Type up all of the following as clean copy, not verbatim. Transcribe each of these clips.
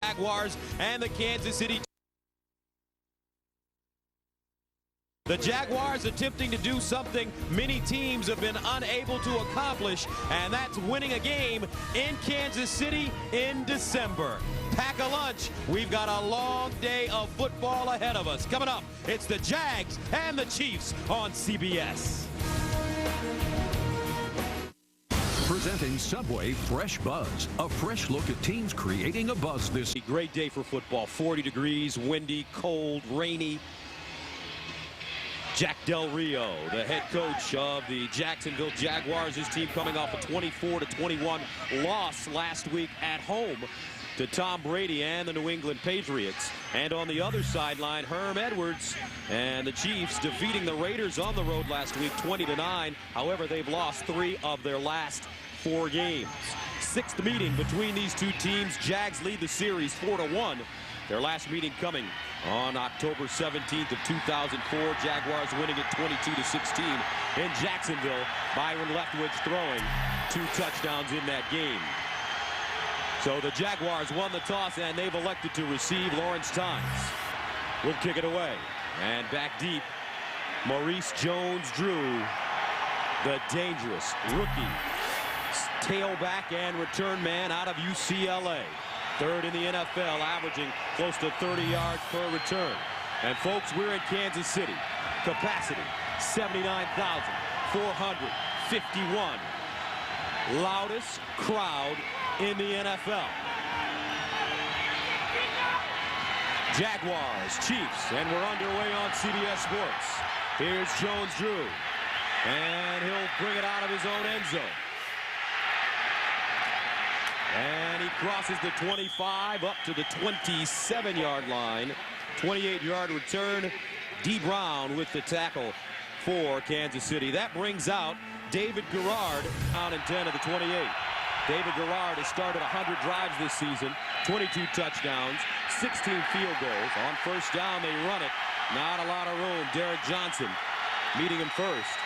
Jaguars and the Kansas City Chiefs. The Jaguars attempting to do something many teams have been unable to accomplish, and that's winning a game in Kansas City in December. Pack a lunch. We've got a long day of football ahead of us. Coming up, it's the Jags and the Chiefs on CBS. Presenting Subway Fresh Buzz, a fresh look at teams creating a buzz this week. Great day for football. 40 degrees, windy, cold, rainy. Jack Del Rio, the head coach of the Jacksonville Jaguars, his team coming off a 24-21 loss last week at home to Tom Brady and the New England Patriots. And on the other sideline, Herm Edwards and the Chiefs defeating the Raiders on the road last week 20-9. However, they've lost 3 of their last 4 games. 6th meeting between these two teams. Jags lead the series 4-1. Their last meeting coming on October 17th of 2004. Jaguars winning it 22-16 in Jacksonville. Byron Leftwich throwing 2 touchdowns in that game. So the Jaguars won the toss, and they've elected to receive. Lawrence Tynes will kick it away. And back deep, Maurice Jones-Drew, the dangerous rookie tailback and return man out of UCLA. 3rd in the NFL, averaging close to 30 yards per return. And folks, we're in Kansas City. Capacity, 79,451. Loudest crowd in the NFL. Jaguars, Chiefs, and we're underway on CBS Sports. Here's Jones-Drew, and he'll bring it out of his own end zone. And he crosses the 25 up to the 27-yard line. 28-yard return. D. Brown with the tackle for Kansas City. That brings out David Garrard out in 10 of the 28. David Garrard has started 100 drives this season, 22 touchdowns, 16 field goals. On first down, they run it. Not a lot of room. Derek Johnson meeting him first.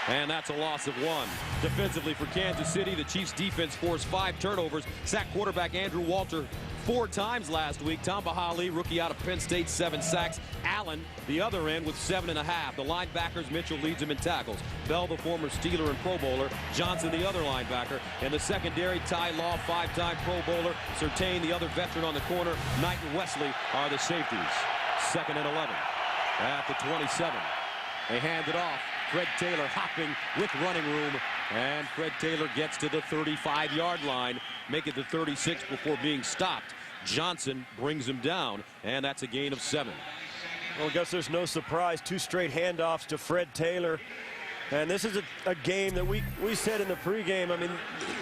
And that's a loss of 1. Defensively for Kansas City, the Chiefs defense forced 5 turnovers. Sacked quarterback Andrew Walter 4 times last week. Tamba Hali, rookie out of Penn State, 7 sacks. Allen, the other end, with 7.5. The linebackers, Mitchell leads him in tackles. Bell, the former Steeler and Pro Bowler. Johnson, the other linebacker. In the secondary, Ty Law, 5-time Pro Bowler. Surtain, the other veteran on the corner. Knight and Wesley are the safeties. 2nd and 11 at the 27. They hand it off. Fred Taylor hopping with running room, and Fred Taylor gets to the 35-yard line, make it to 36 before being stopped. Johnson brings him down, and that's a gain of 7. Well, I guess there's no surprise. 2 straight handoffs to Fred Taylor. And this is a game that we said in the pregame. I mean,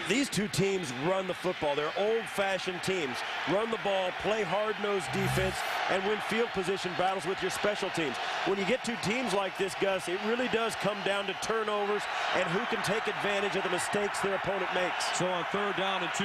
these two teams run the football. They're old-fashioned teams. Run the ball, play hard-nosed defense, and win field position battles with your special teams. When you get 2 teams like this, Gus, it really does come down to turnovers and who can take advantage of the mistakes their opponent makes. So on 3rd down and 2,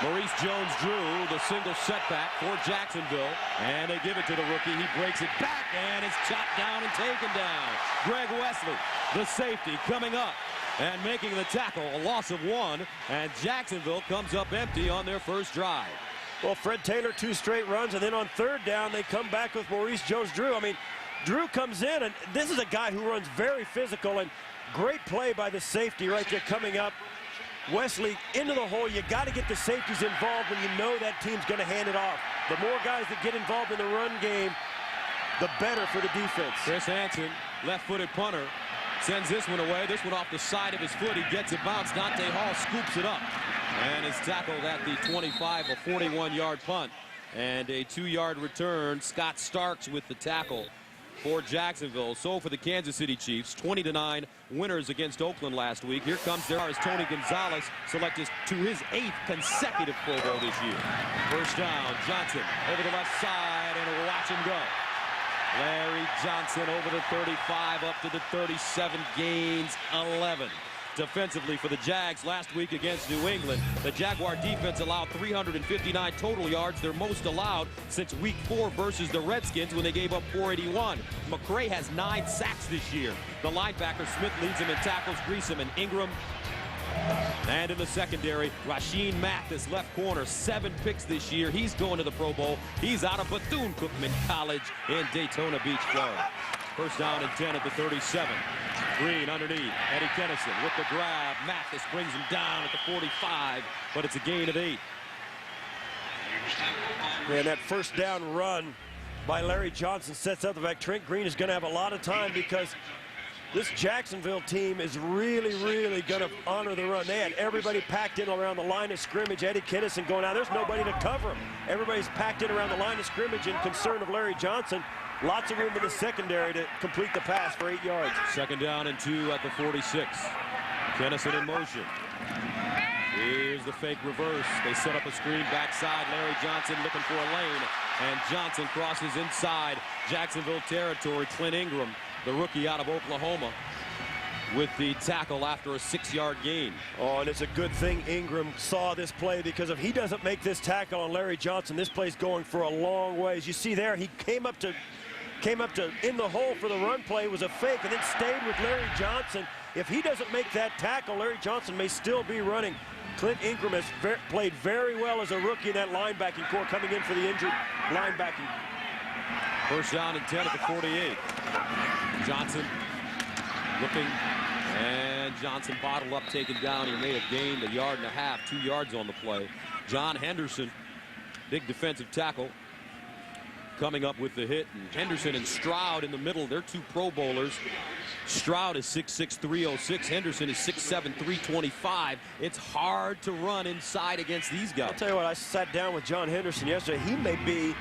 Maurice Jones-Drew, the single setback for Jacksonville, and they give it to the rookie. He breaks it back, and it's chopped down and taken down. Greg Wesley, the safety, coming up and making the tackle. A loss of 1, and Jacksonville comes up empty on their first drive. Well, Fred Taylor, 2 straight runs, and then on 3rd down, they come back with Maurice Jones-Drew. I mean, Drew comes in, and this is a guy who runs very physical, and great play by the safety right there coming up. Wesley into the hole. You got to get the safeties involved when you know that team's going to hand it off. The more guys that get involved in the run game, the better for the defense. Chris Hansen, left-footed punter, sends this one away. This one off the side of his foot. He gets it bounced. Dante Hall scoops it up and is tackled at the 25, a 41-yard punt. And a 2-yard return. Scott Starks with the tackle for Jacksonville. So for the Kansas City Chiefs, 20-9 winners against Oakland last week. Here comes there as Tony Gonzalez selected to his 8th consecutive Pro Bowl this year. First down, Johnson over the left side, and watch him go. Larry Johnson over the 35 up to the 37, gains 11. Defensively for the Jags last week against New England, the Jaguar defense allowed 359 total yards, their most allowed since week 4 versus the Redskins when they gave up 481. McCray has 9 sacks this year. The linebacker Smith leads him in tackles. Greasem and Ingram And in the secondary, Rasheem Mathis, left corner, 7 picks this year. He's going to the Pro Bowl. He's out of Bethune-Cookman College in Daytona Beach, Florida. First down and 10 at the 37. Green underneath. Eddie Kennison with the grab. Mathis brings him down at the 45, but it's a gain of 8. And that first down run by Larry Johnson sets up the fact Trent Green is going to have a lot of time, because this Jacksonville team is really, really going to honor the run. They had everybody packed in around the line of scrimmage. Eddie Kennison going out. There's nobody to cover him. Everybody's packed in around the line of scrimmage in concern of Larry Johnson. Lots of room in the secondary to complete the pass for 8 yards. Second down and 2 at the 46. Kennison in motion. Here's the fake reverse. They set up a screen backside. Larry Johnson looking for a lane. And Johnson crosses inside Jacksonville territory. Clint Ingram, the rookie out of Oklahoma, with the tackle after a 6-yard gain. Oh, and it's a good thing Ingram saw this play, because if he doesn't make this tackle on Larry Johnson, this play's going for a long way. As you see there, he came up to in the hole for the run play, was a fake, and then stayed with Larry Johnson. If he doesn't make that tackle, Larry Johnson may still be running. Clint Ingram has played very well as a rookie in that linebacking core, coming in for the injured linebacking. First down and 10 at the 48. Johnson looking, and Johnson bottled up, taken down. He may have gained 1.5 yards, 2 yards on the play. John Henderson, big defensive tackle, coming up with the hit. And Henderson and Stroud in the middle. They're 2 Pro Bowlers. Stroud is 6'6", 306. Henderson is 6'7", 325. It's hard to run inside against these guys. I'll tell you what, I sat down with John Henderson yesterday. He may be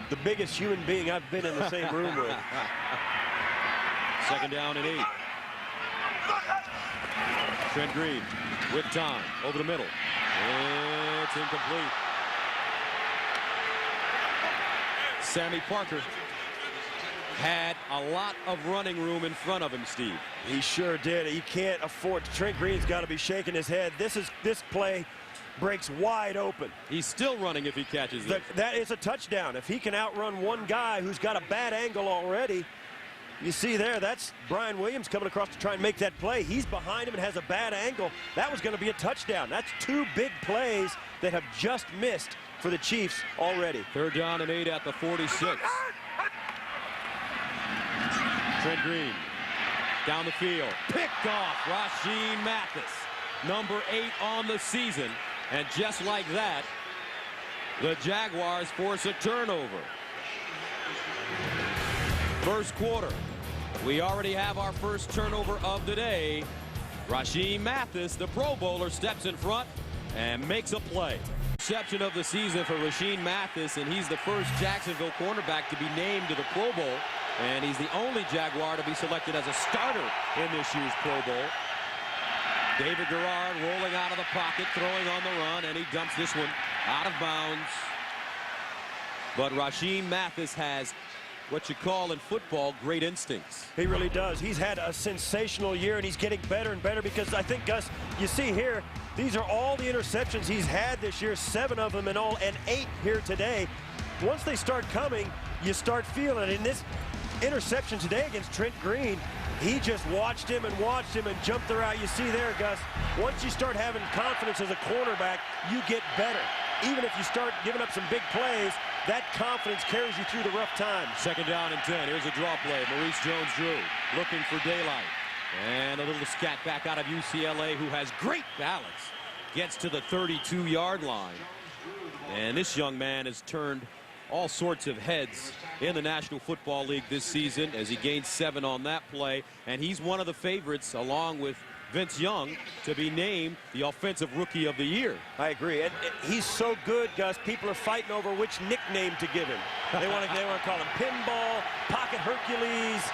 the biggest human being I've been in the same room with. Second down and 8. Trent Green with time over the middle. It's incomplete. Sammy Parker had a lot of running room in front of him, Steve. He sure did. He can't afford. Trent Green's got to be shaking his head. This play breaks wide open. He's still running if he catches it. That is a touchdown. If he can outrun one guy who's got a bad angle already. You see there, that's Brian Williams coming across to try and make that play. He's behind him and has a bad angle. That was going to be a touchdown. That's 2 big plays that have just missed for the Chiefs already. Third down and 8 at the 46. Trent Green down the field, picked off Rasheem Mathis, number 8 on the season, and just like that, the Jaguars force a turnover. First quarter, we already have our first turnover of the day. Rasheem Mathis, the Pro Bowler, steps in front and makes a play. Reception of the season for Rasheem Mathis, and he's the first Jacksonville cornerback to be named to the Pro Bowl. And he's the only Jaguar to be selected as a starter in this year's Pro Bowl. David Garrard rolling out of the pocket, throwing on the run, and he dumps this one out of bounds. But Rasheem Mathis has what you call in football great instincts. He really does. He's had a sensational year, and he's getting better and better, because I think, Gus, you see here, these are all the interceptions he's had this year, 7 of them in all, and 8 here today. Once they start coming, you start feeling it. In this interception today against Trent Green, he just watched him and jumped the route. You see there, Gus, once you start having confidence as a cornerback, you get better. Even if you start giving up some big plays, that confidence carries you through the rough times. Second down and 10. Here's a draw play. Maurice Jones-Drew looking for daylight. And a little scat back out of UCLA, who has great balance. Gets to the 32-yard line. And this young man has turned all sorts of heads in the National Football League this season as he gained 7 on that play. And he's one of the favorites, along with Vince Young, to be named the Offensive Rookie of the Year. I agree. And he's so good, Gus. People are fighting over which nickname to give him. They want to call him Pinball, Pocket Hercules,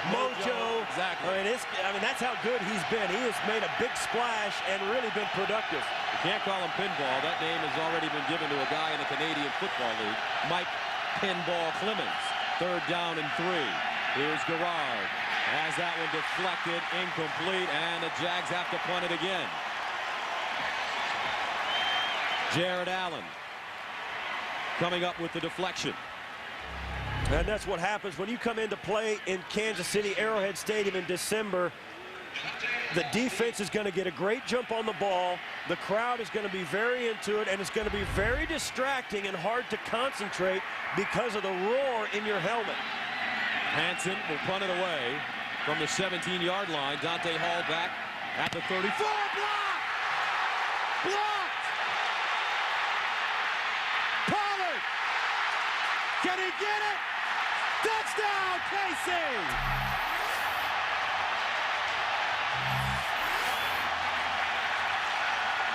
Mojo. Exactly. I mean, that's how good he's been. He has made a big splash and really been productive. You can't call him Pinball. That name has already been given to a guy in the Canadian Football League, Mike Pinball Clemens. Third down and 3. Here's Garrard. Has that one deflected, incomplete, and the Jags have to punt it again. Jared Allen coming up with the deflection. And that's what happens when you come into play in Kansas City Arrowhead Stadium in December. The defense is going to get a great jump on the ball. The crowd is going to be very into it, and it's going to be very distracting and hard to concentrate because of the roar in your helmet. Hansen will punt it away from the 17-yard line. Dante Hall back at the 34. Blocked! Blocked! Pollard! Can he get it? Touchdown, Casey!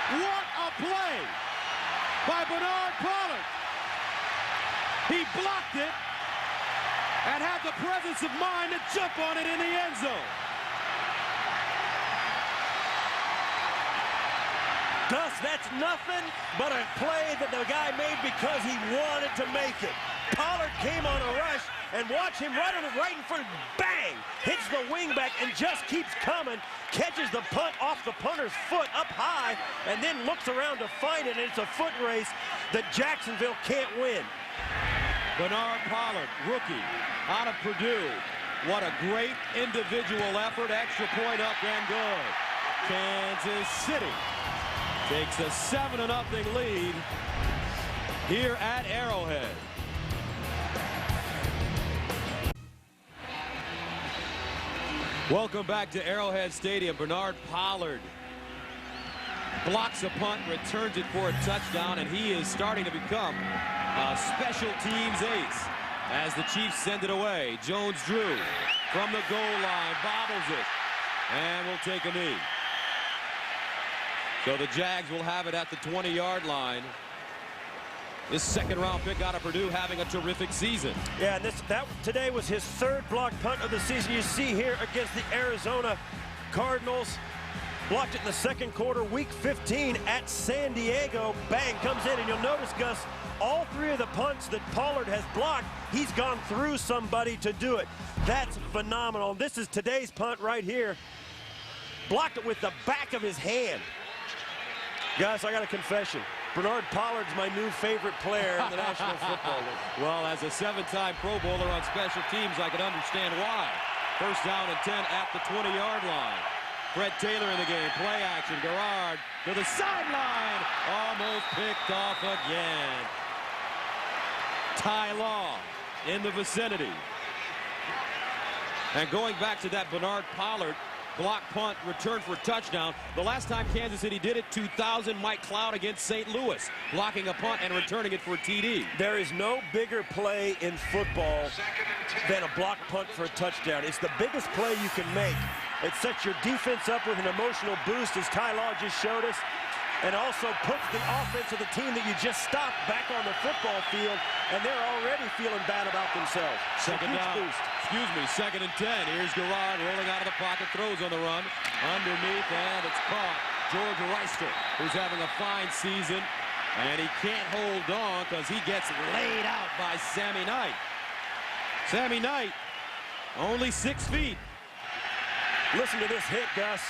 What a play by Bernard Pollard. He blocked it and had the presence of mind to jump on it in the end zone. Gus, that's nothing but a play that the guy made because he wanted to make it. Pollard came on a rush, and watch him right in front, bang! Hits the wingback and just keeps coming, catches the punt off the punter's foot up high, and then looks around to find it, and it's a foot race that Jacksonville can't win. Bernard Pollard, rookie, out of Purdue. What a great individual effort. Extra point up and good. Kansas City takes a 7-0 lead here at Arrowhead. Welcome back to Arrowhead Stadium. Bernard Pollard blocks a punt, returns it for a touchdown, and he is starting to become a special teams ace as the Chiefs send it away. Jones-Drew from the goal line, bobbles it, and will take a knee. So the Jags will have it at the 20-yard line. This second-round pick out of Purdue having a terrific season. Yeah, and today was his third block punt of the season. You see here against the Arizona Cardinals. Blocked it in the second quarter, week 15 at San Diego. Bang, comes in, and you'll notice, Gus, all three of the punts that Pollard has blocked, he's gone through somebody to do it. That's phenomenal. This is today's punt right here. Blocked it with the back of his hand. Guys, I got a confession. Bernard Pollard's my new favorite player in the National Football League. Well, as a 7-time Pro Bowler on special teams, I can understand why. First down and 10 at the 20-yard line. Fred Taylor in the game. Play action. Garrard to the sideline. Almost picked off again. Ty Law in the vicinity. And going back to that Bernard Pollard block punt, return for a touchdown. The last time Kansas City did it, 2000, Mike Cloud against St. Louis, blocking a punt and returning it for a TD. There is no bigger play in football than a block punt for a touchdown. It's the biggest play you can make. It sets your defense up with an emotional boost, as Ty Law just showed us, and also puts the offense of the team that you just stopped back on the football field, and they're already feeling bad about themselves. Second down. Excuse me, 2nd and 10. Here's Garrard rolling out of the pocket, throws on the run. Underneath, and it's caught. George Reister, who's having a fine season, and he can't hold on because he gets laid out by Sammy Knight. Sammy Knight, only 6 feet. Listen to this hit, Gus.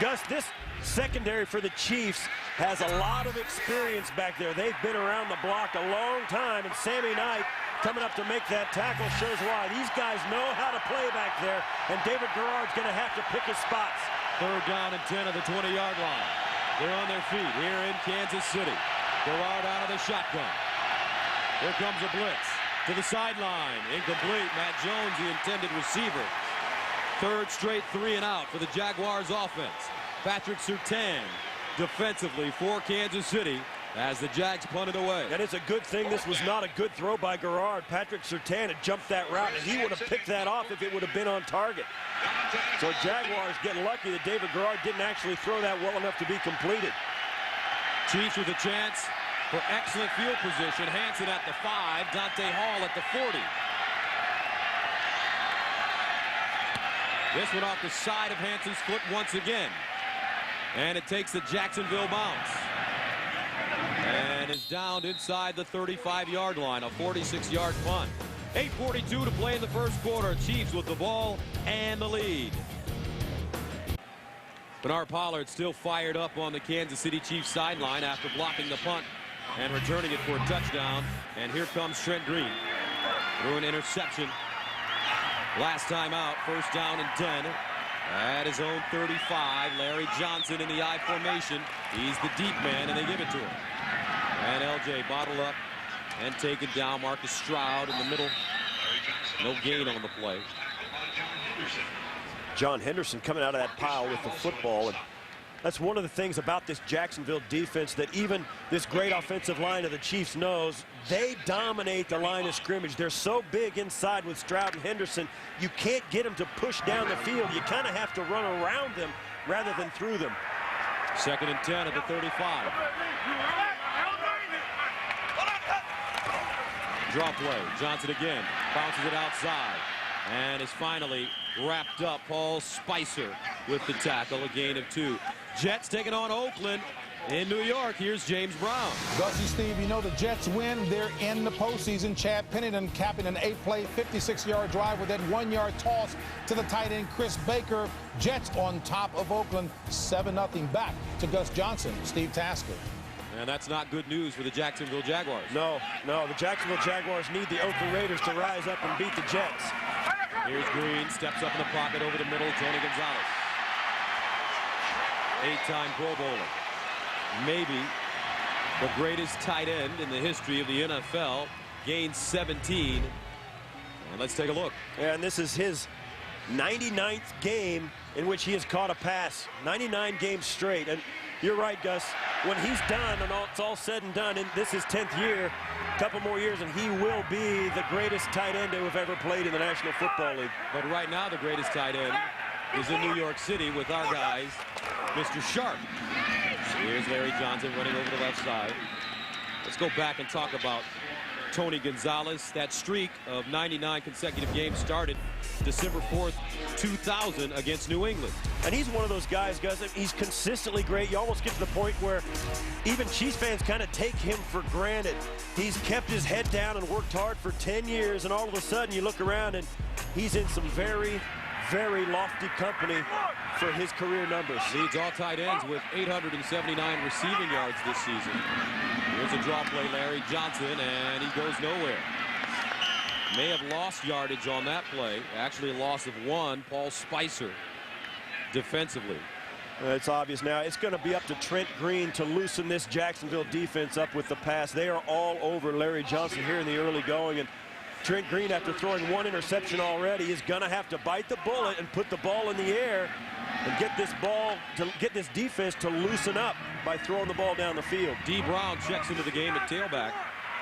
Gus, this secondary for the Chiefs has a lot of experience back there. They've been around the block a long time, and Sammy Knight coming up to make that tackle shows why. These guys know how to play back there, and David Garrard's going to have to pick his spots. 3rd down and 10 at the 20-yard line. They're on their feet here in Kansas City. Garrard out of the shotgun. Here comes a blitz to the sideline. Incomplete. Matt Jones, the intended receiver. 3rd straight 3 and out for the Jaguars offense. Patrick Surtain defensively for Kansas City as the Jags punted away. And it's a good thing this was not a good throw by Garrard. Patrick Surtain had jumped that route, and he would have picked that off if it would have been on target. So Jaguars get lucky that David Garrard didn't actually throw that well enough to be completed. Chiefs with a chance for excellent field position. Hansen at the 5, Dante Hall at the 40. This one off the side of Hansen's foot once again. And it takes the Jacksonville bounce. And is downed inside the 35-yard line, a 46-yard punt. 8:42 to play in the first quarter. Chiefs with the ball and the lead. Bernard Pollard still fired up on the Kansas City Chiefs sideline after blocking the punt and returning it for a touchdown. And here comes Trent Green through an interception. Last time out, first down and 10. At his own 35, Larry Johnson in the I formation. He's the deep man, and they give it to him. And LJ bottled up and taken down. Marcus Stroud in the middle. No gain on the play. John Henderson coming out of that pile with the football. And that's one of the things about this Jacksonville defense that even this great offensive line of the Chiefs knows. They dominate the line of scrimmage. They're so big inside with Stroud and Henderson. You can't get them to push down the field. You kind of have to run around them rather than through them. Second and 10 at the 35. Draw play. Johnson again. Bounces it outside. And is finally wrapped up. Paul Spicer with the tackle. A gain of 2. Jets taking on Oakland in New York. Here's James Brown. Gussie, Steve, you know the Jets win. They're in the postseason. Chad Pennington capping an 8-play, 56-yard drive with that 1-yard toss to the tight end, Chris Baker. Jets on top of Oakland, 7-0 back to Gus Johnson. Steve Tasker. And that's not good news for the Jacksonville Jaguars. No, the Jacksonville Jaguars need the Oakland Raiders to rise up and beat the Jets. Here's Green, steps up in the pocket over the middle, Tony Gonzalez. 8-time Pro Bowler. Maybe the greatest tight end in the history of the NFL. Gained 17. And let's take a look. And this is his 99th game in which he has caught a pass. 99 games straight. And you're right, Gus. When he's done and it's all said and done, and this is 10th year, a couple more years, and he will be the greatest tight end to have ever played in the National Football League. But right now, the greatest tight end is in New York City with our guys, Mr. Sharp. Here's Larry Johnson running over the left side. Let's go back and talk about Tony Gonzalez. That streak of 99 consecutive games started December 4th, 2000 against New England. And he's one of those guys, Gus, he's consistently great. You almost get to the point where even Chiefs fans kind of take him for granted. He's kept his head down and worked hard for 10 years, and all of a sudden you look around and he's in some very, very lofty company for his career numbers. Leads all tight ends with 879 receiving yards this season. Here's a draw play, Larry Johnson, and he goes nowhere. May have lost yardage on that play. Actually a loss of 1. Paul Spicer defensively. It's obvious now. It's going to be up to Trent Green to loosen this Jacksonville defense up with the pass. They are all over Larry Johnson here in the early going. And Trent Green, after throwing 1 interception already, is going to have to bite the bullet and put the ball in the air and get this defense to loosen up by throwing the ball down the field. D. Brown checks into the game at tailback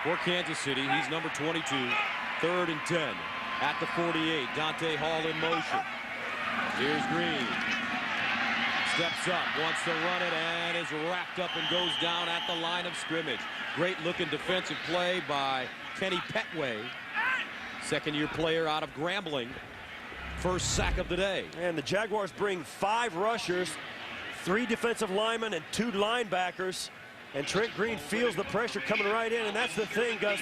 for Kansas City. He's number 22. 3rd and 10 at the 48. Dante Hall in motion. Here's Green. Steps up, wants to run it, and is wrapped up and goes down at the line of scrimmage. Great looking defensive play by Kenny Petway. Second-year player out of Grambling. First sack of the day. And the Jaguars bring 5 rushers, 3 defensive linemen, and 2 linebackers. And Trent Green feels the pressure coming right in, and that's the thing, Gus.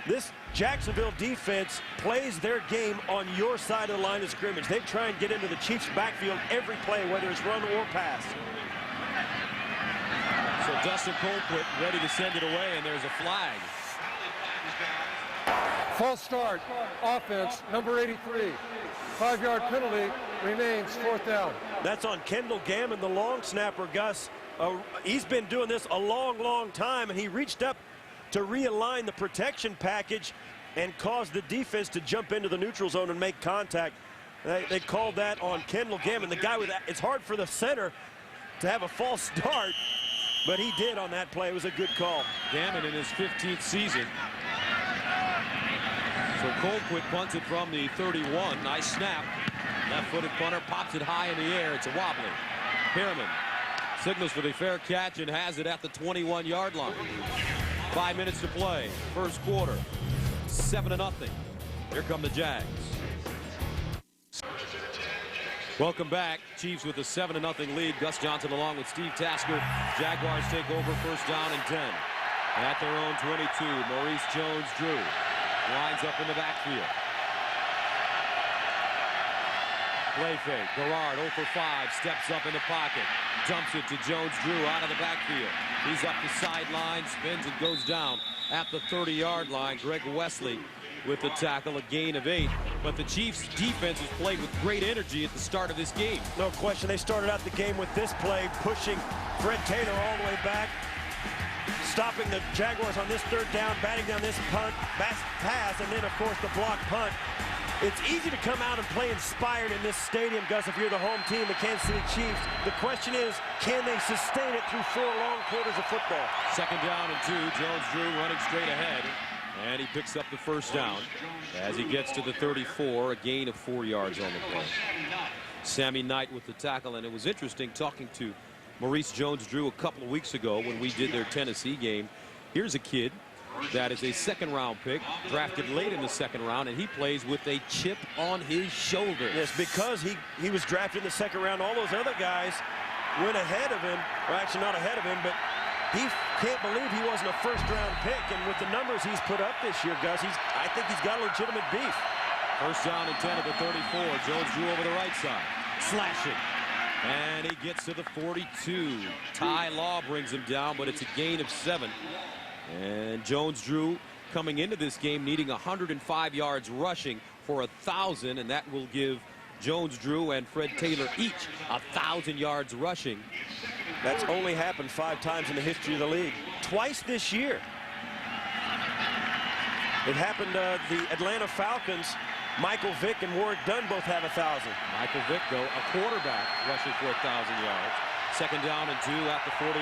This Jacksonville defense plays their game on your side of the line of scrimmage. They try and get into the Chiefs' backfield every play, whether it's run or pass. So Dustin Colquitt ready to send it away, and there's a flag. False start, offense, number 83. 5-yard penalty, remains 4th down. That's on Kendall Gammon, the long snapper, Gus. He's been doing this a long, long time, and he reached up to realign the protection package and cause the defense to jump into the neutral zone and make contact. They called that on Kendall Gammon. The guy with that, it's hard for the center to have a false start, but he did on that play. It was a good call. Gammon in his 15th season. So Colquitt punts it from the 31. Nice snap. Left-footed punter pops it high in the air. It's a wobbly. Pearman signals for the fair catch and has it at the 21-yard line. 5 minutes to play. First quarter. 7-0. Here come the Jags. Welcome back. Chiefs with a 7-0 lead. Gus Johnson along with Steve Tasker. Jaguars take over first down and 10. At their own 22, Maurice Jones-Drew lines up in the backfield. Play fake. Garrard 0 for 5. Steps up in the pocket. Dumps it to Jones-Drew out of the backfield. He's up the sideline, spins and goes down at the 30-yard line. Greg Wesley with the tackle, a gain of 8. But the Chiefs defense has played with great energy at the start of this game. No question, they started out the game with this play, pushing Fred Taylor all the way back, stopping the Jaguars on this 3rd down, batting down this punt, pass, and then, of course, the block punt. It's easy to come out and play inspired in this stadium, Gus, if you're the home team, the Kansas City Chiefs. The question is, can they sustain it through 4 long quarters of football? 2nd down and 2. Jones-Drew running straight ahead. And he picks up the 1st down as he gets to the 34, a gain of 4 yards on the play. Sammy Knight with the tackle, and it was interesting talking to Maurice Jones-Drew a couple of weeks ago when we did their Tennessee game. Here's a kid that is a 2nd-round pick, drafted late in the 2nd round, and he plays with a chip on his shoulder. Yes, because he was drafted in the 2nd round. All those other guys went ahead of him, or actually not ahead of him, but he can't believe he wasn't a 1st-round pick. And with the numbers he's put up this year, Gus, I think he's got legitimate beef. 1st down and 10 at the 34. Jones-Drew over the right side, slashing. And he gets to the 42. Ty Law brings him down, but it's a gain of 7. And Jones-Drew coming into this game needing 105 yards rushing for 1,000, and that will give Jones-Drew and Fred Taylor each 1,000 yards rushing. That's only happened 5 times in the history of the league. Twice this year. It happened the Atlanta Falcons. Michael Vick and Warwick Dunn both have 1,000. Michael Vick, though, a quarterback rushing for 1,000 yards. 2nd down and 2 at the 41.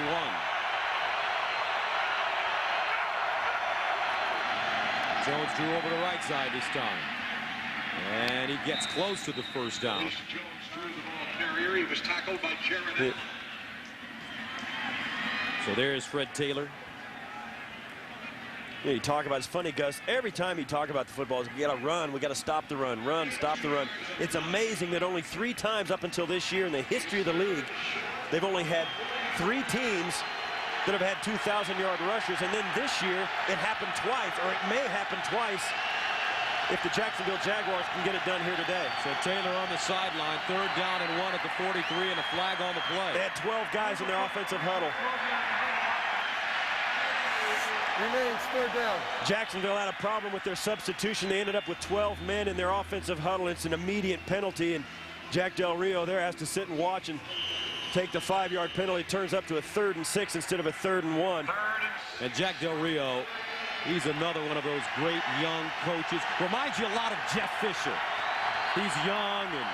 Jones-Drew over the right side this time. And he gets close to the 1st down. He was tackled by Jared. So there's Fred Taylor. Yeah, you talk about, it's funny, Gus, every time you talk about the football, we got to run, we got to stop the run, stop the run. It's amazing that only 3 times up until this year in the history of the league, they've only had 3 teams that have had 2,000-yard rushers, and then this year it happened twice, or it may happen twice if the Jacksonville Jaguars can get it done here today. So Taylor on the sideline, 3rd down and 1 at the 43, and a flag on the play. They had 12 guys in their offensive huddle. Remains 3rd down. Jacksonville had a problem with their substitution. They ended up with 12 men in their offensive huddle. It's an immediate penalty, and Jack Del Rio there has to sit and watch and take the 5-yard penalty. Turns up to a 3rd and 6 instead of a 3rd and 1. And Jack Del Rio, he's another one of those great young coaches. Reminds you a lot of Jeff Fisher. He's young and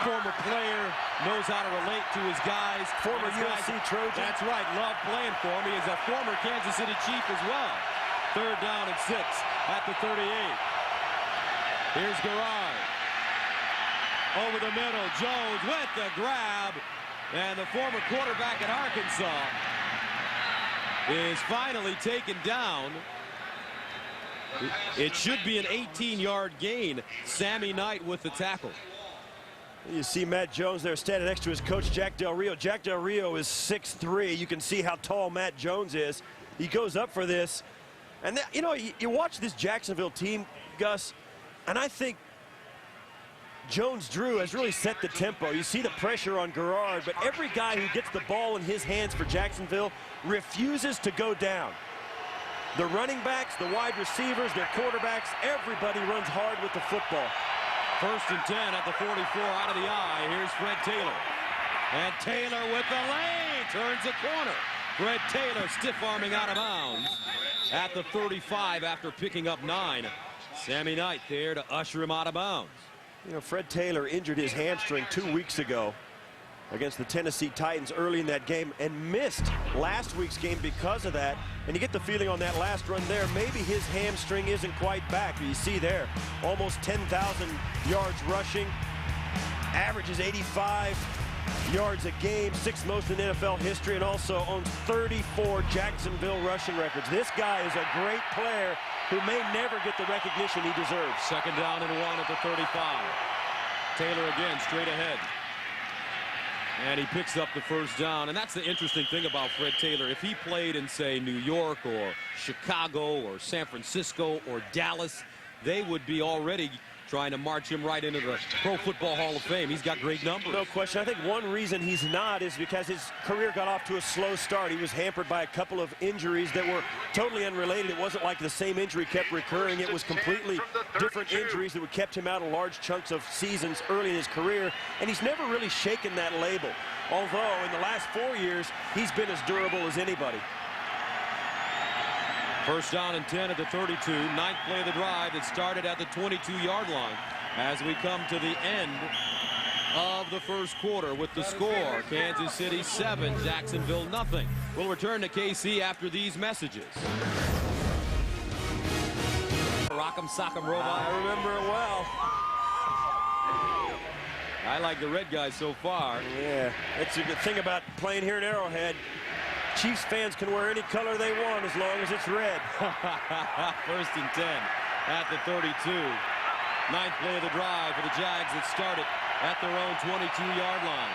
former player, knows how to relate to his guys. Former USC Trojan. That's right, loved playing for him. He is a former Kansas City Chief as well. 3rd down and 6 at the 38. Here's Garrard. Over the middle, Jones with the grab. And the former quarterback at Arkansas is finally taken down. It should be an 18-yard gain. Sammy Knight with the tackle. You see Matt Jones there standing next to his coach, Jack Del Rio. Jack Del Rio is 6'3". You can see how tall Matt Jones is. He goes up for this. And, you know, you watch this Jacksonville team, Gus, and I think Jones-Drew has really set the tempo. You see the pressure on Garrard, but every guy who gets the ball in his hands for Jacksonville refuses to go down. The running backs, the wide receivers, their quarterbacks, everybody runs hard with the football. 1st and 10 at the 44 out of the eye. Here's Fred Taylor. And Taylor with the lane turns the corner. Fred Taylor stiff-arming out of bounds at the 35 after picking up 9. Sammy Knight there to usher him out of bounds. You know, Fred Taylor injured his hamstring 2 weeks ago against the Tennessee Titans early in that game and missed last week's game because of that. And you get the feeling on that last run there, maybe his hamstring isn't quite back. You see there, almost 10,000 yards rushing, averages 85 yards a game, 6th most in NFL history, and also owns 34 Jacksonville rushing records. This guy is a great player who may never get the recognition he deserves. 2nd down and 1 at the 35. Taylor again straight ahead. And he picks up the 1st down. And that's the interesting thing about Fred Taylor. If he played in, say, New York or Chicago or San Francisco or Dallas, they would be already trying to march him right into the Pro Football Hall of Fame. He's got great numbers. No question. I think one reason he's not is because his career got off to a slow start. He was hampered by a couple of injuries that were totally unrelated. It wasn't like the same injury kept recurring. It was completely different injuries that would kept him out of large chunks of seasons early in his career, and he's never really shaken that label. Although in the last 4 years, he's been as durable as anybody. First down and 10 at the 32. Ninth play of the drive that started at the 22-yard line as we come to the end of the first quarter with the score. Kansas City 7, Jacksonville nothing. We'll return to KC after these messages. Rock'em Sock'em Robot. I remember it well. I like the red guy so far. Yeah, that's a good thing about playing here in Arrowhead. Chiefs fans can wear any color they want as long as it's red. First and 10 at the 32. Ninth play of the drive for the Jags that started at their own 22-yard line.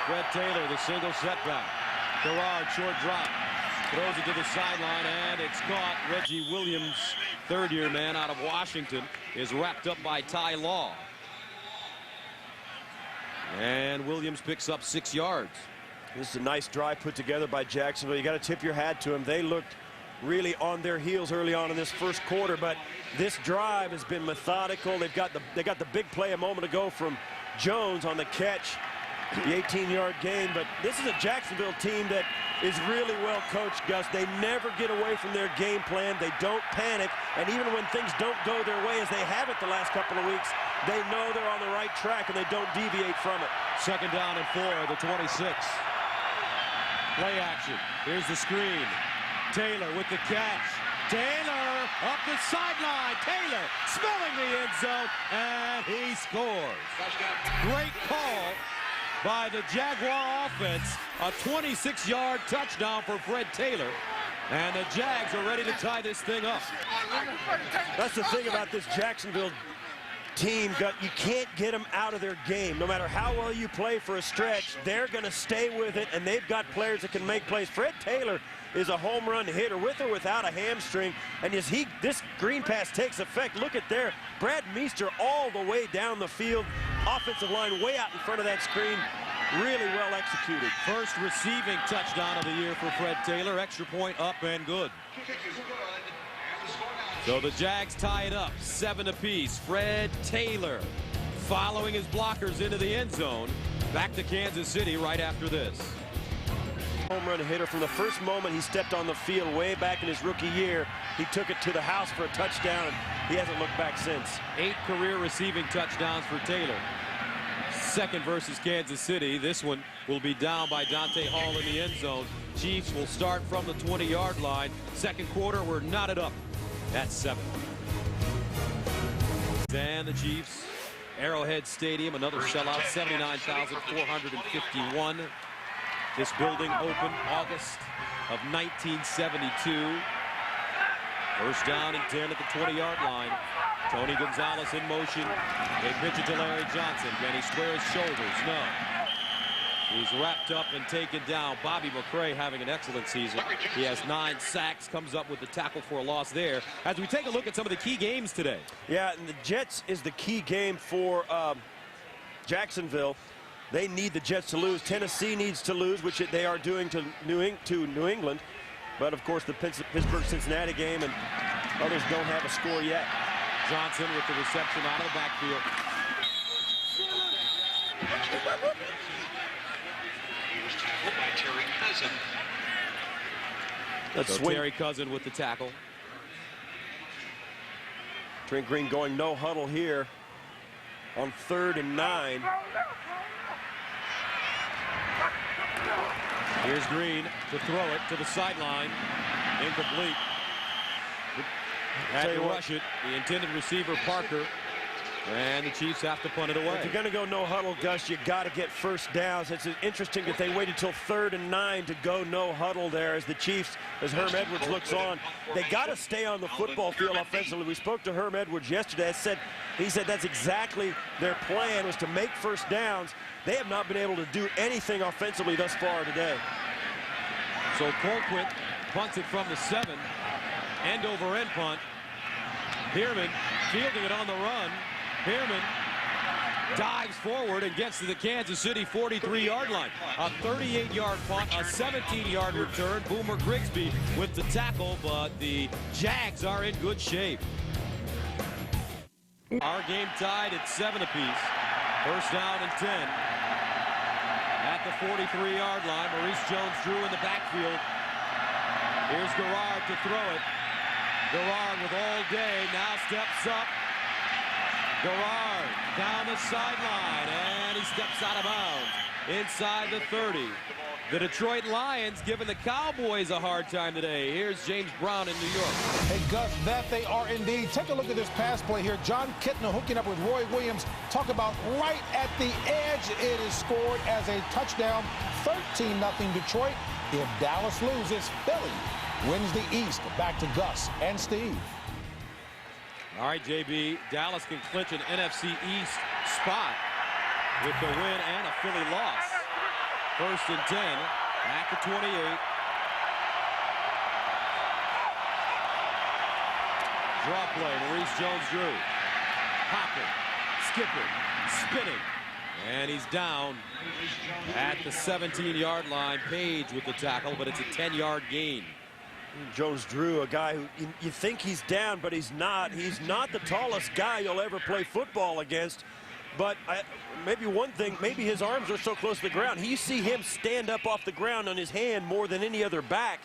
Fred Taylor, the single setback. Gerard, short drop. Throws it to the sideline, and it's caught. Reggie Williams, third-year man out of Washington, is wrapped up by Ty Law. And Williams picks up 6 yards. This is a nice drive put together by Jacksonville. You got to tip your hat to them. They looked really on their heels early on in this first quarter, but this drive has been methodical. They got the big play a moment ago from Jones on the catch, the 18-yard gain. But this is a Jacksonville team that is really well coached, Gus. They never get away from their game plan. They don't panic, and even when things don't go their way, as they haven't the last couple of weeks, they know they're on the right track and they don't deviate from it. Second down and 4 at the 26. Play action. Here's the screen. Taylor with the catch. Taylor up the sideline. Taylor smelling the end zone, and he scores. Great call by the Jaguar offense. A 26-yard touchdown for Fred Taylor. And the Jags are ready to tie this thing up. That's the thing about this Jacksonville team. You can't get them out of their game. No matter how well you play for a stretch, they're going to stay with it, and they've got players that can make plays. Fred Taylor is a home run hitter with or without a hamstring, and as this green pass takes effect, look at there. Brad Meester all the way down the field. Offensive line way out in front of that screen. Really well executed. First receiving touchdown of the year for Fred Taylor. Extra point up and good. So the Jags tie it up 7 apiece. Fred Taylor following his blockers into the end zone. Back to Kansas City right after this. Home run hitter from the first moment he stepped on the field way back in his rookie year. He took it to the house for a touchdown, and he hasn't looked back since. 8 career receiving touchdowns for Taylor. Second versus Kansas City. This one will be down by Dante Hall in the end zone. Chiefs will start from the 20-yard line. Second quarter, we're knotted up. That's 7. And the Chiefs, Arrowhead Stadium, another sellout, 79,451. This building opened August of 1972. First down and 10 at the 20-yard line. Tony Gonzalez in motion. They pitch it to Larry Johnson. Can he square his shoulders? No. He's wrapped up and taken down. Bobby McCray having an excellent season. He has 9 sacks, comes up with the tackle for a loss there. As we take a look at some of the key games today. Yeah, and the Jets is the key game for Jacksonville. They need the Jets to lose. Tennessee needs to lose, which they are doing to New England. But, of course, the Pittsburgh-Cincinnati game, and others don't have a score yet. Johnson with the reception out of the backfield. By Terry Cousin. Let's So Terry Cousin with the tackle. Trent Green going no huddle here on 3rd and 9. Here's Green to throw it to the sideline. Incomplete. Had to rush it. The intended receiver, Parker. And the Chiefs have to punt it away. If you're going to go no huddle, Gus, you got to get first downs. It's interesting that they waited till 3rd and 9 to go no huddle there as the Chiefs, as Herm Edwards looks on. They got to stay on the football field offensively. We spoke to Herm Edwards yesterday. He said that's exactly their plan, was to make first downs. They have not been able to do anything offensively thus far today. So Colquitt punts it from the 7. End over end punt. Bierman fielding it on the run. Spearman dives forward and gets to the Kansas City 43-yard line. A 38-yard punt, a 17-yard return. Boomer Grigsby with the tackle, but the Jags are in good shape. Our game tied at 7 apiece. First down and 10. At the 43-yard line, Maurice Jones-Drew in the backfield. Here's Garrard to throw it. Garrard with all day, now steps up. Garrard down the sideline, and he steps out of bounds inside the 30. The Detroit Lions giving the Cowboys a hard time today. Here's James Brown in New York. Hey, Gus, that they are indeed. Take a look at this pass play here. John Kitna hooking up with Roy Williams. Talk about right at the edge. It is scored as a touchdown. 13-0 Detroit. If Dallas loses, Philly wins the East. Back to Gus and Steve. All right, JB, Dallas can clinch an NFC East spot with the win and a Philly loss. First and 10 at the 28. Draw play, Maurice Jones-Drew. Popping, skipping, spinning, and he's down at the 17-yard line. Page with the tackle, but it's a 10-yard gain. Jones-Drew, a guy who you think he's down, but he's not. He's not the tallest guy you'll ever play football against. But maybe one thing, maybe his arms are so close to the ground. You see him stand up off the ground on his hand more than any other back.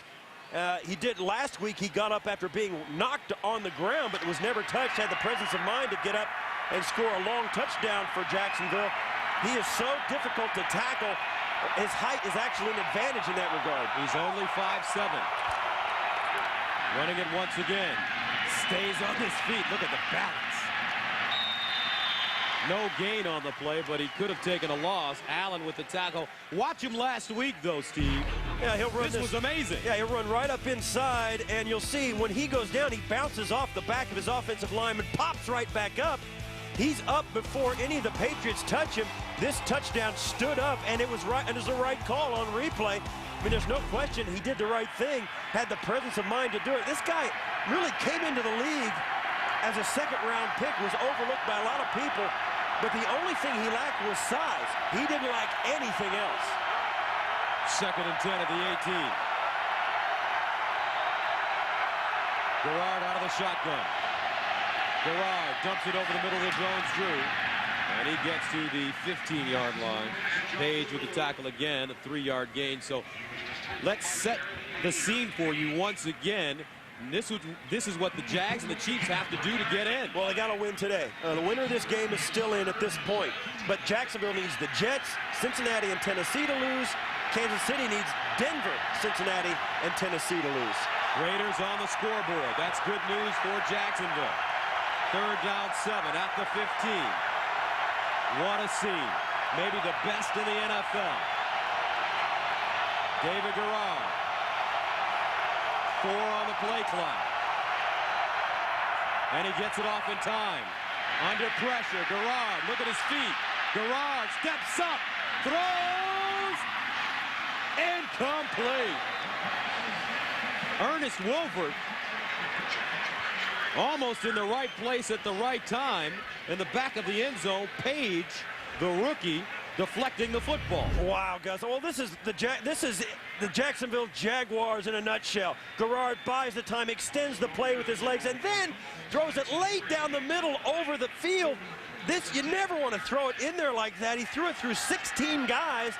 He did last week. He got up after being knocked on the ground, but was never touched. Had the presence of mind to get up and score a long touchdown for Jacksonville. He is so difficult to tackle. His height is actually an advantage in that regard. He's only 5'7". Running it once again. Stays on his feet. Look at the balance. No gain on the play, but he could have taken a loss. Allen with the tackle. Watch him last week, though, Steve. Yeah, he'll run. This was amazing. Yeah, he'll run right up inside, and you'll see when he goes down, he bounces off the back of his offensive lineman, pops right back up. He's up before any of the Patriots touch him. This touchdown stood up, and it was right. And it was the right call on replay. I mean, there's no question he did the right thing, had the presence of mind to do it. This guy really came into the league as a second-round pick, was overlooked by a lot of people, but the only thing he lacked was size. He didn't lack anything else. Second and 10 at the 18. Garrard out of the shotgun. Garrard dumps it over the middle of Jones-Drew. And he gets to the 15-yard line. Page with the tackle again, a 3-yard gain. So let's set the scene for you once again. This is what the Jags and the Chiefs have to do to get in. Well, they got to win today. The winner of this game is still in at this point. But Jacksonville needs the Jets, Cincinnati, and Tennessee to lose. Kansas City needs Denver, Cincinnati, and Tennessee to lose. Raiders on the scoreboard. That's good news for Jacksonville. Third down 7 at the 15. What a scene. Maybe the best in the NFL. David Garrard. 4 on the play clock. And he gets it off in time. Under pressure, Garrard, look at his feet. Garrard steps up, throws, incomplete. Ernest Wolford almost in the right place at the right time in the back of the end zone. Page, the rookie, deflecting the football. Wow, Gus. Well, this is the Jacksonville Jaguars in a nutshell. Garrard buys the time, extends the play with his legs, and then throws it late down the middle over the field. This, you never want to throw it in there like that. He threw it through 16 guys.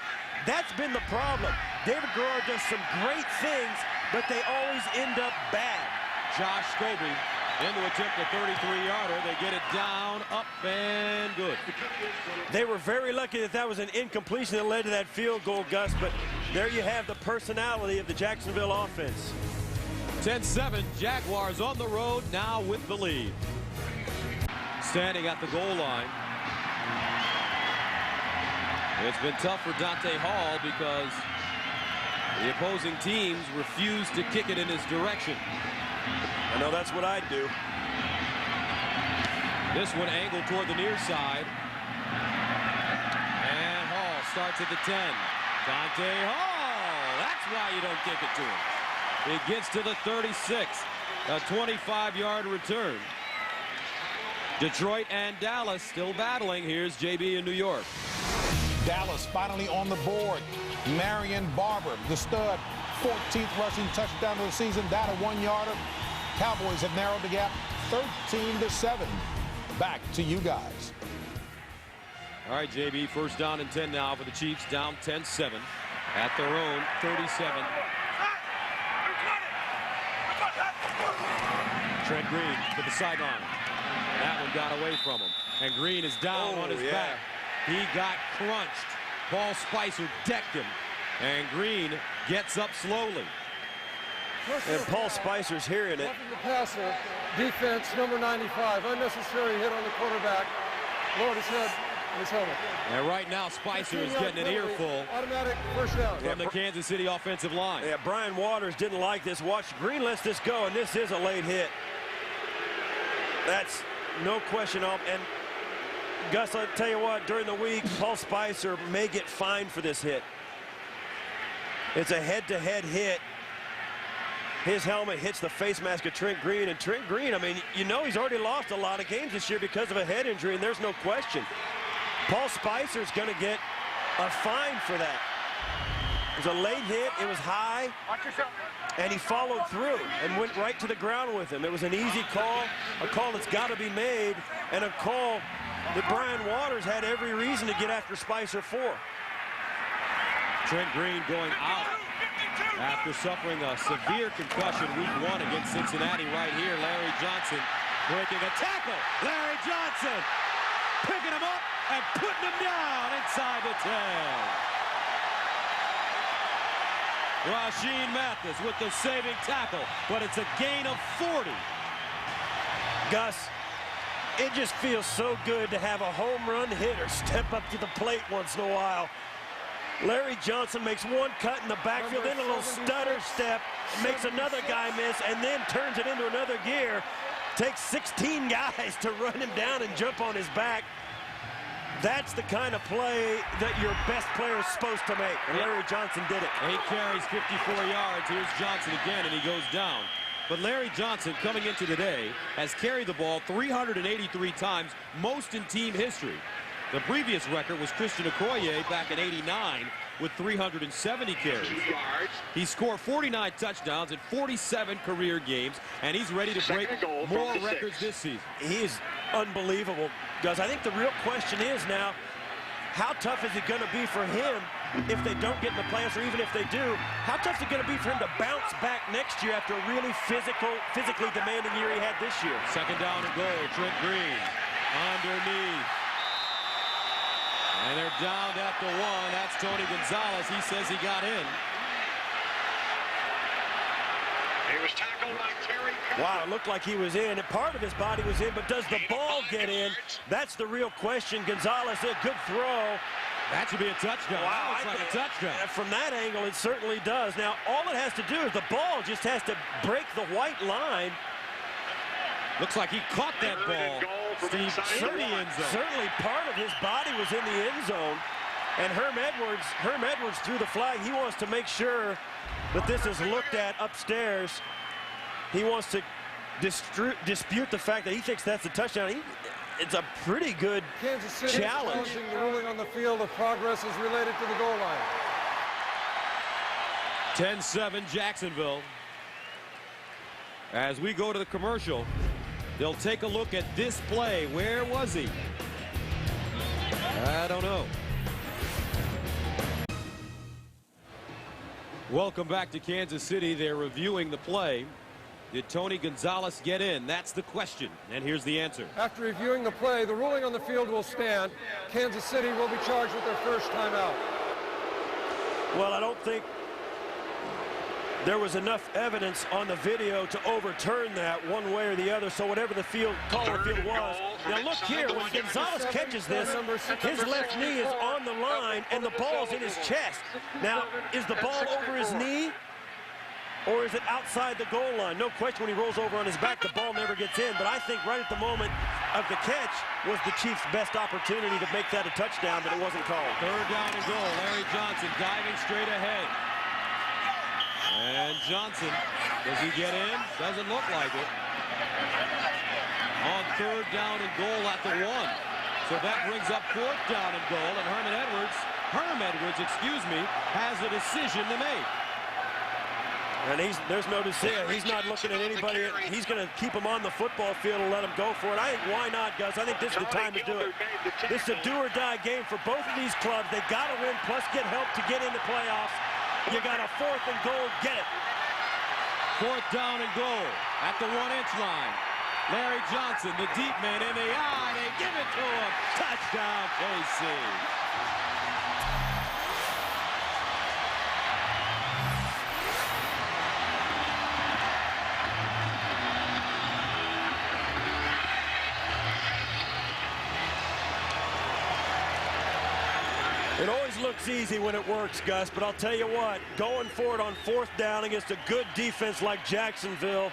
That's been the problem. David Garrard does some great things, but they always end up bad. Josh Scobie into attempt a 33-yarder. They get it down, up, and good. They were very lucky that was an incompletion that led to that field goal, Gus, but there you have the personality of the Jacksonville offense. 10-7, Jaguars on the road now with the lead. Standing at the goal line. It's been tough for Dante Hall because the opposing teams refuse to kick it in his direction. I know that's what I'd do. This one angled toward the near side. And Hall starts at the 10. Dante Hall. That's why you don't kick it to him. He gets to the 36. A 25-yard return. Detroit and Dallas still battling. Here's JB in New York. Dallas finally on the board. Marion Barber, the stud, 14th rushing touchdown of the season. That a 1-yarder. Cowboys have narrowed the gap 13-7. Back to you guys. All right, JB, first down and 10 now for the Chiefs, down 10-7 at their own 37. Trent Green to the sideline. That one got away from him. And Green is down on his back. He got crunched. Paul Spicer decked him. And Green gets up slowly. And Paul Spicer's hearing it. The passer, defense, number 95. Unnecessary hit on the quarterback. Lowered his head and his helmet. And right now, Spicer is getting an earful Automatic first down. from the Kansas City offensive line. Yeah, Brian Waters didn't like this. Watch, Green lets this go, and this is a late hit. That's no question of. And Gus, I'll tell you what, during the week, Paul Spicer may get fined for this hit. It's a head-to-head hit. His helmet hits the face mask of Trent Green. And Trent Green, I mean, you know he's already lost a lot of games this year because of a head injury, and there's no question. Paul Spicer's going to get a fine for that. It was a late hit. It was high. And he followed through and went right to the ground with him. It was an easy call, a call that's got to be made, and a call that Brian Waters had every reason to get after Spicer for. Trent Green going out after suffering a severe concussion week 1 against Cincinnati. Right here, Larry Johnson breaking a tackle. Larry Johnson picking him up and putting him down inside the 10. Rasheed Mathis with the saving tackle, but it's a gain of 40. Gus, it just feels so good to have a home run hitter step up to the plate once in a while. Larry Johnson makes one cut in the backfield, then a little stutter step, makes another guy miss, and then turns it into another gear. Takes 16 guys to run him down and jump on his back. That's the kind of play that your best player is supposed to make, and Larry Johnson did it. 8 carries, 54 yards. Here's Johnson again, and he goes down. But Larry Johnson, coming into today, has carried the ball 383 times, most in team history. The previous record was Christian Okoye back in '89 with 370 carries. He scored 49 touchdowns in 47 career games, and he's ready to break more records this season. He is unbelievable, Gus. I think the real question is now, how tough is it going to be for him if they don't get in the playoffs, or even if they do? How tough is it going to be for him to bounce back next year after a really physically demanding year he had this year? Second down and goal. Trent Green underneath. And they're down at the 1. That's Tony Gonzalez. He says he got in. He was tackled by Terry. Wow, it looked like he was in. And part of his body was in, but does the ball get in? That's the real question. Gonzalez, a good throw. That should be a touchdown. Wow, that looks like a touchdown. From that angle, it certainly does. Now, all it has to do is the ball just has to break the white line. Looks like he caught that ball. Steve, certainly part of his body was in the end zone. And Herm Edwards threw the flag. He wants to make sure that this is looked at upstairs. He wants to dispute the fact that he thinks that's a touchdown. It's a pretty good Kansas City challenge. The ruling on the field of progress is related to the goal line. 10-7 Jacksonville. As we go to the commercial, they'll take a look at this play. Where was he? I don't know. Welcome back to Kansas City. They're reviewing the play. Did Tony Gonzalez get in? That's the question. And here's the answer. After reviewing the play, the ruling on the field will stand. Kansas City will be charged with their first timeout. Well, I don't think there was enough evidence on the video to overturn that one way or the other, so whatever the call on the field was. Now look here, when Gonzalez catches this, his left knee is on the line and the ball's in his chest. Now, is the ball over his knee or is it outside the goal line? No question, when he rolls over on his back, the ball never gets in, but I think right at the moment of the catch was the Chiefs' best opportunity to make that a touchdown, but it wasn't called. Third down and goal. Larry Johnson diving straight ahead. And Johnson, does he get in? Doesn't look like it. on 3rd down and goal at the 1. So that brings up 4th down and goal, and Herm Edwards, has a decision to make. And there's no decision. He's not looking at anybody. He's going to keep him on the football field and let him go for it. I think, why not, Gus? I think this is the time to do it. This is a do-or-die game for both of these clubs. They got to win, plus get help to get into playoffs. You got a 4th and goal. Get it. 4th down and goal at the 1-inch line. Larry Johnson, the deep man in the eye. They give it to him. Touchdown, KC. It always looks easy when it works, Gus, but I'll tell you what, going for it on 4th down against a good defense like Jacksonville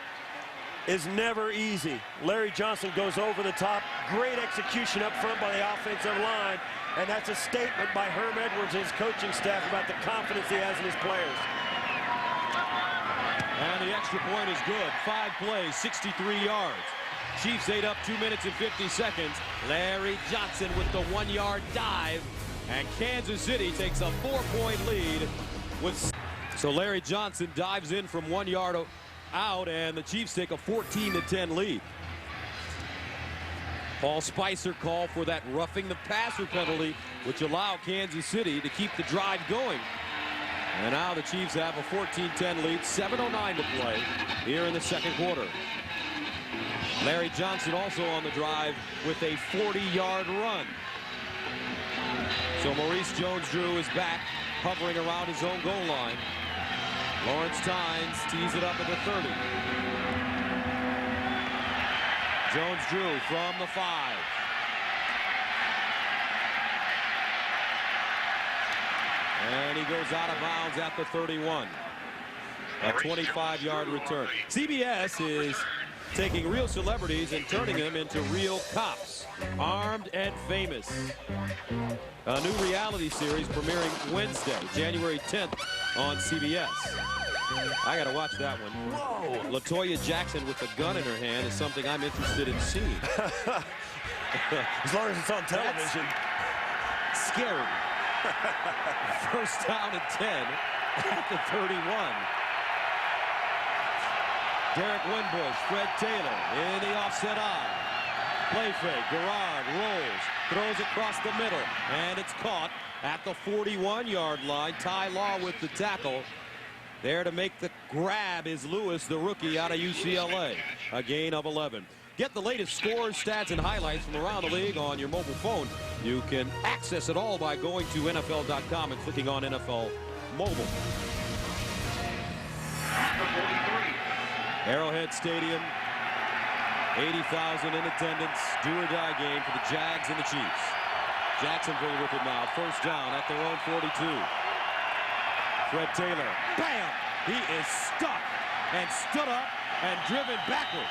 is never easy. Larry Johnson goes over the top. Great execution up front by the offensive line, and that's a statement by Herm Edwards and his coaching staff about the confidence he has in his players. And the extra point is good. 5 plays, 63 yards. Chiefs ate up 2 minutes and 50 seconds. Larry Johnson with the 1-yard dive. And Kansas City takes a 4-point lead. So Larry Johnson dives in from 1 yard out, and the Chiefs take a 14-10 lead. Paul Spicer called for that roughing the passer penalty, which allowed Kansas City to keep the drive going. And now the Chiefs have a 14-10 lead, 7:09 to play here in the 2nd quarter. Larry Johnson also on the drive with a 40-yard run. So Maurice Jones-Drew is back, hovering around his own goal line. Lawrence Tynes tees it up at the 30. Jones-Drew from the 5. And he goes out of bounds at the 31. A 25-yard return. CBS is taking real celebrities and turning them into real cops. Armed and Famous. A new reality series premiering Wednesday, January 10th on CBS. I got to watch that one. Whoa! LaToya Jackson with a gun in her hand is something I'm interested in seeing. As long as it's on television. That's scary. 1st down and 10 at the 31. Derek Winbush, Fred Taylor in the offset eye. Play fake, Garrard rolls, throws across the middle, and it's caught at the 41-yard line. Ty Law with the tackle. There to make the grab is Lewis, the rookie out of UCLA. A gain of 11. Get the latest scores, stats, and highlights from around the league on your mobile phone. You can access it all by going to NFL.com and clicking on NFL Mobile. Arrowhead Stadium, 80,000 in attendance. Do-or-die game for the Jags and the Chiefs. Jacksonville with it now. 1st down at their own 42. Fred Taylor, bam! He is stuck and stood up and driven backwards.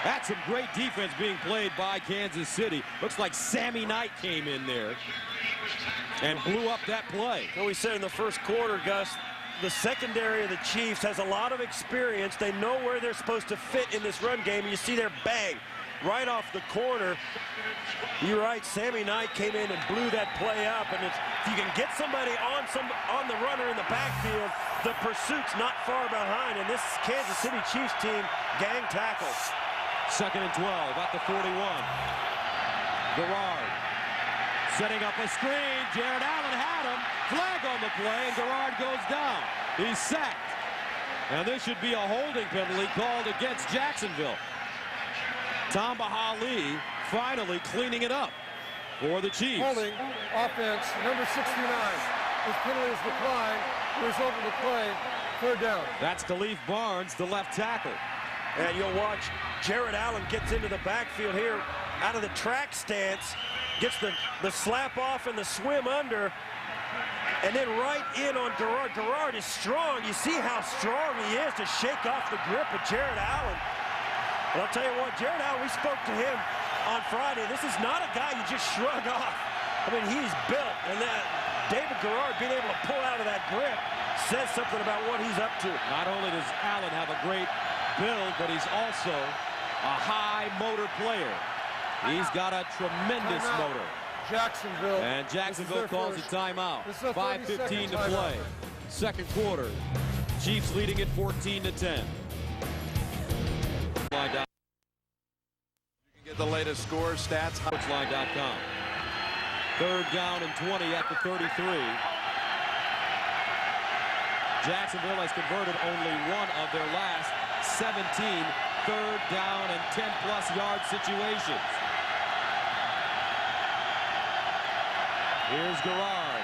That's some great defense being played by Kansas City. Looks like Sammy Knight came in there and blew up that play. Well, we said in the 1st quarter, Gus, the secondary of the Chiefs has a lot of experience. They know where they're supposed to fit in this run game. And you see their bang right off the corner. You're right, Sammy Knight came in and blew that play up. And if you can get somebody on the runner in the backfield, the pursuit's not far behind. And this Kansas City Chiefs team gang tackles. 2nd and 12 at the 41. Garrard setting up a screen. Jared Allen had him. Flag on the play, and Garrard goes down. He's sacked. And this should be a holding penalty called against Jacksonville. Tamba Hali finally cleaning it up for the Chiefs. Holding offense, number 69. His penalty is declined. Result of the play, 3rd down. That's Khalif Barnes, the left tackle. And you'll watch Jared Allen gets into the backfield here out of the track stance, gets the slap off and the swim under, and then right in on Garrard. Garrard is strong. You see how strong he is to shake off the grip of Jared Allen. And I'll tell you what, Jared Allen, we spoke to him on Friday. This is not a guy you just shrug off. I mean, he's built, and that David Garrard being able to pull out of that grip says something about what he's up to. Not only does Allen have a great build, but he's also a high motor player. He's got a tremendous motor. Jacksonville. And Jacksonville calls a timeout. 5:15 to play. Second quarter. Chiefs leading it 14-10. You can get the latest scores, stats. Sportsline.com. Third down and 20 at the 33. Jacksonville has converted only one of their last 17 third down and 10-plus yard situations. Here's Garrard.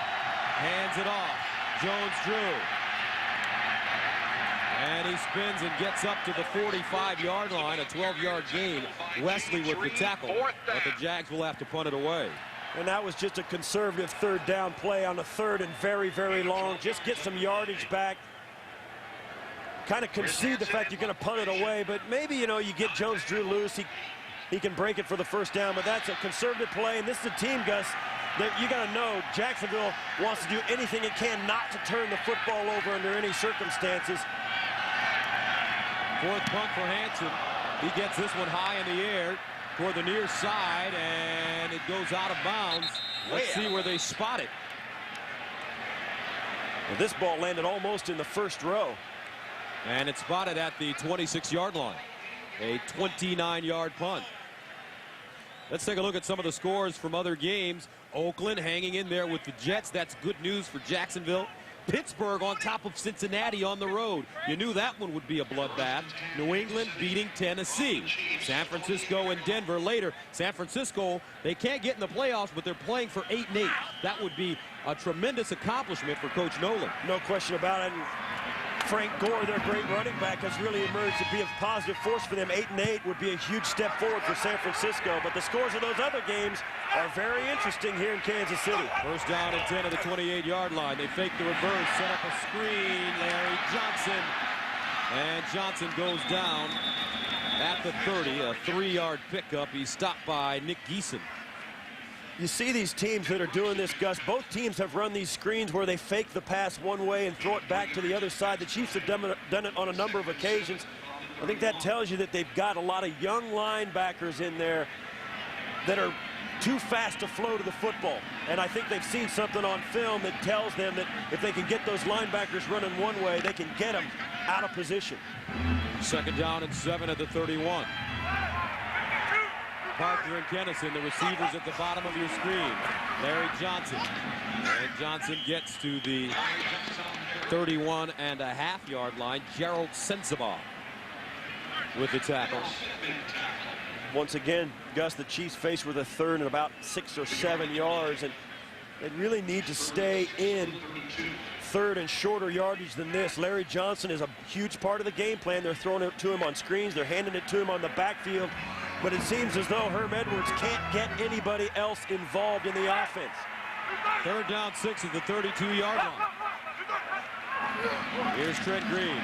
Hands it off. Jones-Drew. And he spins and gets up to the 45-yard line, a 12-yard gain. Wesley with the tackle, but the Jags will have to punt it away. And that was just a conservative third down play on a third and very, very long. Just get some yardage back. Kind of concede the fact you're going to punt it away, but maybe, you know, you get Jones-Drew loose. He can break it for the first down, but that's a conservative play. And this is a team, Gus, that you got to know Jacksonville wants to do anything it can not to turn the football over under any circumstances. Fourth punt for Hanson. He gets this one high in the air toward the near side, and it goes out of bounds. Let's see where they spot it. Well, this ball landed almost in the first row. And it's spotted at the 26-yard line. A 29-yard punt. Let's take a look at some of the scores from other games. Oakland hanging in there with the Jets. That's good news for Jacksonville. Pittsburgh on top of Cincinnati on the road. You knew that one would be a bloodbath. New England beating Tennessee. San Francisco and Denver later. San Francisco, they can't get in the playoffs, but they're playing for 8-8. That would be a tremendous accomplishment for Coach Nolan. No question about it. Frank Gore, their great running back, has really emerged to be a positive force for them. 8-8 would be a huge step forward for San Francisco, but the scores of those other games are very interesting here in Kansas City. First down and 10 at the 28-yard line. They fake the reverse, set up a screen. Larry Johnson. And Johnson goes down at the 30, a 3-yard pickup. He's stopped by Nick Geeson. You see these teams that are doing this, Gus. Both teams have run these screens where they fake the pass one way and throw it back to the other side. The Chiefs have done it on a number of occasions. I think that tells you that they've got a lot of young linebackers in there that are too fast to flow to the football. And I think they've seen something on film that tells them that if they can get those linebackers running one way, they can get them out of position. Second down and 7 at the 31. Parker and Kennison, the receivers at the bottom of your screen. Larry Johnson. And Johnson gets to the 31.5-yard line. Gerald Sensabaugh with the tackle. Once again, Gus, the Chiefs faced with a third and about 6 or 7 yards, and they really need to stay in third and shorter yardage than this. Larry Johnson is a huge part of the game plan. They're throwing it to him on screens. They're handing it to him on the backfield. But it seems as though Herm Edwards can't get anybody else involved in the offense. Third down 6 at the 32-yard line. Here's Trent Green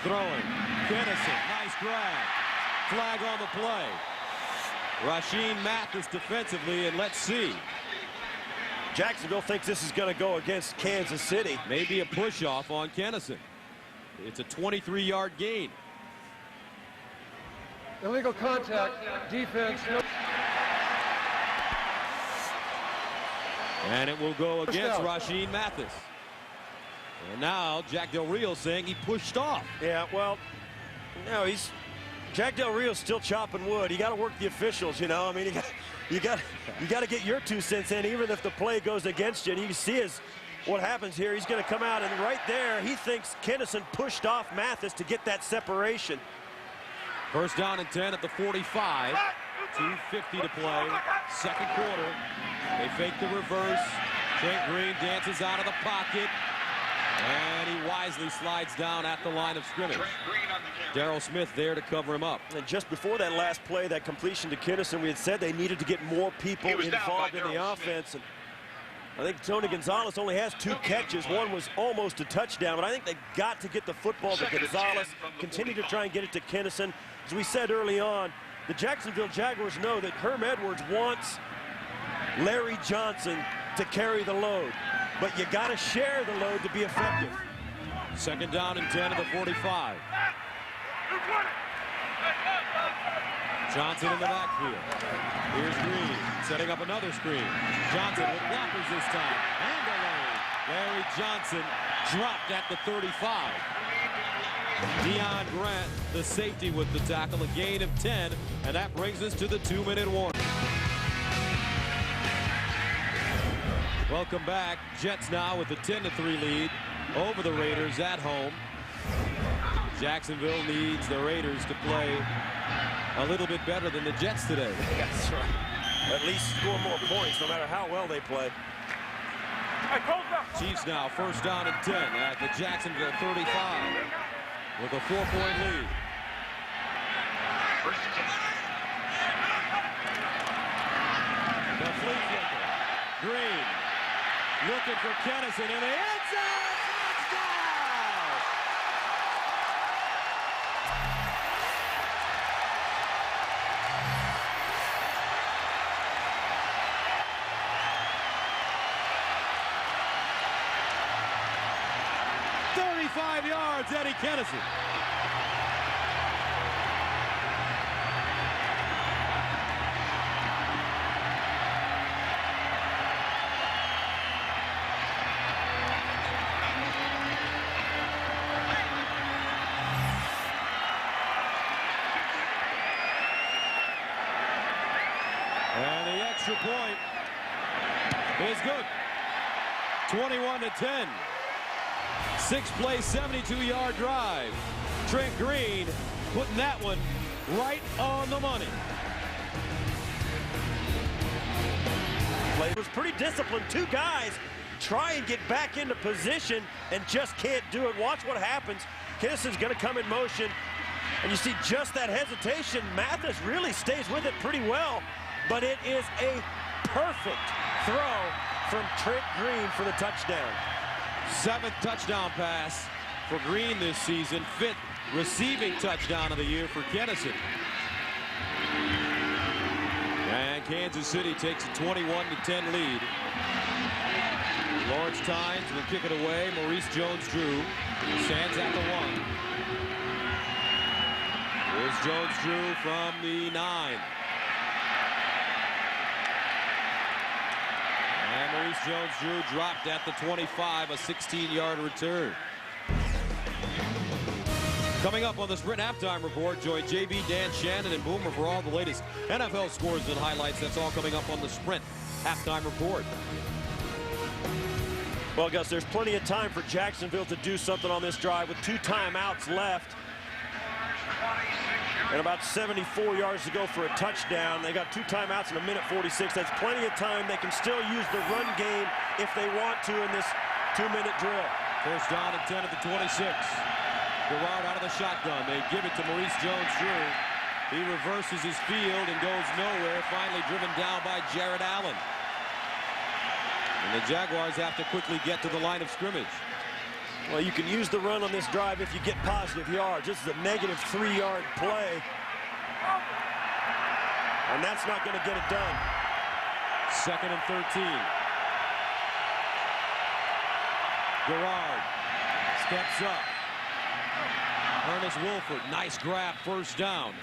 throwing. Kennison, nice grab. Flag on the play. Rasheem Mathis defensively, and let's see. Jacksonville thinks this is going to go against Kansas City. Maybe a push-off on Kennison. It's a 23-yard gain. Illegal contact, defense. No. And it will go against Rasheem Mathis. And now Jack Del Rio saying he pushed off. Yeah, well, no, Jack Del Rio's still chopping wood. You got to work the officials, you know. I mean, you got to get your 2 cents in, even if the play goes against you. And you see what happens here. He's going to come out, and right there, he thinks Kennison pushed off Mathis to get that separation. First down and 10 at the 45. 2:50 to play. Second quarter. They fake the reverse. Trent Green dances out of the pocket. And he wisely slides down at the line of scrimmage. Darryl Smith there to cover him up. And just before that last play, that completion to Kennison, we had said they needed to get more people involved in the offense. And I think Tony Gonzalez only has 2 catches. One was almost a touchdown, but I think they got to get the football to Gonzalez, continue to try and get it to Kennison. As we said early on, the Jacksonville Jaguars know that Herm Edwards wants Larry Johnson to carry the load, but you got to share the load to be effective. Second down and 10 at the 45. Johnson in the backfield. Here's Green setting up another screen. Johnson with blockers this time. And away. Larry Johnson dropped at the 35. Deion Grant, the safety, with the tackle, a gain of 10, and that brings us to the 2-minute warning. Welcome back. Jets now with the 10-3 lead over the Raiders at home. Jacksonville needs the Raiders to play a little bit better than the Jets today. That's right. At least score more points, no matter how well they play. Chiefs now first down and 10 at the Jacksonville 35 with a 4-point lead. The flea flicker. Green looking for Kennison in the end zone. Touchdown! Yards, Eddie Kennison. And the extra point is good. 21-10. 6-play, 72-yard drive. Trent Green putting that one right on the money. It was pretty disciplined. Two guys try and get back into position and just can't do it. Watch what happens. Kennison's going to come in motion, and you see just that hesitation. Mathis really stays with it pretty well, but it is a perfect throw from Trent Green for the touchdown. 7th touchdown pass for Green this season. 5th receiving touchdown of the year for Kennison. And Kansas City takes a 21-10 lead. Lawrence Tynes will kick it away. Maurice Jones-Drew stands at the 1. Here's Jones-Drew from the 9. And Maurice Jones-Drew dropped at the 25, a 16-yard return. Coming up on the Sprint Halftime Report, join JB, Dan Shannon, and Boomer for all the latest NFL scores and highlights. That's all coming up on the Sprint Halftime Report. Well, Gus, there's plenty of time for Jacksonville to do something on this drive with 2 timeouts left. And about 74 yards to go for a touchdown. They got 2 timeouts in 1:46. That's plenty of time. They can still use the run game if they want to in this 2-minute drill. First down and 10 at the 26. Gerard out of the shotgun. They give it to Maurice Jones-Drew. He reverses his field and goes nowhere. Finally driven down by Jared Allen. And the Jaguars have to quickly get to the line of scrimmage. Well, you can use the run on this drive if you get positive yards. This is a negative 3-yard play. And that's not going to get it done. 2nd and 13. Gerard steps up. Ernest Wolford, nice grab, first down.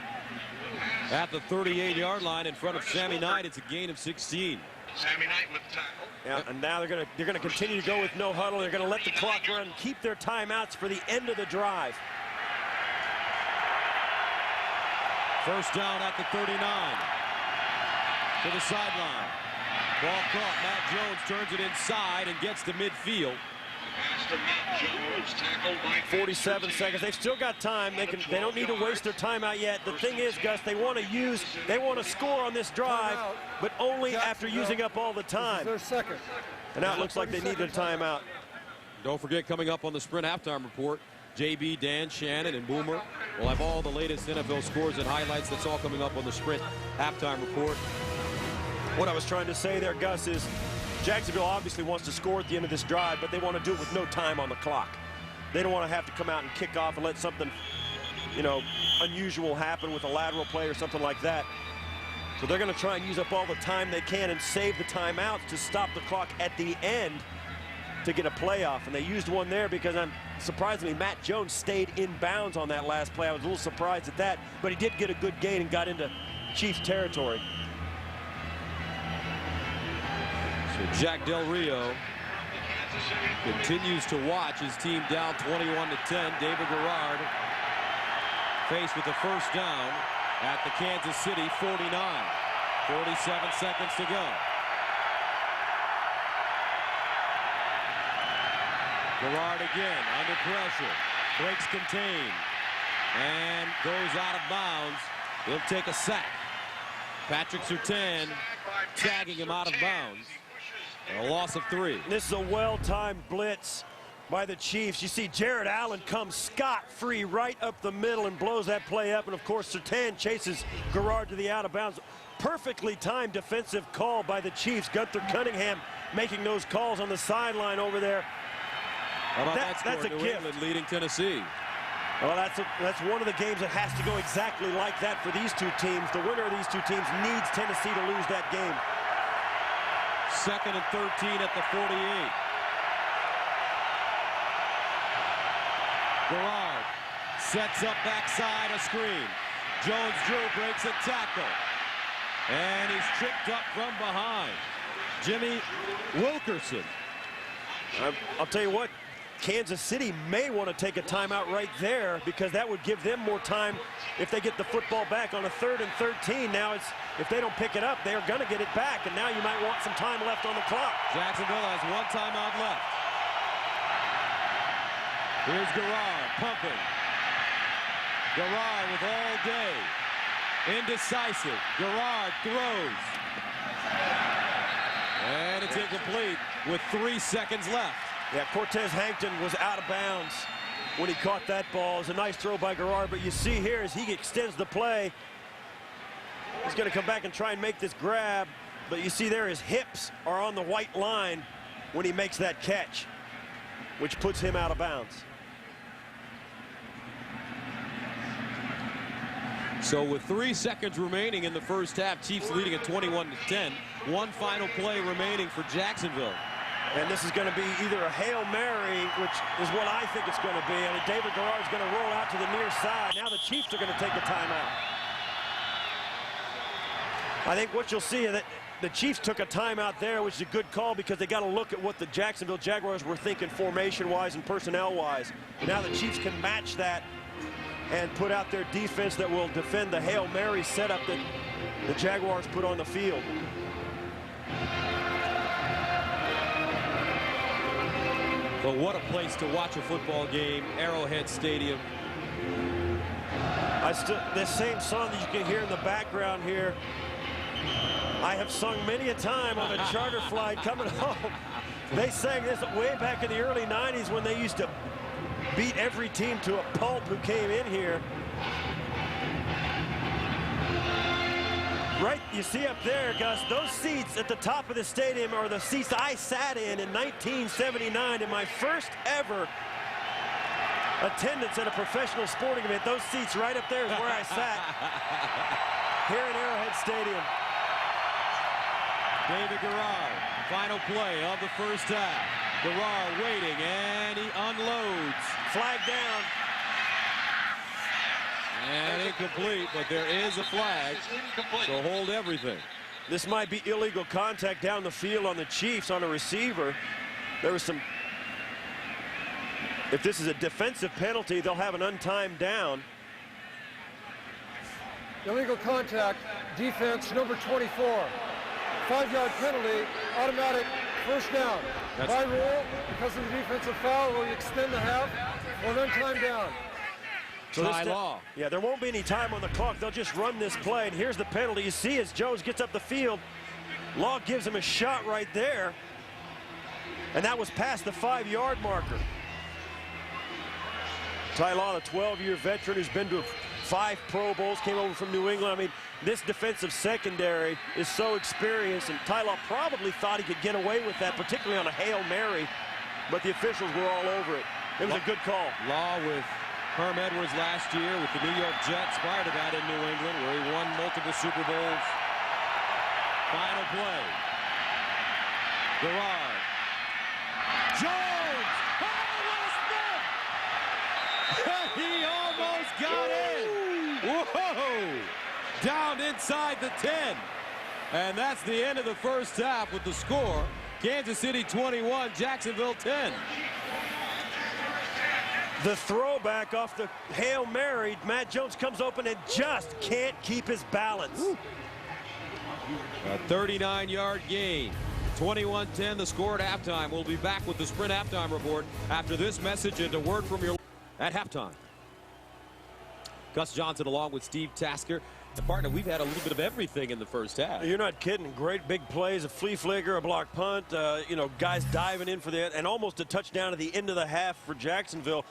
At the 38-yard line in front of Sammy Knight, it's a gain of 16. Sammy Knight with the tackle. Yeah, and now they're going to continue to go with no huddle. They're going to let the clock run and keep their timeouts for the end of the drive. First down at the 39. To the sideline. Ball caught. Matt Jones turns it inside and gets to midfield. Pass to Matt Jones, tackled by 47 seconds. They've still got time. They don't need to waste their timeout yet. The thing is, Gus, they want to score on this drive, but only after using up all the time. Their second. And now it looks like they need a timeout. Don't forget, coming up on the Sprint Halftime Report, JB, Dan, Shannon, and Boomer will have all the latest NFL scores and highlights. That's all coming up on the Sprint Halftime Report. What I was trying to say there, Gus, is Jacksonville obviously wants to score at the end of this drive, but they want to do it with no time on the clock. They don't want to have to come out and kick off and let something, unusual happen with a lateral play or something like that. So they're going to try and use up all the time they can and save the timeouts to stop the clock at the end to get a playoff. And they used one there because, surprisingly, Matt Jones stayed in bounds on that last play. I was a little surprised at that, but he did get a good gain and got into Chiefs territory. So Jack Del Rio continues to watch his team down 21-10. David Garrard faced with the first down at the Kansas City 49. 47 seconds to go. Garrard again under pressure. Breaks contain. And goes out of bounds. He'll take a sack. Patrick Surtain tagging him out of bounds. A loss of 3. This is a well-timed blitz by the Chiefs. You see Jared Allen comes scot-free right up the middle and blows that play up. And, of course, Surtain chases Garrard to the out-of-bounds. Perfectly timed defensive call by the Chiefs. Gunther Cunningham making those calls on the sideline over there. How about that score? That's a New gift. England leading Tennessee. Well, that's one of the games that has to go exactly like that for these two teams. The winner of these two teams needs Tennessee to lose that game. 2nd and 13 at the 48. Garrard sets up backside a screen. Jones-Drew breaks a tackle. And he's tripped up from behind. Jimmy Wilkerson. I'll tell you what, Kansas City may want to take a timeout right there because that would give them more time if they get the football back on a 3rd and 13. Now, if they don't pick it up, they're going to get it back, and now you might want some time left on the clock. Jacksonville has 1 timeout left. Here's Garrard pumping. Garrard with all day. Indecisive. Garrard throws. And it's incomplete with 3 seconds left. Yeah, Cortez Hankton was out of bounds when he caught that ball. It was a nice throw by Garrard, but you see here as he extends the play, he's going to come back and try and make this grab, but you see there his hips are on the white line when he makes that catch, which puts him out of bounds. So with 3 seconds remaining in the first half, Chiefs leading at 21-10. One final play remaining for Jacksonville. And this is going to be either a Hail Mary, which is what I think it's going to be. I mean, David Garrard's going to roll out to the near side. Now the Chiefs are going to take a timeout. I think what you'll see is that the Chiefs took a timeout there, which is a good call because they got to look at what the Jacksonville Jaguars were thinking formation-wise and personnel-wise. Now the Chiefs can match that and put out their defense that will defend the Hail Mary setup that the Jaguars put on the field. But what a place to watch a football game, Arrowhead Stadium. This same song that you can hear in the background here, I have sung many a time on a charter flight coming home. They sang this way back in the early 90s when they used to beat every team to a pulp who came in here. Right, you see up there, Gus, those seats at the top of the stadium are the seats I sat in 1979 in my first ever attendance at a professional sporting event. Those seats right up there is where I sat here in Arrowhead Stadium. David Garrard, final play of the first half. Garrard waiting, and he unloads. Flag down. And incomplete, but there is a flag, so hold everything. This might be illegal contact down the field on the Chiefs on a receiver. There was some, if this is a defensive penalty, they'll have an untimed down. Illegal contact, defense number 24. 5-yard penalty, automatic first down. By rule, because of the defensive foul, will you extend the half or then time down? So Law. Yeah, there won't be any time on the clock. They'll just run this play, and here's the penalty. You see as Jones gets up the field, Law gives him a shot right there, and that was past the 5-yard marker. Ty Law, the 12-year veteran who's been to 5 Pro Bowls, came over from New England. I mean, this defensive secondary is so experienced, and Ty Law probably thought he could get away with that, particularly on a Hail Mary, but the officials were all over it. It was a good call. Law with Herm Edwards last year with the New York Jets, prior to that in New England, where he won multiple Super Bowls. Final play. Garrard. Jones! Oh, Will Smith! He almost got in! Whoa! down inside the 10. And that's the end of the first half with the score. Kansas City 21, Jacksonville 10. The throwback off the Hail Mary. Matt Jones comes open and just can't keep his balance. Woo. A 39-yard gain. 21-10 the score at halftime. We'll be back with the Sprint halftime report after this message and a word from your at halftime. Gus Johnson along with Steve Tasker. The partner, we've had a little bit of everything in the first half. You're not kidding. Great big plays, a flea flicker, a block punt, you know, guys diving in for that, and almost a touchdown at the end of the half for Jacksonville.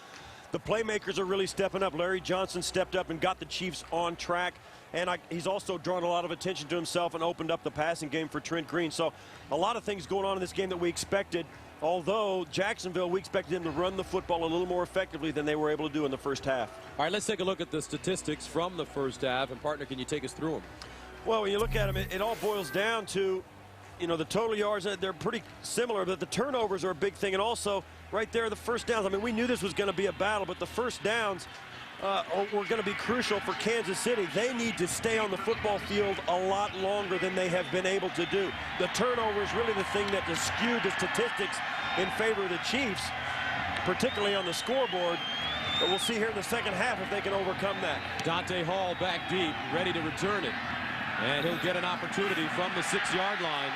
The playmakers are really stepping up. Larry Johnson stepped up and got the Chiefs on track. And he's also drawn a lot of attention to himself and opened up the passing game for Trent Green. So a lot of things going on in this game that we expected. Although Jacksonville, we expected them to run the football a little more effectively than they were able to do in the first half. All right, let's take a look at the statistics from the first half. And partner, can you take us through them? Well, when you look at them, it all boils down to, you know, the total yards. They're pretty similar, but the turnovers are a big thing. And also, right there, the first downs. I mean, we knew this was going to be a battle, but the first downs were going to be crucial for Kansas City. They need to stay on the football field a lot longer than they have been able to do. The turnover is really the thing that has skewed the statistics in favor of the Chiefs, particularly on the scoreboard. But we'll see here in the second half if they can overcome that. Dante Hall back deep, ready to return it. And he'll get an opportunity from the 6-yard line.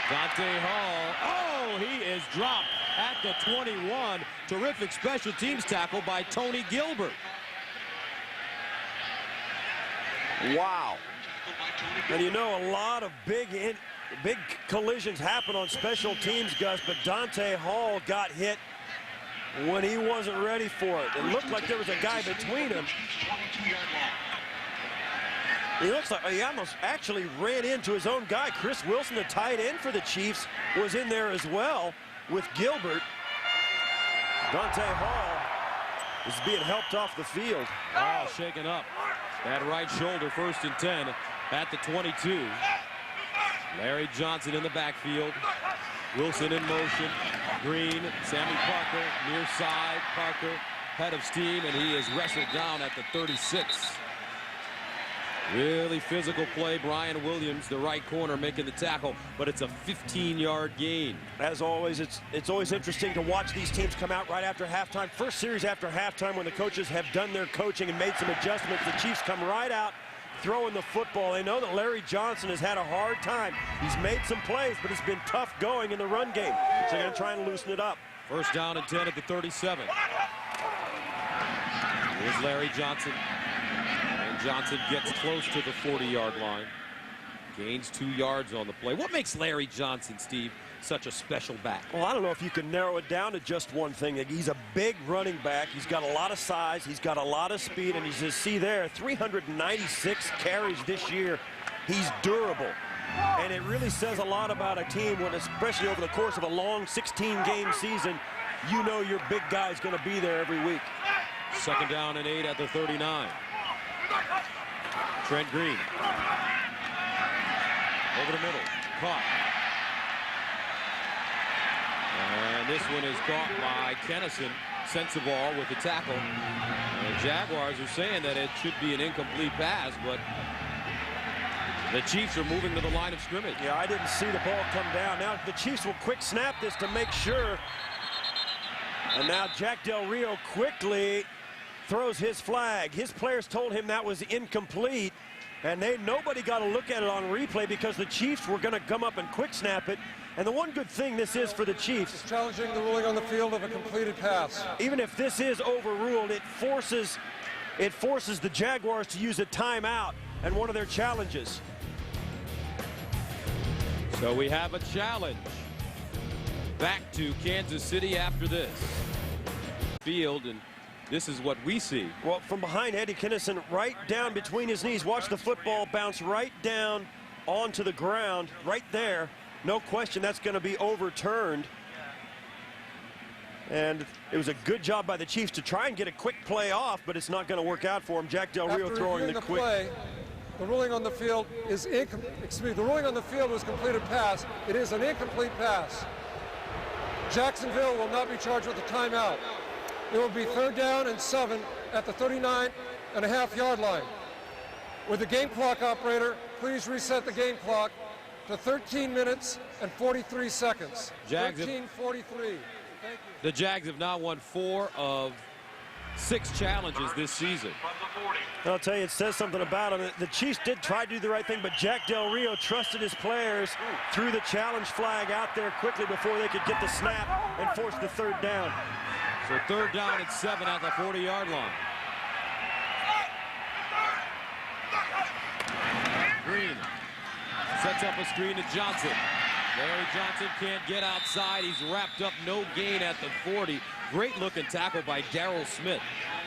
Dante Hall, oh, he is dropped at the 21. Terrific special teams tackle by Tony Gilbert. Wow. And you know, a lot of big collisions happen on special teams, Gus, but Dante Hall got hit when he wasn't ready for it. It looked like there was a guy between him. He looks like he almost actually ran into his own guy. Chris Wilson, the tight end for the Chiefs, was in there as well with Gilbert. Dante Hall is being helped off the field. Oh, shaken up. That right shoulder, 1st and 10 at the 22. Larry Johnson in the backfield. Wilson in motion. Green, Sammy Parker, near side. Parker, head of steam, and he is wrestled down at the 36. Really physical play. Brian Williams, the right corner, making the tackle, but it's a 15-yard gain. As always, it's always interesting to watch these teams come out right after halftime. First series after halftime, when the coaches have done their coaching and made some adjustments, the Chiefs come right out throwing the football. They know that Larry Johnson has had a hard time. He's made some plays, but it's been tough going in the run game. So they're going to try and loosen it up. 1st down and 10 at the 37. Here's Larry Johnson. Johnson gets close to the 40-yard line. Gains 2 yards on the play. What makes Larry Johnson, Steve, such a special back? Well, I don't know if you can narrow it down to just one thing. He's a big running back. He's got a lot of size. He's got a lot of speed. And you see there, 396 carries this year. He's durable. And it really says a lot about a team when, especially over the course of a long 16-game season, you know your big guy's going to be there every week. 2nd down and 8 at the 39. Trent Green. Over the middle. Caught. And this one is caught by Kennison. Sensabaugh with the tackle. And the Jaguars are saying that it should be an incomplete pass, but the Chiefs are moving to the line of scrimmage. Yeah, I didn't see the ball come down. Now the Chiefs will quick snap this to make sure. And now Jack Del Rio quickly throws his flag. His players told him that was incomplete, and nobody got a look at it on replay because the Chiefs were going to come up and quick snap it. And the one good thing this is for the Chiefs, it's challenging the ruling on the field of a completed pass. Even if this is overruled, it forces the Jaguars to use a timeout and one of their challenges. So we have a challenge. Back to Kansas City after this. Field, and this is what we see. Well, from behind Eddie Kennison, right down between his knees. Watch the football bounce right down onto the ground, right there. No question that's going to be overturned. And it was a good job by the Chiefs to try and get a quick play off, but it's not going to work out for him. Jack Del Rio throwing the quick play. The ruling on the field is the ruling on the field was completed pass. It is an incomplete pass. Jacksonville will not be charged with a timeout. It will be 3rd down and 7 at the 39.5-yard line. Would the game clock operator please reset the game clock to 13 minutes and 43 seconds. Jags 13:43. Thank you. The Jags have now won 4 of 6 challenges this season. I'll tell you, it says something about them. The Chiefs did try to do the right thing, but Jack Del Rio trusted his players, threw the challenge flag out there quickly before they could get the snap and force the 3rd down. So 3rd down and 7 at the 40-yard line. Green sets up a screen to Johnson. Larry Johnson can't get outside. He's wrapped up, no gain at the 40. Great looking tackle by Darryl Smith.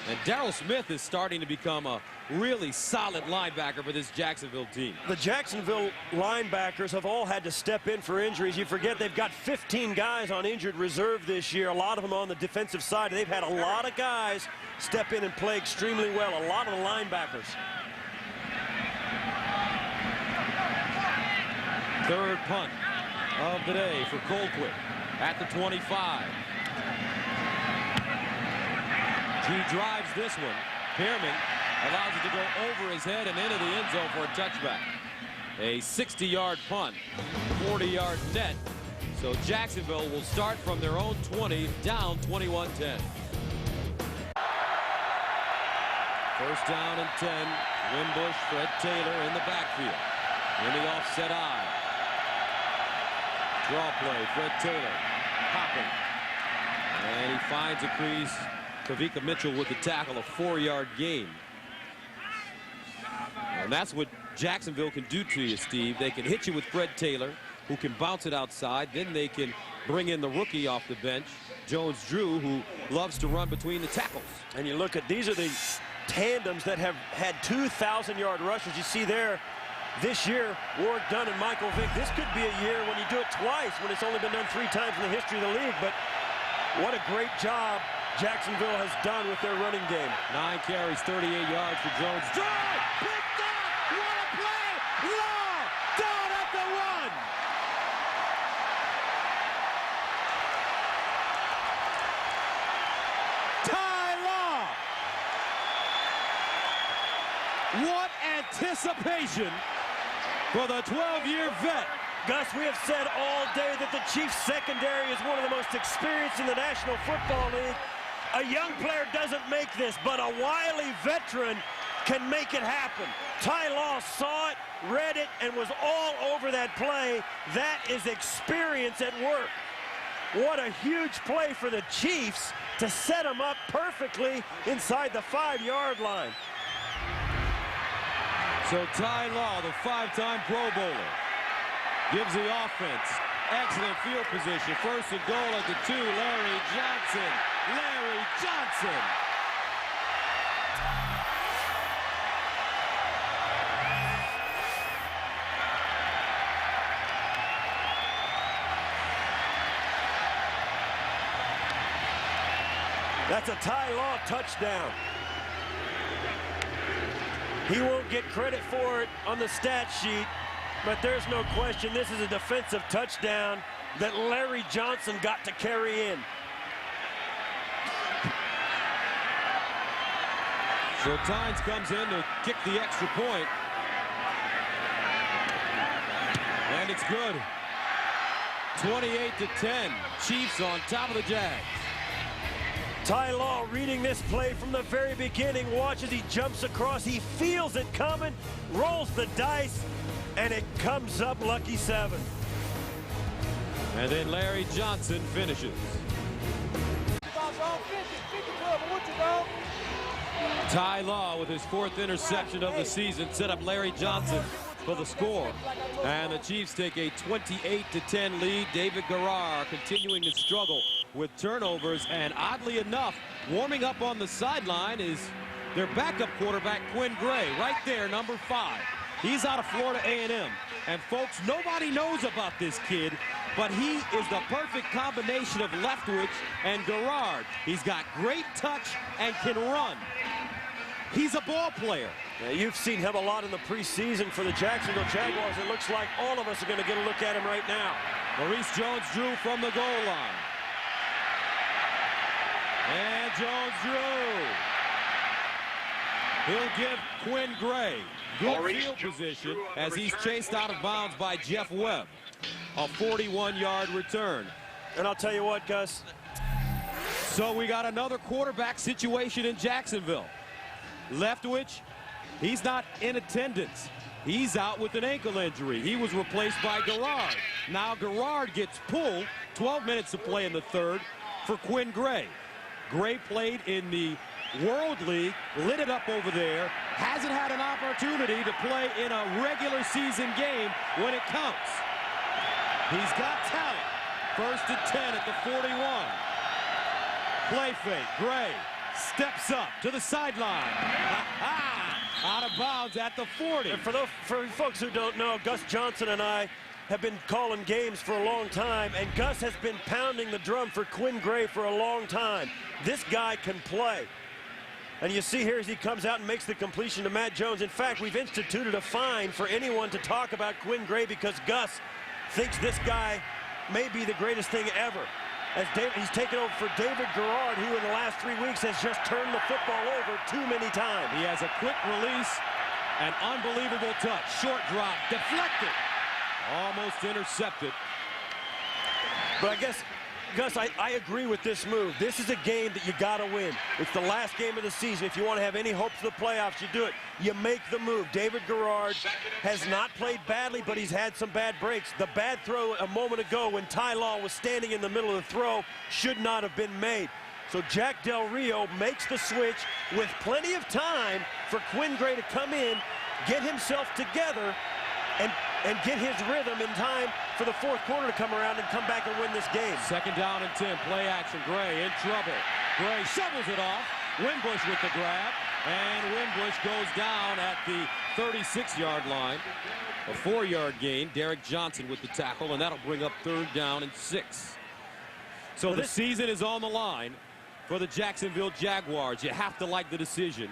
And Darryl Smith is starting to become a really solid linebacker for this Jacksonville team. The Jacksonville linebackers have all had to step in for injuries. You forget they've got 15 guys on injured reserve this year, a lot of them on the defensive side. They've had a lot of guys step in and play extremely well, a lot of the linebackers. 3rd punt of the day for Colquitt at the 25. He drives this one. Pearman allows it to go over his head and into the end zone for a touchback. A 60-yard punt, 40-yard net. So Jacksonville will start from their own 20, down 21-10. 1st down and 10. Wimbush, Fred Taylor in the backfield. In the offset eye. Draw play, Fred Taylor popping. And he finds a crease. Kavika Mitchell with the tackle, a 4-yard gain. And that's what Jacksonville can do to you, Steve. They can hit you with Fred Taylor, who can bounce it outside. Then they can bring in the rookie off the bench, Jones-Drew, who loves to run between the tackles. And you look at, these are the tandems that have had 2,000-yard rushes. You see there, this year, Warwick Dunn and Michael Vick. This could be a year when you do it twice, when it's only been done 3 times in the history of the league. But what a great job Jacksonville has done with their running game. 9 carries, 38 yards for Jones. Drive! Picked up! What a play! Law! Down at the 1. Ty Law! What anticipation for the 12-year vet. Gus, we have said all day that the Chiefs secondary is one of the most experienced in the National Football League. A young player doesn't make this, but a wily veteran can make it happen. Ty Law saw it, read it, and was all over that play. That is experience at work. What a huge play for the Chiefs to set him up perfectly inside the 5-yard line. So Ty Law, the 5-time Pro Bowler, gives the offense excellent field position. 1st and goal at the 2. Larry Johnson. Larry Johnson. That's a Ty Law touchdown. He won't get credit for it on the stat sheet, but there's no question this is a defensive touchdown that Larry Johnson got to carry in. So Tynes comes in to kick the extra point. And it's good. 28-10. Chiefs on top of the Jags. Ty Law reading this play from the very beginning. Watch as he jumps across. He feels it coming, rolls the dice, and it comes up lucky 7. And then Larry Johnson finishes. Ty Law with his 4th interception of the season set up Larry Johnson for the score. And the Chiefs take a 28-10 lead. David Garrard continuing to struggle with turnovers, and oddly enough, warming up on the sideline is their backup quarterback, Quinn Gray, right there, number 5. He's out of Florida A&M. And folks, nobody knows about this kid, but he is the perfect combination of Leftwich and Garrard. He's got great touch and can run. He's a ball player. Now, you've seen him a lot in the preseason for the Jacksonville Jaguars. It looks like all of us are going to get a look at him right now. Maurice Jones-Drew from the goal line. And Jones-Drew. He'll give Quinn Gray good field position as he's chased out of bounds by Jeff Webb. A 41-yard return. And I'll tell you what, Gus. So we got another quarterback situation in Jacksonville. Leftwich, he's not in attendance. He's out with an ankle injury. He was replaced by Garrard. Now Garrard gets pulled. 12 minutes to play in the third for Quinn Gray. Gray played in the World League, lit it up over there, hasn't had an opportunity to play in a regular season game when it counts. He's got talent. First and 10 at the 41. Play fake. Gray steps up to the sideline. Out of bounds at the 40. And for folks who don't know, Gus Johnson and I have been calling games for a long time, and Gus has been pounding the drum for Quinn Gray for a long time. This guy can play. And you see here as he comes out and makes the completion to Matt Jones. In fact, we've instituted a fine for anyone to talk about Quinn Gray because Gus thinks this guy may be the greatest thing ever. As he's taken over for David Garrard, who in the last 3 weeks has just turned the football over too many times. He has a quick release, an unbelievable touch. Short drop, deflected, almost intercepted. But I guess, Gus, I agree with this move. This is a game that you got to win. It's the last game of the season. If you want to have any hope for the playoffs, you do it. You make the move. David Garrard has not played badly, but he's had some bad breaks. The bad throw a moment ago when Ty Law was standing in the middle of the throw should not have been made. So Jack Del Rio makes the switch with plenty of time for Quinn Gray to come in, get himself together, and get his rhythm in time for the fourth quarter to come around and come back and win this game. Second down and 10, play action. Gray in trouble. Gray shovels it off. Wimbush with the grab, and Wimbush goes down at the 36-yard line. A 4-yard gain. Derek Johnson with the tackle, and that'll bring up third down and 6. So the season is on the line for the Jacksonville Jaguars. You have to like the decision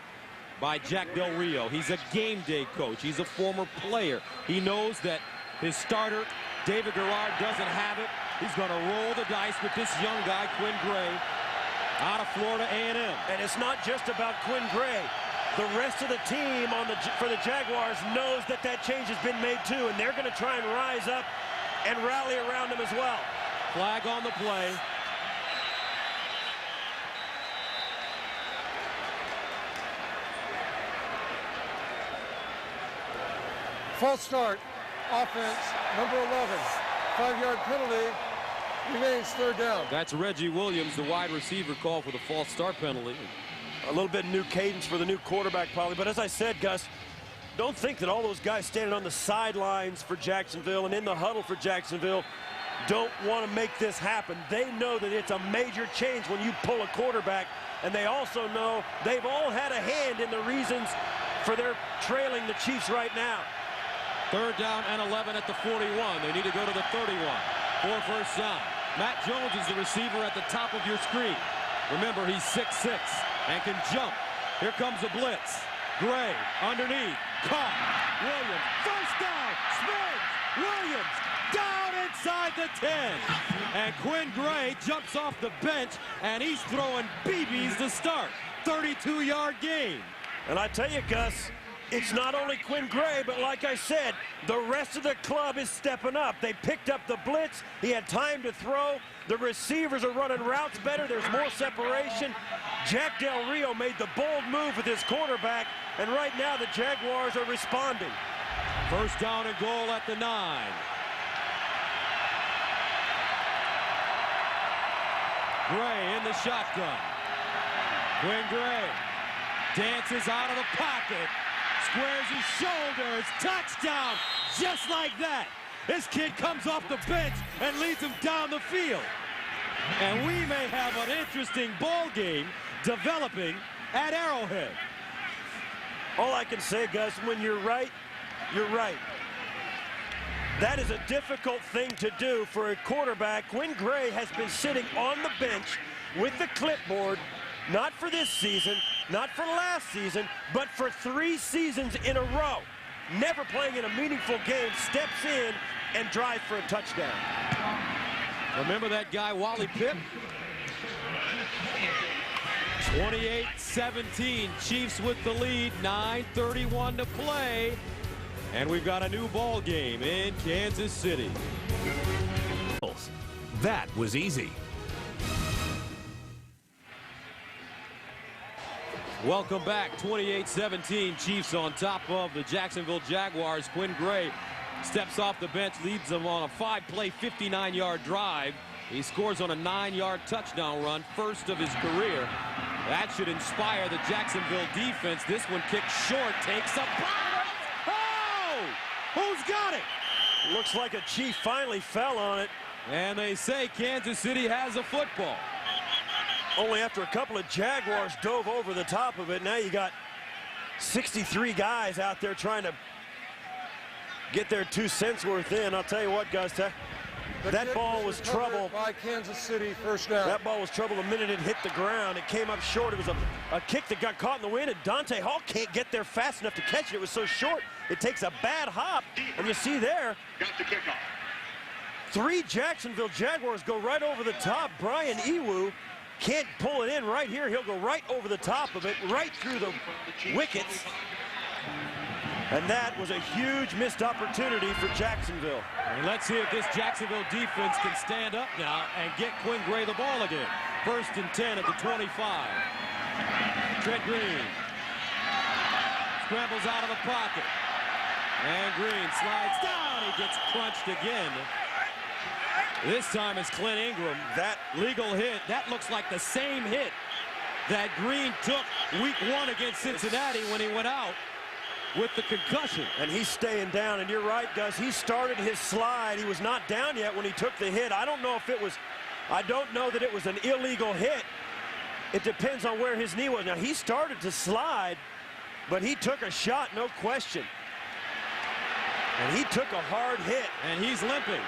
by Jack Del Rio. He's a game day coach. He's a former player. He knows that his starter, David Garrard, doesn't have it. He's going to roll the dice with this young guy, Quinn Gray, out of Florida A&M. And it's not just about Quinn Gray. The rest of the team for the Jaguars knows that change has been made too, and they're going to try and rise up and rally around him as well. Flag on the play. False start, offense, number 11. 5-yard penalty, remains third down. That's Reggie Williams, the wide receiver, called for the false start penalty. A little bit new cadence for the new quarterback probably, but as I said, Gus, don't think that all those guys standing on the sidelines for Jacksonville and in the huddle for Jacksonville don't want to make this happen. They know that it's a major change when you pull a quarterback, and they also know they've all had a hand in the reasons for their trailing the Chiefs right now. Third down and 11 at the 41. They need to go to the 31 for first down. Matt Jones is the receiver at the top of your screen. Remember, he's 6'6" and can jump. Here comes a blitz. Gray underneath. Caught. Williams. First down. Spins. Williams down inside the 10. And Quinn Gray jumps off the bench, and he's throwing BBs to start. 32-yard gain. And I tell you, Gus, it's not only Quinn Gray, but like I said, the rest of the club is stepping up. They picked up the blitz. He had time to throw. The receivers are running routes better. There's more separation. Jack Del Rio made the bold move with his quarterback, and right now the Jaguars are responding. First down and goal at the 9. Gray in the shotgun. Quinn Gray dances out of the pocket. Squares his shoulders, touchdown, just like that. This kid comes off the bench and leads him down the field. And we may have an interesting ball game developing at Arrowhead. All I can say, Gus, when you're right, you're right. That is a difficult thing to do for a quarterback. Quinn Gray has been sitting on the bench with the clipboard, not for this season, not for last season, but for 3 seasons in a row. Never playing in a meaningful game, steps in and drives for a touchdown. Remember that guy, Wally Pipp? 28-17, Chiefs with the lead, 9:31 to play. And we've got a new ball game in Kansas City. That was easy. Welcome back, 28-17, Chiefs on top of the Jacksonville Jaguars. Quinn Gray steps off the bench, leads them on a 5-play, 59-yard drive. He scores on a 9-yard touchdown run, first of his career. That should inspire the Jacksonville defense. This one kicked short, takes a bite. Oh! Who's got it? Looks like a Chief finally fell on it. And they say Kansas City has a football. Only after a couple of Jaguars dove over the top of it. Now you got 63 guys out there trying to get their 2 cents worth in. I'll tell you what, guys, that ball was trouble. By Kansas City, first down. That ball was trouble the minute it hit the ground. It came up short. It was a kick that got caught in the wind, and Dante Hall can't get there fast enough to catch it. It was so short, it takes a bad hop. And you see there, Got the kickoff. 3 Jacksonville Jaguars go right over the top. Brian Ewu can't pull it in right here. He'll go right over the top of it, right through the wickets. And that was a huge missed opportunity for Jacksonville. And let's see if this Jacksonville defense can stand up now and get Quinn Gray the ball again. 1st and 10 at the 25. Trent Green scrambles out of the pocket. And Green slides down. He gets crunched again. This time it's Clint Ingram. That legal hit, that looks like the same hit that Green took week 1 against Cincinnati when he went out with the concussion. And he's staying down, and you're right, Gus. He started his slide. He was not down yet when he took the hit. I don't know that it was an illegal hit. It depends on where his knee was. Now, he started to slide, but he took a shot, no question. And he took a hard hit. And he's limping.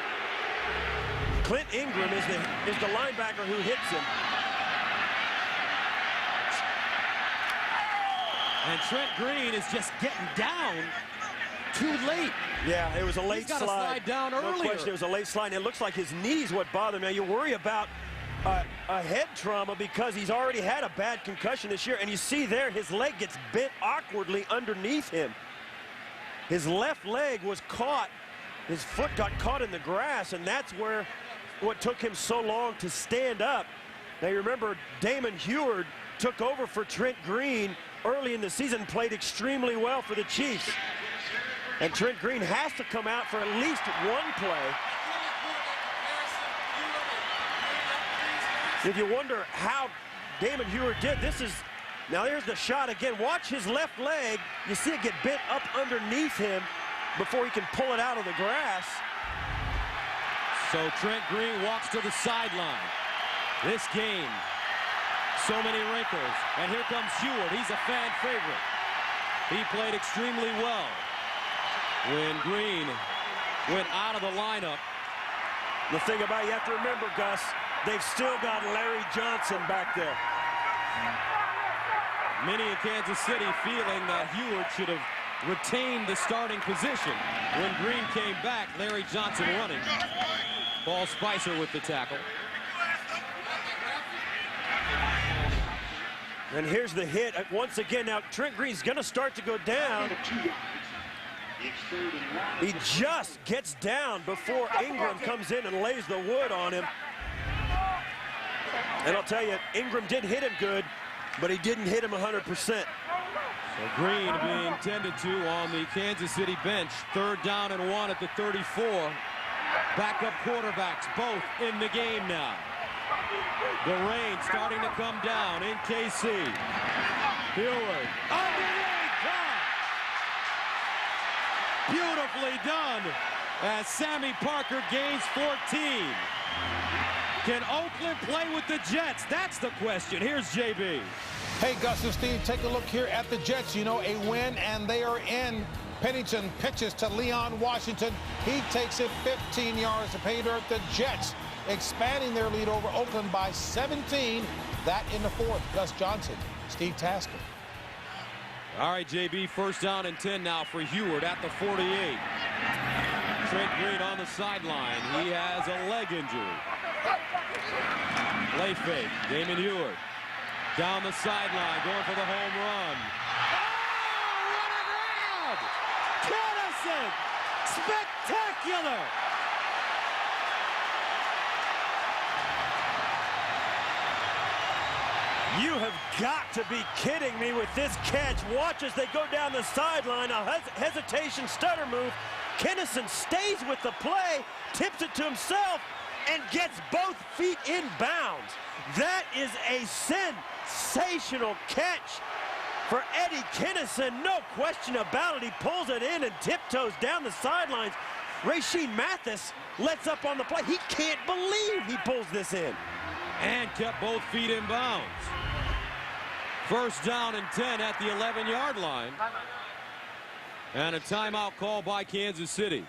Clint Ingram is the linebacker who hits him. And Trent Green is just getting down too late. Yeah, it was a late slide. He's got to slide down earlier. No question, it was a late slide. It looks like his knee's what bothered him. Now, you worry about a head trauma because he's already had a bad concussion this year. And you see there, his leg gets bent awkwardly underneath him. His left leg was caught. His foot got caught in the grass, and that's what took him so long to stand up. Now, you remember Damon Heward took over for Trent Green early in the season, played extremely well for the Chiefs. And Trent Green has to come out for at least 1 play. If you wonder how Damon Heward did, now there's the shot again. Watch his left leg. You see it get bent up underneath him before he can pull it out of the grass. So Trent Green walks to the sideline. This game, so many wrinkles. And here comes Heward. He's a fan favorite. He played extremely well when Green went out of the lineup. The thing about it, you have to remember, Gus, they've still got Larry Johnson back there. Many in Kansas City feeling that Heward should have retained the starting position. When Green came back, Larry Johnson running. Paul Spicer with the tackle. And here's the hit once again. Now Trent Green's going to start to go down. He just gets down before Ingram comes in and lays the wood on him. And I'll tell you, Ingram did hit him good, but he didn't hit him 100%. So Green being tended to on the Kansas City bench. 3rd down and 1 at the 34. Backup quarterbacks both in the game now. The rain starting to come down in KC. Heward underneath. Beautifully done as Sammy Parker gains 14. Can Oakland play with the Jets? That's the question. Here's JB. Hey, Gus and Steve, take a look here at the Jets. You know, a win, and they are in. Pennington pitches to Leon Washington. He takes it 15 yards to pay dirt. The Jets expanding their lead over Oakland by 17. That in the 4th. Gus Johnson, Steve Tasker. All right, JB, 1st down and 10 now for Heward at the 48. Trent Green on the sideline. He has a leg injury. Play fake. Damon Heward Down the sideline, going for the home run. Oh, what a grab! Kennison! Spectacular! You have got to be kidding me with this catch. Watch as they go down the sideline. A hesitation stutter move. Kennison stays with the play, tips it to himself, and gets both feet in bounds. That is a sensational catch for Eddie Kennison. No question about it. He pulls it in and tiptoes down the sidelines. Rasheed Mathis lets up on the play. He can't believe he pulls this in. And kept both feet in bounds. First down and 10 at the 11-yard line. And a timeout call by Kansas City.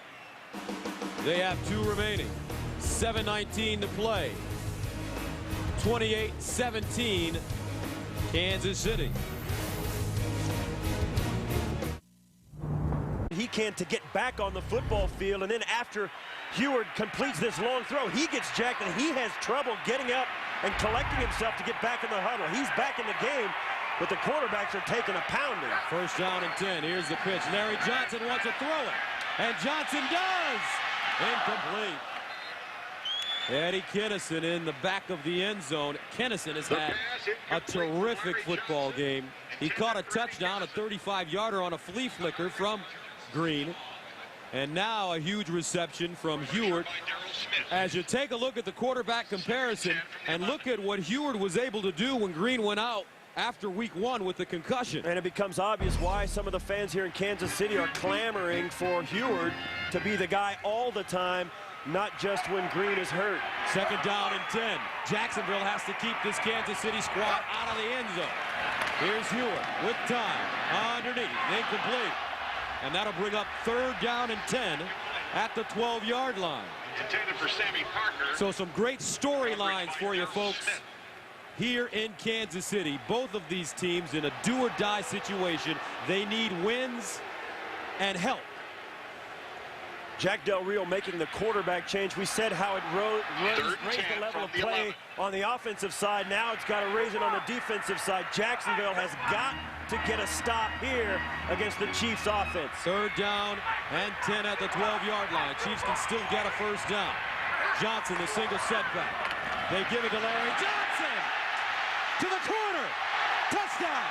They have 2 remaining. 7:19 to play. 28-17, Kansas City. He can to get back on the football field, and then after Heward completes this long throw, he gets jacked, and he has trouble getting up and collecting himself to get back in the huddle. He's back in the game, but the quarterbacks are taking a pounding. First down and 10. Here's the pitch. Larry Johnson wants to throw it, and Johnson does. Incomplete. Eddie Kennison in the back of the end zone. Kennison has had a terrific football game. He caught a touchdown, a 35-yarder on a flea flicker from Green. And now a huge reception from Heward. As you take a look at the quarterback comparison and look at what Heward was able to do when Green went out after week 1 with the concussion. And it becomes obvious why some of the fans here in Kansas City are clamoring for Heward to be the guy all the time, not just when Green is hurt. Second down and 10. Jacksonville has to keep this Kansas City squad out of the end zone. Here's Heward with time. Underneath. Incomplete. And that'll bring up third down and 10 at the 12-yard line. Intended for Sammy Parker. So some great storylines for you folks here in Kansas City. Both of these teams in a do-or-die situation. They need wins and help. Jack Del Rio making the quarterback change. We said how it raised the level of play on the offensive side. Now it's got to raise it on the defensive side. Jacksonville has got to get a stop here against the Chiefs offense. Third down and 10 at the 12-yard line. Chiefs can still get a first down. Johnson, the single setback. They give it to Larry Johnson. To the corner. Touchdown.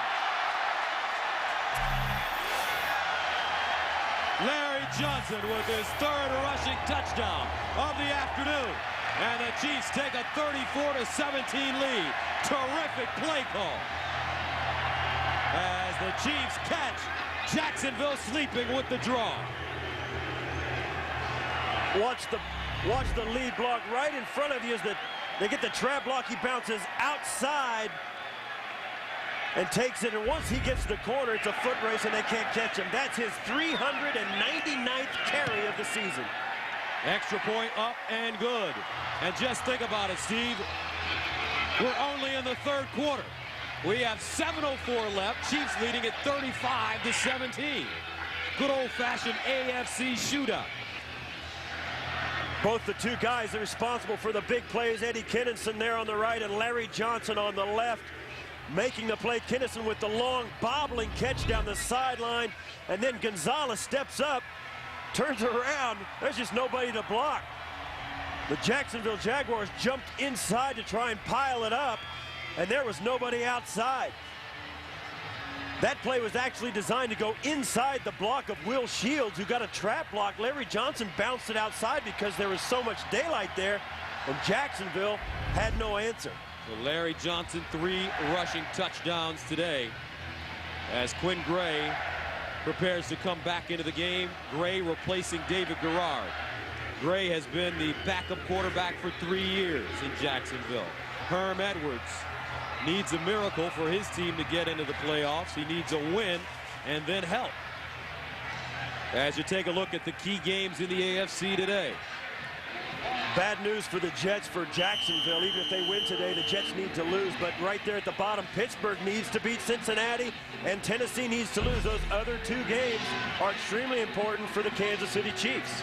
Larry Johnson with his third rushing touchdown of the afternoon. And the Chiefs take a 34-17 lead. Terrific play call. As the Chiefs catch Jacksonville sleeping with the draw. Watch the lead block right in front of you as they get the trap block. He bounces outside and takes it, and once he gets to the corner, it's a foot race and they can't catch him. That's his 399th carry of the season. Extra point up and good. And just think about it, Steve. We're only in the third quarter. We have 7:04 left. Chiefs leading at 35-17. Good old-fashioned AFC shootout. Both the two guys that are responsible for the big plays, Eddie Kennison there on the right and Larry Johnson on the left, making the play. Kennison with the long bobbling catch down the sideline, and then Gonzalez steps up, turns around. There's just nobody to block. The Jacksonville Jaguars jumped inside to try and pile it up, and there was nobody outside. That play was actually designed to go inside the block of Will Shields, who got a trap block. Larry Johnson bounced it outside because there was so much daylight there, and Jacksonville had no answer. So Larry Johnson, 3 rushing touchdowns today as Quinn Gray prepares to come back into the game. Gray replacing David Garrard. Gray has been the backup quarterback for 3 years in Jacksonville. Herm Edwards needs a miracle for his team to get into the playoffs. He needs a win and then help. As you take a look at the key games in the AFC today. Bad news for the Jets for Jacksonville. Even if they win today, the Jets need to lose. But right there at the bottom, Pittsburgh needs to beat Cincinnati, and Tennessee needs to lose. Those other 2 games are extremely important for the Kansas City Chiefs.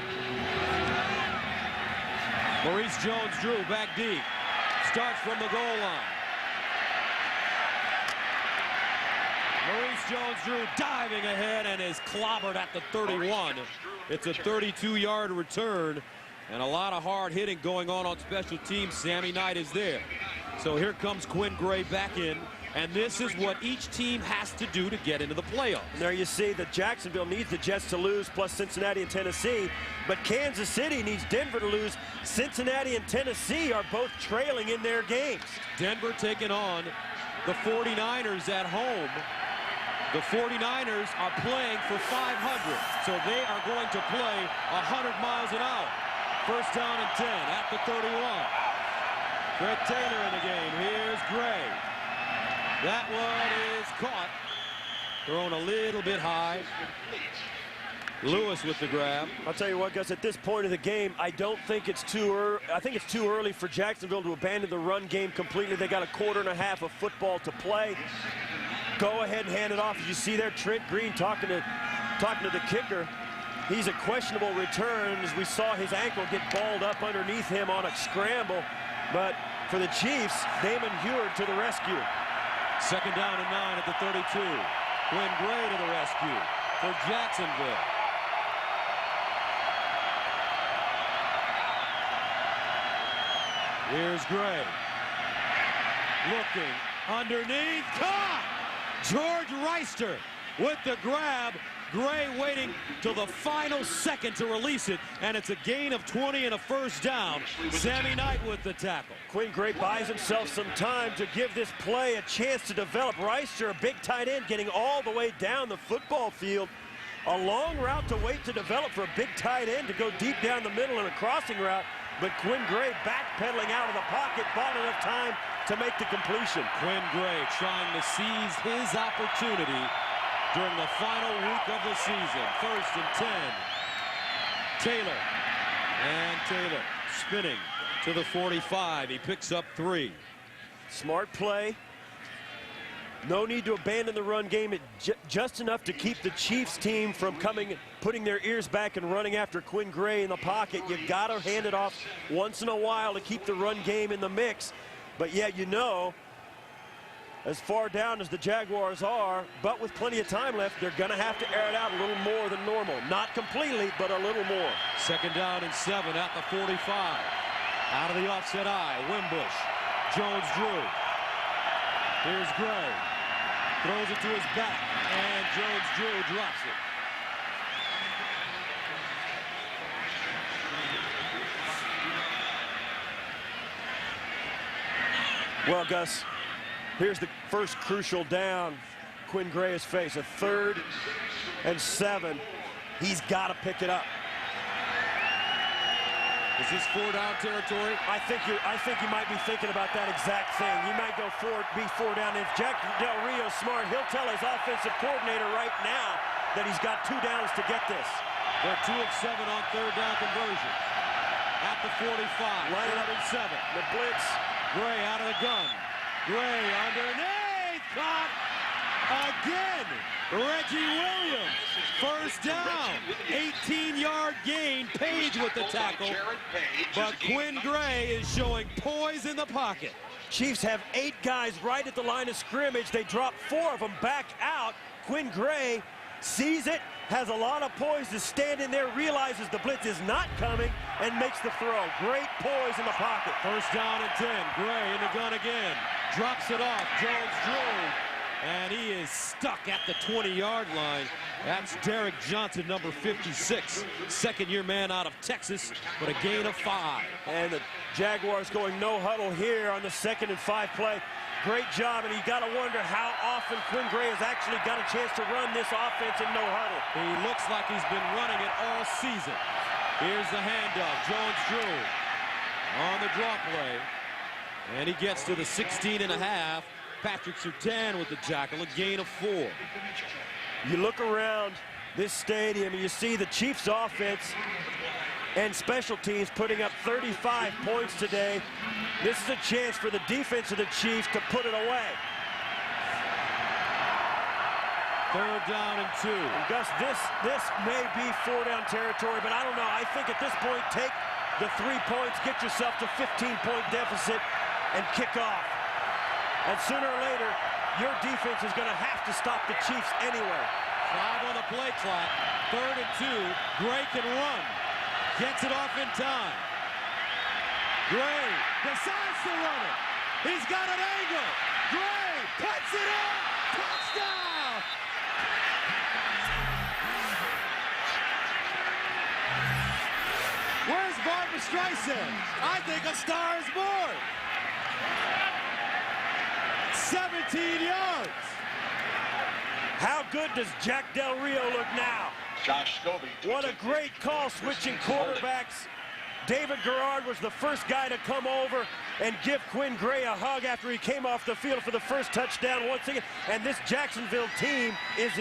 Maurice Jones-Drew back deep. Starts from the goal line. Maurice Jones-Drew diving ahead and is clobbered at the 31. It's a 32-yard return, and a lot of hard hitting going on special teams. Sammy Knight is there. So here comes Quinn Gray back in, and this is what each team has to do to get into the playoffs. And there you see that Jacksonville needs the Jets to lose, plus Cincinnati and Tennessee. But Kansas City needs Denver to lose. Cincinnati and Tennessee are both trailing in their games. Denver taking on the 49ers at home. The 49ers are playing for 500, so they are going to play 100 miles an hour. First down and 10 at the 31. Fred Taylor in the game. Here's Gray. That one is caught. Thrown a little bit high. Lewis with the grab. I'll tell you what, Gus, at this point of the game, I don't think it's too early. I think it's too early for Jacksonville to abandon the run game completely. They got a quarter and a half of football to play. Go ahead and hand it off. As you see there, Trent Green talking to the kicker. He's a questionable return, as we saw his ankle get balled up underneath him on a scramble. But for the Chiefs, Damon Heward to the rescue. Second down and 9 at the 32. Quinn Gray to the rescue for Jacksonville. Here's Gray. Looking underneath. Caught! George Reister with the grab. Gray waiting till the final second to release it, and it's a gain of 20 and a first down. Sammy Knight with the tackle. Quinn Gray buys himself some time to give this play a chance to develop. Reister, a big tight end, getting all the way down the football field. A long route to wait to develop for a big tight end to go deep down the middle in a crossing route. But Quinn Gray backpedaling out of the pocket, bought enough time to make the completion. Quinn Gray trying to seize his opportunity during the final week of the season. First and 10. Taylor. And Taylor spinning to the 45. He picks up 3. Smart play. No need to abandon the run game. Just enough to keep the Chiefs team from putting their ears back and running after Quinn Gray in the pocket. You've got to hand it off once in a while to keep the run game in the mix. But yet, you know, as far down as the Jaguars are, but with plenty of time left, they're going to have to air it out a little more than normal. Not completely, but a little more. Second down and 7 at the 45. Out of the offset eye, Wimbush. Jones-Drew. Here's Gray. Throws it to his back, and Jones-Drew drops it. Well, Gus, here's the first crucial down Quinn Gray has faced. A 3rd and 7. He's got to pick it up. Is this 4-down territory? I think you might be thinking about that exact thing. You might be 4 down. If Jack Del Rio's smart, he'll tell his offensive coordinator right now that he's got 2 downs to get this. They're 2 of 7 on 3rd down conversion. At the 45. Line it up and 7. The blitz. Gray out of the gun. Gray underneath. Caught again. Reggie Williams. First down. 18-yard gain. Page with the tackle. But Quinn Gray is showing poise in the pocket. Chiefs have 8 guys right at the line of scrimmage. They drop 4 of them back out. Quinn Gray sees it, has a lot of poise to stand in there, realizes the blitz is not coming, and makes the throw. Great poise in the pocket. First down and 10. Gray in the gun again. Drops it off. Jones-Drew. And he is stuck at the 20-yard line. That's Derek Johnson, number 56. Second-year man out of Texas, but a gain of 5. And the Jaguars going no huddle here on the 2nd and 5 play. Great job, and you got to wonder how often Quinn Gray has actually got a chance to run this offense in no huddle. He looks like he's been running it all season. Here's the handoff. Jones-Drew on the draw play. And he gets to the 16 and a half. Patrick Surtain with the tackle, a gain of 4. You look around this stadium and you see the Chiefs offense and special teams putting up 35 points today. This is a chance for the defense of the Chiefs to put it away. 3rd down and 2. And Gus, this may be 4-down territory, but I don't know. I think at this point, take the 3 points, get yourself to 15-point deficit, and kick off. And sooner or later, your defense is going to have to stop the Chiefs anyway. 5 on the play clock. 3rd and 2. Gray can run. Gets it off in time. Gray decides to run it. He's got an angle. Gray puts it in. Touchdown! Where's Barbra Streisand? I think a Star is Born. 17 yards. How good does Jack Del Rio look now? Josh Scobie. What a great call switching quarterbacks. David Garrard was the first guy to come over and give Quinn Gray a hug after he came off the field for the first touchdown once again. And this Jacksonville team is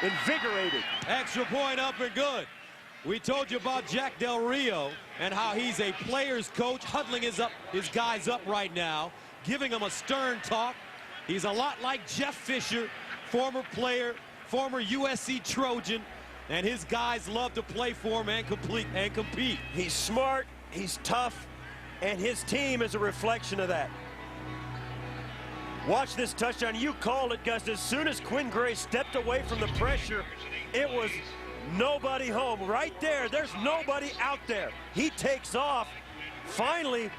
invigorated. Extra point up and good. We told you about Jack Del Rio and how he's a player's coach, huddling his guys up right now, giving them a stern talk. He's a lot like Jeff Fisher, former player, former USC Trojan, and his guys love to play for him and compete. He's smart, he's tough, and his team is a reflection of that. Watch this touchdown. You called it, Gus. As soon as Quinn Gray stepped away from the pressure, it was nobody home. Right there, there's nobody out there. He takes off. Finally,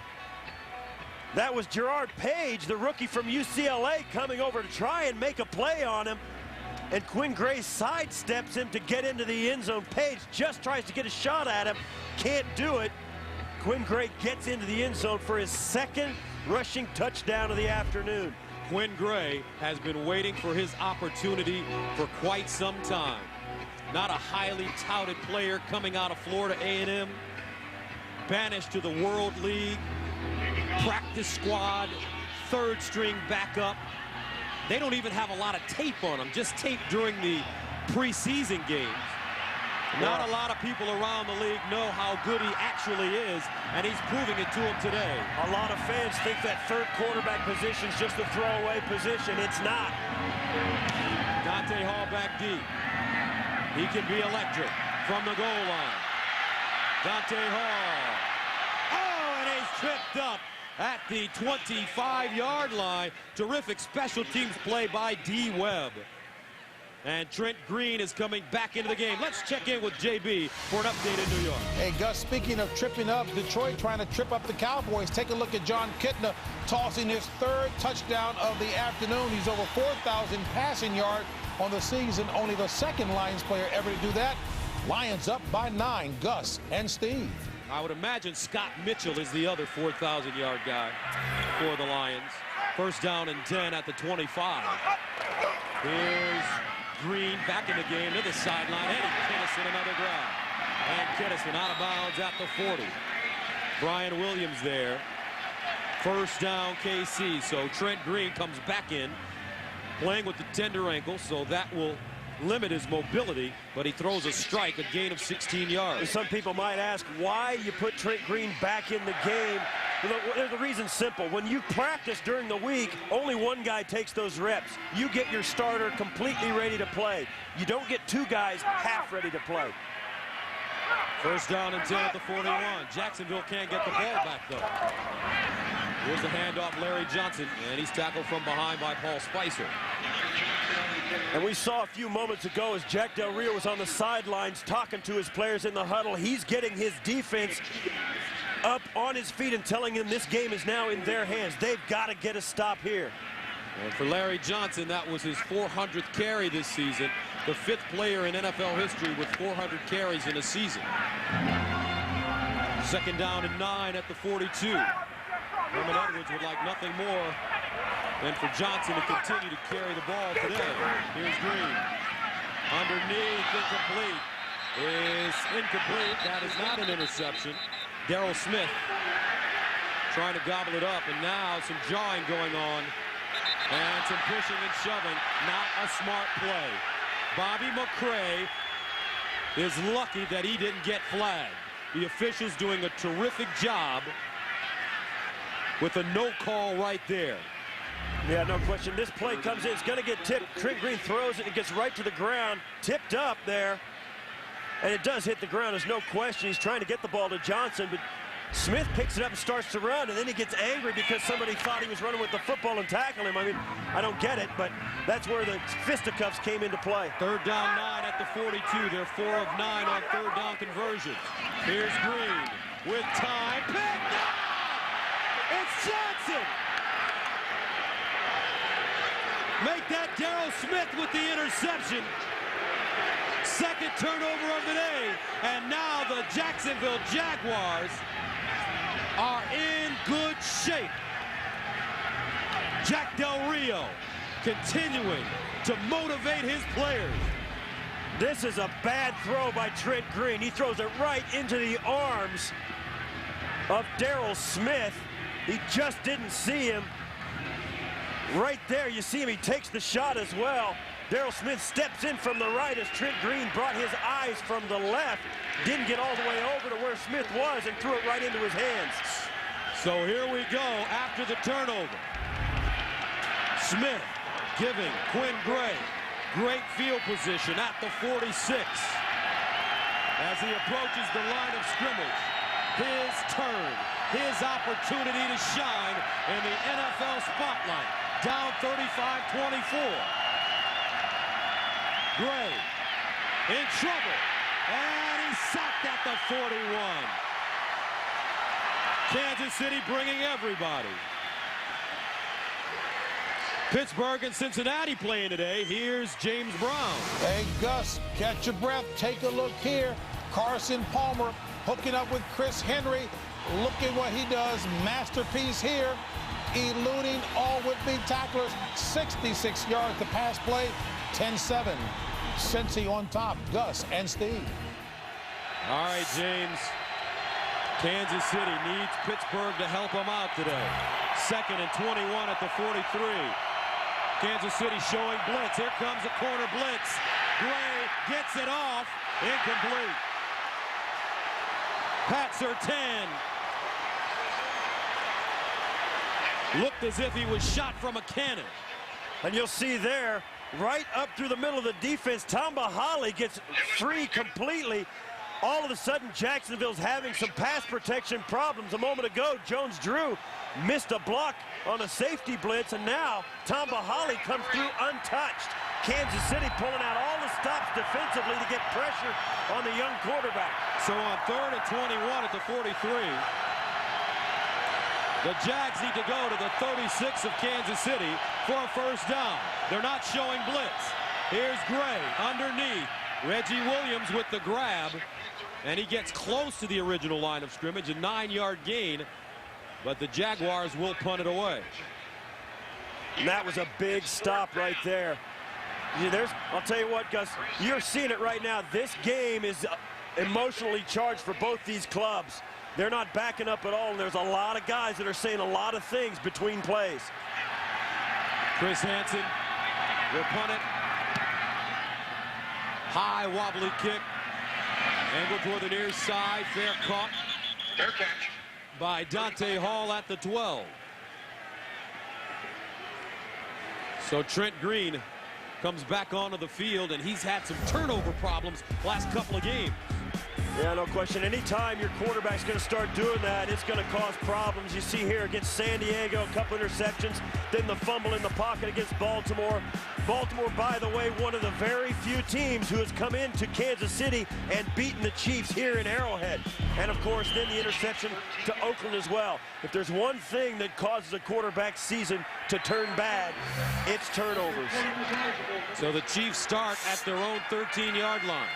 that was Gerard Page, the rookie from UCLA, coming over to try and make a play on him. And Quinn Gray sidesteps him to get into the end zone. Page just tries to get a shot at him. Can't do it. Quinn Gray gets into the end zone for his 2nd rushing touchdown of the afternoon. Quinn Gray has been waiting for his opportunity for quite some time. Not a highly touted player coming out of Florida A&M. Banished to the World League. Practice squad. 3rd string backup. They don't even have a lot of tape on him, just tape during the preseason games. Not a lot of people around the league know how good he actually is, and he's proving it to them today. A lot of fans think that 3rd quarterback position is just a throwaway position. It's not. Dante Hall back deep. He can be electric from the goal line. Dante Hall. Oh, and he's tripped up at the 25-yard line. Terrific special teams play by D. Webb. And Trent Green is coming back into the game. Let's check in with JB for an update in New York. Hey, Gus, speaking of tripping up, Detroit trying to trip up the Cowboys. Take a look at John Kitna tossing his 3rd touchdown of the afternoon. He's over 4,000 passing yards on the season. Only the 2nd Lions player ever to do that. Lions up by 9. Gus and Steve. I would imagine Scott Mitchell is the other 4,000-yard guy for the Lions. 1st down and 10 at the 25. Here's Green back in the game to the sideline. Eddie Kinnison, another grab. And Kinnison out of bounds at the 40. Brian Williams there. 1st down KC. So Trent Green comes back in, playing with the tender ankle, so that will limit his mobility, but he throws a strike, a gain of 16 yards. Some people might ask why you put Trent Green back in the game. You know, the reason's simple. When you practice during the week, only one guy takes those reps. You get your starter completely ready to play. You don't get 2 guys half ready to play. 1st down and 10 at the 41. Jacksonville can't get the ball back, though. Here's the handoff, Larry Johnson, and he's tackled from behind by Paul Spicer. And we saw a few moments ago as Jack Del Rio was on the sidelines talking to his players in the huddle. He's getting his defense up on his feet and telling them this game is now in their hands. They've got to get a stop here. And for Larry Johnson, that was his 400th carry this season. The 5th player in NFL history with 400 carries in a season. 2nd down and 9 at the 42. Herman Edwards would like nothing more than for Johnson to continue to carry the ball today. Here's Green. Underneath, incomplete. Is incomplete. That is not an interception. Darrell Smith trying to gobble it up, and now some jawing going on. And some pushing and shoving. Not a smart play. Bobby McCray is lucky that he didn't get flagged. The officials doing a terrific job with a no call right there. Yeah, no question. This play comes in. It's going to get tipped. Trent Green throws it. It gets right to the ground. Tipped up there. And it does hit the ground. There's no question. He's trying to get the ball to Johnson, but Smith picks it up and starts to run, and then he gets angry because somebody thought he was running with the football and tackled him. I mean, I don't get it, but that's where the fisticuffs came into play. Third down 9 at the 42. They're 4 of 9 on third down conversions. Here's Green with time. Picked up! It's Johnson! Make that Darrell Smith with the interception. Second turnover of the day, and now the Jacksonville Jaguars are in good shape. Jack Del Rio continuing to motivate his players. This is a bad throw by Trent Green. He throws it right into the arms of Darrell Smith. He just didn't see him. Right there, you see him. He takes the shot as well. Darrell Smith steps in from the right as Trent Green brought his eyes from the left. Didn't get all the way over to where Smith was and threw it right into his hands. So here we go after the turnover. Smith giving Quinn Gray great field position at the 46. As he approaches the line of scrimmage, his turn, his opportunity to shine in the NFL spotlight. Down 35-24. Gray in trouble, and he's sacked at the 41. Kansas City bringing everybody. Pittsburgh and Cincinnati playing today. Here's James Brown. Hey, Gus, catch your breath. Take a look here. Carson Palmer hooking up with Chris Henry. Look at what he does. Masterpiece here. Eluding all would-be tacklers. 66 yards to pass play. 10-7. Cincy on top. Gus and Steve. All right, James. Kansas City needs Pittsburgh to help them out today. 2nd and 21 at the 43. Kansas City showing blitz. Here comes a corner blitz. Gray gets it off. Incomplete. Pat Surtain looked as if he was shot from a cannon. And you'll see there, right up through the middle of the defense, Tamba Hali gets free completely. All of a sudden, Jacksonville's having some pass protection problems. A moment ago, Jones-Drew missed a block on a safety blitz, and now Tamba Hali comes through untouched. Kansas City pulling out all the stops defensively to get pressure on the young quarterback. So on 3rd and 21 at the 43, the Jags need to go to the 36 of Kansas City for a first down. They're not showing blitz. Here's Gray underneath. Reggie Williams with the grab, and he gets close to the original line of scrimmage, a 9-yard gain, but the Jaguars will punt it away. And that was a big stop right there. I'll tell you what, Gus, you're seeing it right now. This game is emotionally charged for both these clubs. They're not backing up at all, and there's a lot of guys that are saying a lot of things between plays. Chris Hansen will punt it. High wobbly kick. Angled toward the near side. Fair caught. Fair catch. By Dante Hall at the 12. So Trent Green comes back onto the field, and he's had some turnover problems last couple of games. Yeah, no question. Anytime your quarterback's going to start doing that, it's going to cause problems. You see here against San Diego, a couple interceptions, then the fumble in the pocket against Baltimore. Baltimore, by the way, one of the very few teams who has come into Kansas City and beaten the Chiefs here in Arrowhead. And, of course, then the interception to Oakland as well. If there's one thing that causes a quarterback season to turn bad, it's turnovers. So the Chiefs start at their own 13-yard line.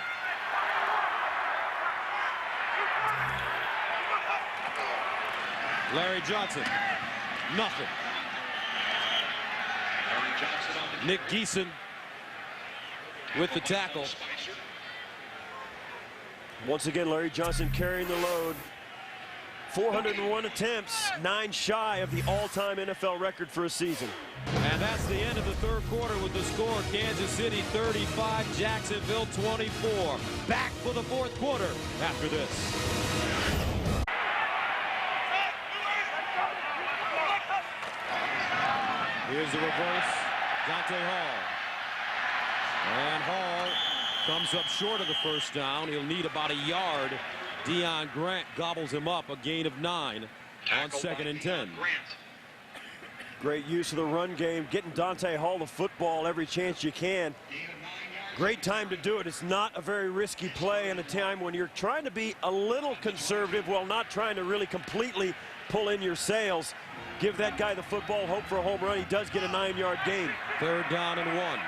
Larry Johnson, nothing. Nick Geeson with the tackle. Once again, Larry Johnson carrying the load. 401 attempts, 9 shy of the all-time NFL record for a season. And that's the end of the third quarter with the score. Kansas City 35, Jacksonville 24. Back for the fourth quarter after this. Here's the reverse, Dante Hall. And Hall comes up short of the first down. He'll need about a yard Deion Grant gobbles him up, a gain of 9 on 2nd and 10. Great use of the run game, getting Dante Hall the football every chance you can. Great time to do it. It's not a very risky play in a time when you're trying to be a little conservative while not trying to really completely pull in your sails. Give that guy the football, hope for a home run. He does get a 9-yard gain. 3rd down and 1.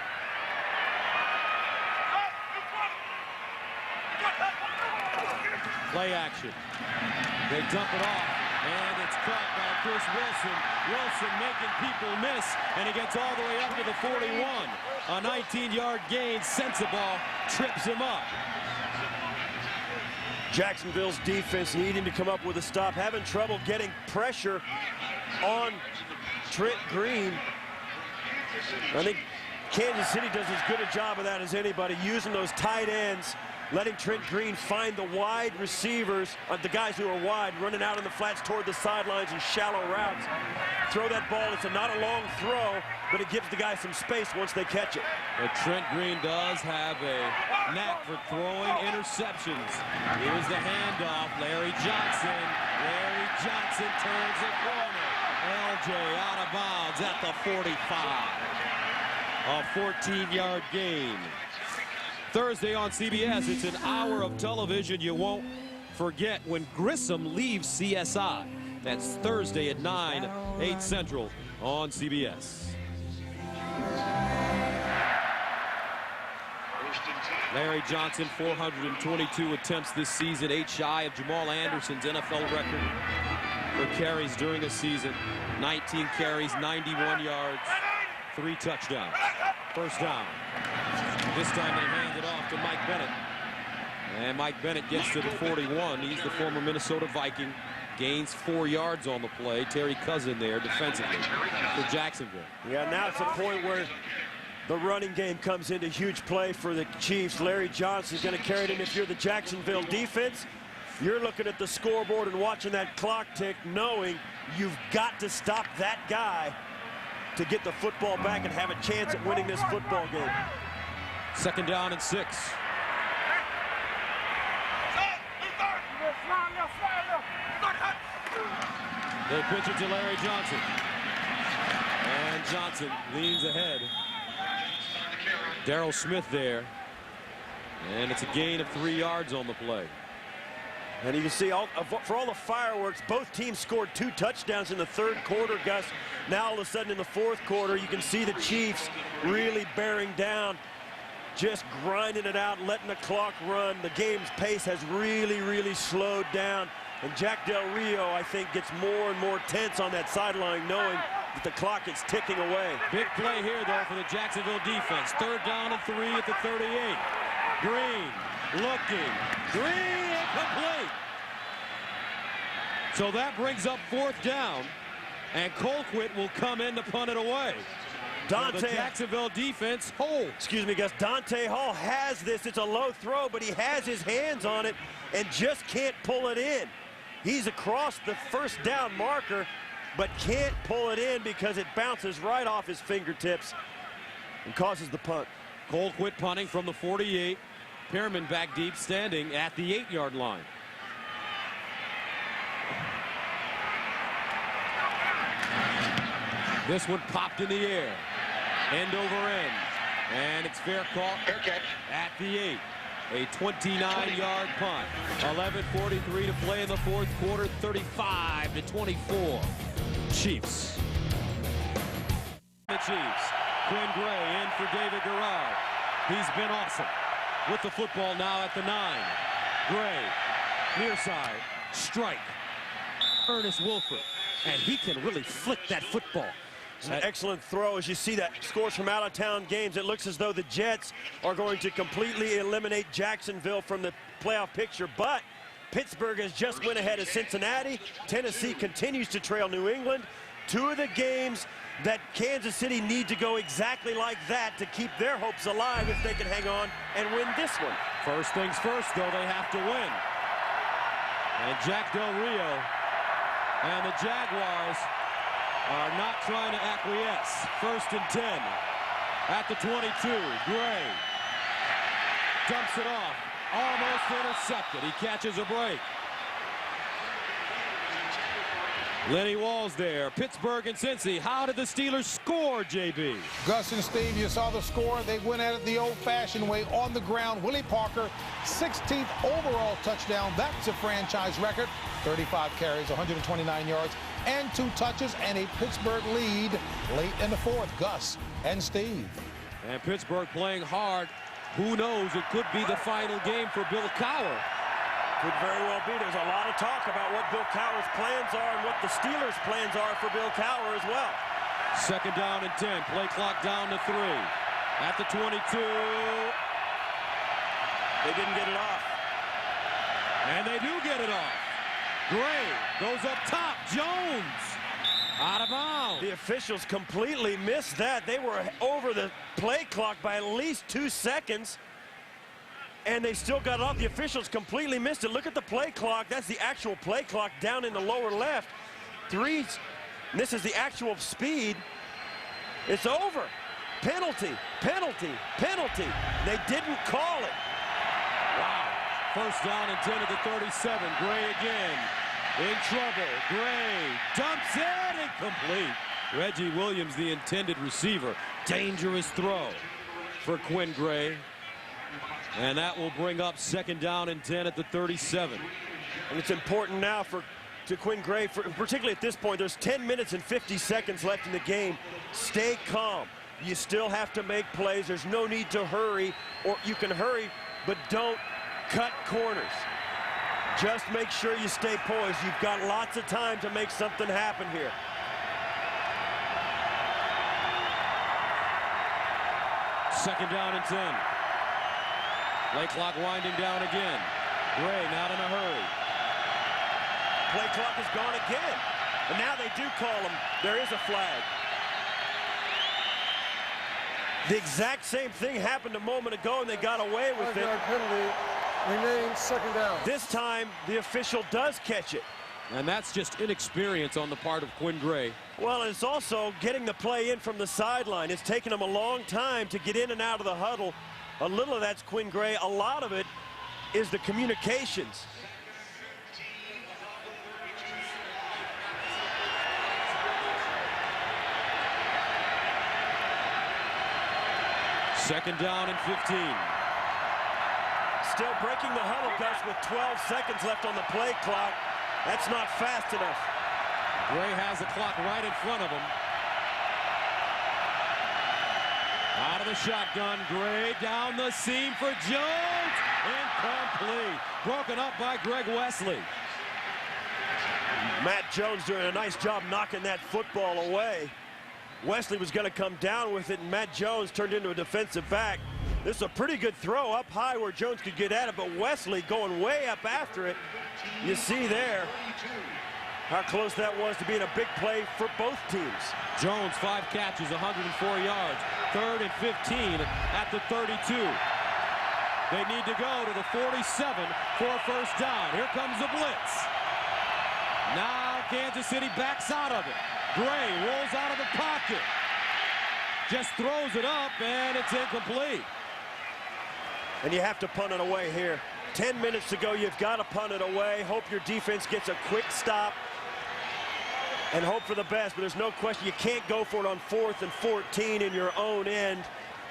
Play action. They dump it off, and it's caught by Chris Wilson. Wilson making people miss, and he gets all the way up to the 41. A 19-yard gain. Sensabaugh trips him up. Jacksonville's defense needing to come up with a stop, having trouble getting pressure on Trent Green. I think Kansas City does as good a job of that as anybody, using those tight ends, letting Trent Green find the wide receivers, the guys who are wide, running out in the flats toward the sidelines and shallow routes. Throw that ball. It's not a long throw, but it gives the guy some space once they catch it. But Trent Green does have a knack for throwing interceptions. Here's the handoff. Larry Johnson. Larry Johnson turns the corner. LJ out of bounds at the 45. A 14-yard gain. Thursday on CBS, it's an hour of television you won't forget when Grissom leaves CSI. That's Thursday at 9, 8 Central on CBS. Larry Johnson, 422 attempts this season, 8 shy of Jamal Anderson's NFL record for carries during a season. 19 carries, 91 yards, 3 touchdowns. 1st down. This time they hand it off to Mike Bennett. And Mike Bennett gets to the 41. He's the former Minnesota Viking. Gains 4 yards on the play. Terry Cousin there defensively for Jacksonville. Yeah, now it's a point where the running game comes into huge play for the Chiefs. Larry Johnson's going to carry it in. If you're the Jacksonville defense, you're looking at the scoreboard and watching that clock tick, knowing you've got to stop that guy to get the football back and have a chance at winning this football game. 2nd down and 6. They pitch it to Larry Johnson. And Johnson leans ahead. Darryl Smith there. And it's a gain of 3 yards on the play. And you can see, for all the fireworks, both teams scored 2 touchdowns in the 3rd quarter, Gus. Now, all of a sudden, in the 4th quarter, you can see the Chiefs really bearing down, just grinding it out, letting the clock run. The game's pace has really slowed down. And Jack Del Rio, I think, gets more and more tense on that sideline, knowing that the clock is ticking away. Big play here, though, for the Jacksonville defense. 3rd down and 3 at the 38. Green looking. Green incomplete. So that brings up 4th down, and Colquitt will come in to punt it away. The Jacksonville defense, excuse me, Gus. Dante Hall has this. It's a low throw, but he has his hands on it and just can't pull it in. He's across the 1st down marker, but can't pull it in because it bounces right off his fingertips and causes the punt. Colquitt punting from the 48. Pearman back deep, standing at the 8-yard line. This one popped in the air. End over end. And it's fair call at the 8. A 29-yard punt. 11:43 to play in the 4th quarter. 35-24. Chiefs. The Chiefs. Quinn Gray in for David Garrard. He's been awesome. With the football now at the 9. Gray. Near side. Strike. Ernest Wilford. And he can really flick that football. It's an excellent throw. As you see that scores from out-of-town games, it looks as though the Jets are going to completely eliminate Jacksonville from the playoff picture. But Pittsburgh has just went ahead of Cincinnati. Tennessee continues to trail New England. 2 of the games that Kansas City need to go exactly like that to keep their hopes alive if they can hang on and win this one. First things first, though, they have to win. And Jack Del Rio and the Jaguars are not trying to acquiesce. 1st and 10 at the 22. Gray dumps it off. almost intercepted. He catches a break. Lenny Walls there. Pittsburgh and Cincy. How did the Steelers score, JB? Gus and Steve, you saw the score. They went at it the old-fashioned way on the ground. Willie Parker, 16th overall touchdown. That's a franchise record. 35 carries, 129 yards, and 2 touches, and a Pittsburgh lead late in the fourth. Gus and Steve. And Pittsburgh playing hard. Who knows? It could be the final game for Bill Cowher. Could very well be. There's a lot of talk about what Bill Cowher's plans are and what the Steelers' plans are for Bill Cowher as well. 2nd down and 10. Play clock down to 3. At the 22. They didn't get it off. And they do get it off. Gray goes up top. Jones out of bounds. The officials completely missed that. They were over the play clock by at least 2 seconds. And they still got it off. The officials completely missed it. Look at the play clock. That's the actual play clock down in the lower left. 3. This is the actual speed. It's over. Penalty, penalty, penalty. They didn't call it. Wow. 1st down and 10 at the 37. Gray again. In trouble. Gray dumps it. Incomplete. Reggie Williams, the intended receiver. Dangerous throw for Quinn Gray. And that will bring up 2nd down and 10 at the 37. And it's important now to Quinn Gray, particularly at this point. There's 10 minutes and 50 seconds left in the game. Stay calm. You still have to make plays. There's no need to hurry, or you can hurry, but don't cut corners. Just make sure you stay poised. You've got lots of time to make something happen here. Second down and 10. Play clock winding down again. Gray not in a hurry. Play clock is gone again. And now they do call him. There is a flag. The exact same thing happened a moment ago, and they got away with it. 5-yard penalty remains 2nd down. This time, the official does catch it. And that's just inexperience on the part of Quinn Gray. Well, it's also getting the play in from the sideline. It's taken him a long time to get in and out of the huddle. A little of that's Quinn Gray. A lot of it is the communications. Second down and 15. Still breaking the huddle, Gus, with 12 seconds left on the play clock. That's not fast enough. Gray has the clock right in front of him. Out of the shotgun, Gray down the seam for Jones. Incomplete. Broken up by Greg Wesley. Matt Jones doing a nice job knocking that football away. Wesley was going to come down with it, and Matt Jones turned into a defensive back. This is a pretty good throw up high where Jones could get at it, but Wesley going way up after it. You see there how close that was to being a big play for both teams. Jones, 5 catches, 104 yards. 3rd and 15 at the 32. They need to go to the 47 for a 1st down. Here comes the blitz. Now Kansas City backs out of it. Gray rolls out of the pocket. Just throws it up, and it's incomplete. And you have to punt it away here. 10 minutes to go, you've got to punt it away. Hope your defense gets a quick stop and hope for the best, but there's no question you can't go for it on 4th and 14 in your own end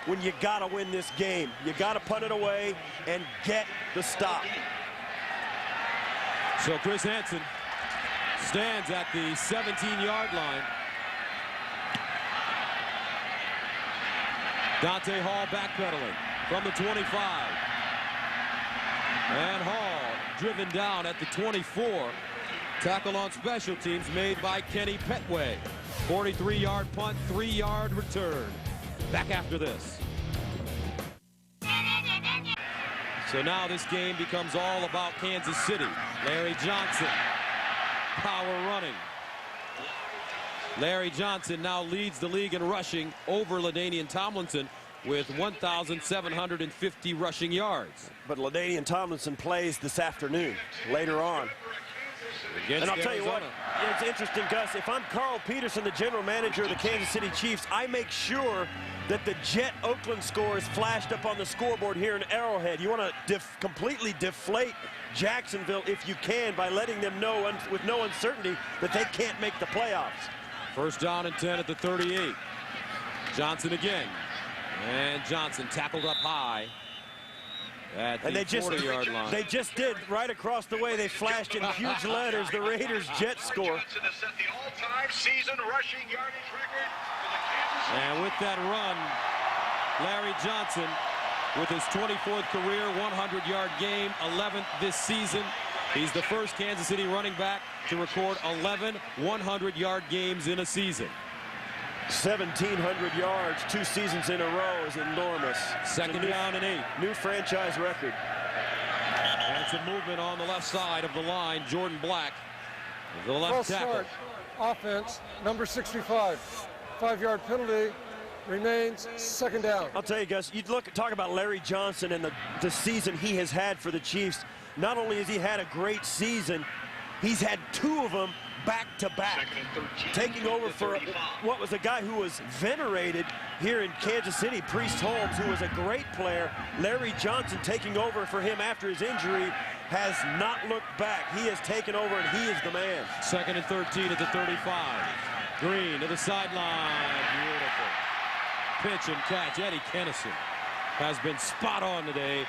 when you got to win this game. You got to punt it away and get the stop. So Chris Hansen stands at the 17-yard line. Dante Hall backpedaling from the 25. And Hall driven down at the 24. Tackle on special teams made by Kenny Petway. 43-yard punt, 3-yard return. Back after this. So now this game becomes all about Kansas City. Larry Johnson, power running. Larry Johnson now leads the league in rushing over LaDainian Tomlinson with 1,750 rushing yards. But LaDainian Tomlinson plays this afternoon, later on. against And I'll tell you what, Arizona. it's interesting, Gus. If I'm Carl Peterson, the general manager of the Kansas City Chiefs, I make sure that the Jet Oakland score is flashed up on the scoreboard here in Arrowhead. You want to completely deflate Jacksonville if you can by letting them know with no uncertainty that they can't make the playoffs. First down and 10 at the 38. Johnson again. And Johnson tackled up high at the 40-yard line. They just did right across the way. They flashed in huge letters the Raiders Jet score. Johnson has set the all-time season rushing yardage record for the Kansas City. And with that run, Larry Johnson with his 24th career 100-yard game, 11th this season. He's the first Kansas City running back to record 11 100-yard games in a season. 1,700 yards, 2 seasons in a row is enormous. Second down and 8. New franchise record. And some movement on the left side of the line. Jordan Black, the left tackle. Start. Offense, number 65. 5-yard penalty. Remains second down. I'll tell you, Gus, you talk about Larry Johnson and the season he has had for the Chiefs. Not only has he had a great season, he's had 2 of them back-to-back, taking over for what was a guy who was venerated here in Kansas City, Priest Holmes, who was a great player. Larry Johnson taking over for him after his injury has not looked back. He has taken over, and he is the man. Second and 13 at the 35. Green to the sideline. Beautiful. Pitch and catch. Eddie Kennison has been spot on today,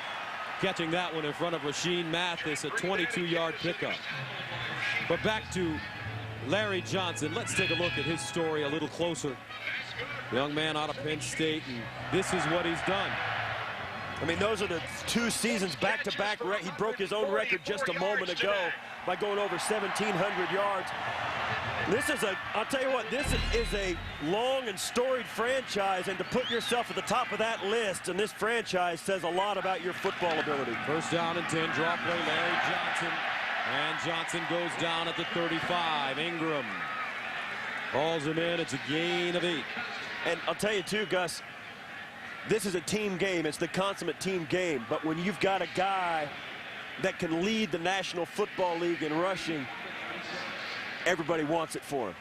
catching that one in front of Rashean Mathis, a 22-yard pickup. But back to Larry Johnson. Let's take a look at his story a little closer. Young man out of Penn State, and this is what he's done. I mean, those are the 2 seasons back-to-back. He broke his own record just a moment ago by going over 1,700 yards. This is I'll tell you what, this is a long and storied franchise, and to put yourself at the top of that list and this franchise says a lot about your football ability. First down and 10, draw play, Larry Johnson. And Johnson goes down at the 35. Ingram hauls him in. It's a gain of 8. And I'll tell you too, Gus, this is a team game. It's the consummate team game. But when you've got a guy that can lead the National Football League in rushing, everybody wants it for him.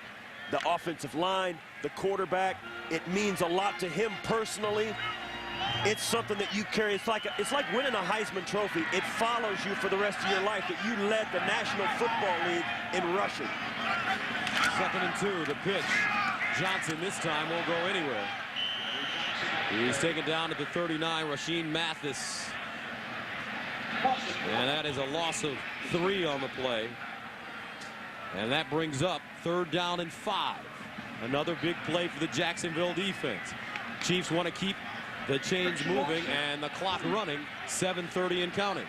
The offensive line, the quarterback, it means a lot to him personally. It's something that you carry. It's like winning a Heisman Trophy. It follows you for the rest of your life that you led the National Football League in rushing. Second and 2, the pitch. Johnson this time won't go anywhere. He's taken down at the 39, Rashean Mathis. And that is a loss of 3 on the play. And that brings up 3rd down and 5. Another big play for the Jacksonville defense. Chiefs want to keep the chains moving and the clock running. 7:30 and counting.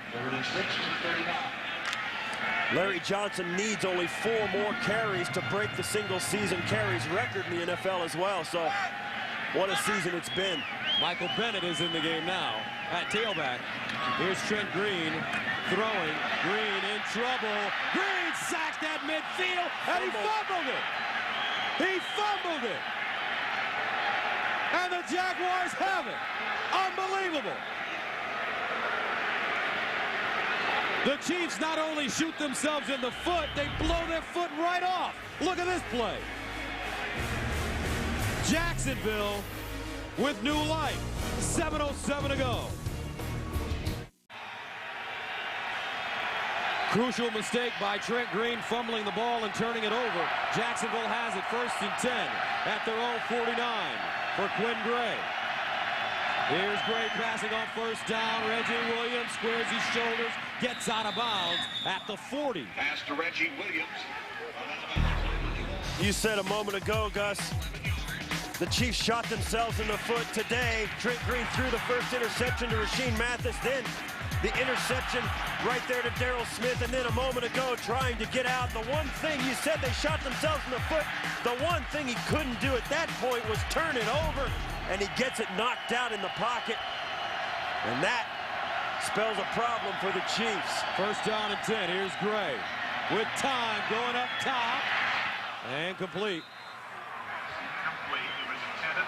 Larry Johnson needs only 4 more carries to break the single-season carries record in the NFL as well. So what a season it's been. Michael Bennett is in the game now at tailback. Here's Trent Green throwing. Green in trouble. Green sacked at midfield, and he fumbled it. He fumbled it. And the Jaguars have it. Unbelievable. The Chiefs not only shoot themselves in the foot, they blow their foot right off. Look at this play. Jacksonville with new life. 7:07 to go. Crucial mistake by Trent Green, fumbling the ball and turning it over. Jacksonville has it 1st and 10 at their own 49 for Quinn Gray. Here's Gray passing on 1st down. Reggie Williams squares his shoulders, gets out of bounds at the 40. Pass to Reggie Williams. You said a moment ago, Gus, the Chiefs shot themselves in the foot today. Trent Green threw the first interception to Rashean Mathis, then the interception right there to Darrell Smith, and then a moment ago trying to get out. The one thing you said they shot themselves in the foot, the one thing he couldn't do at that point was turn it over, and he gets it knocked out in the pocket. And that spells a problem for the Chiefs. 1st down and 10. Here's Gray with time going up top and complete.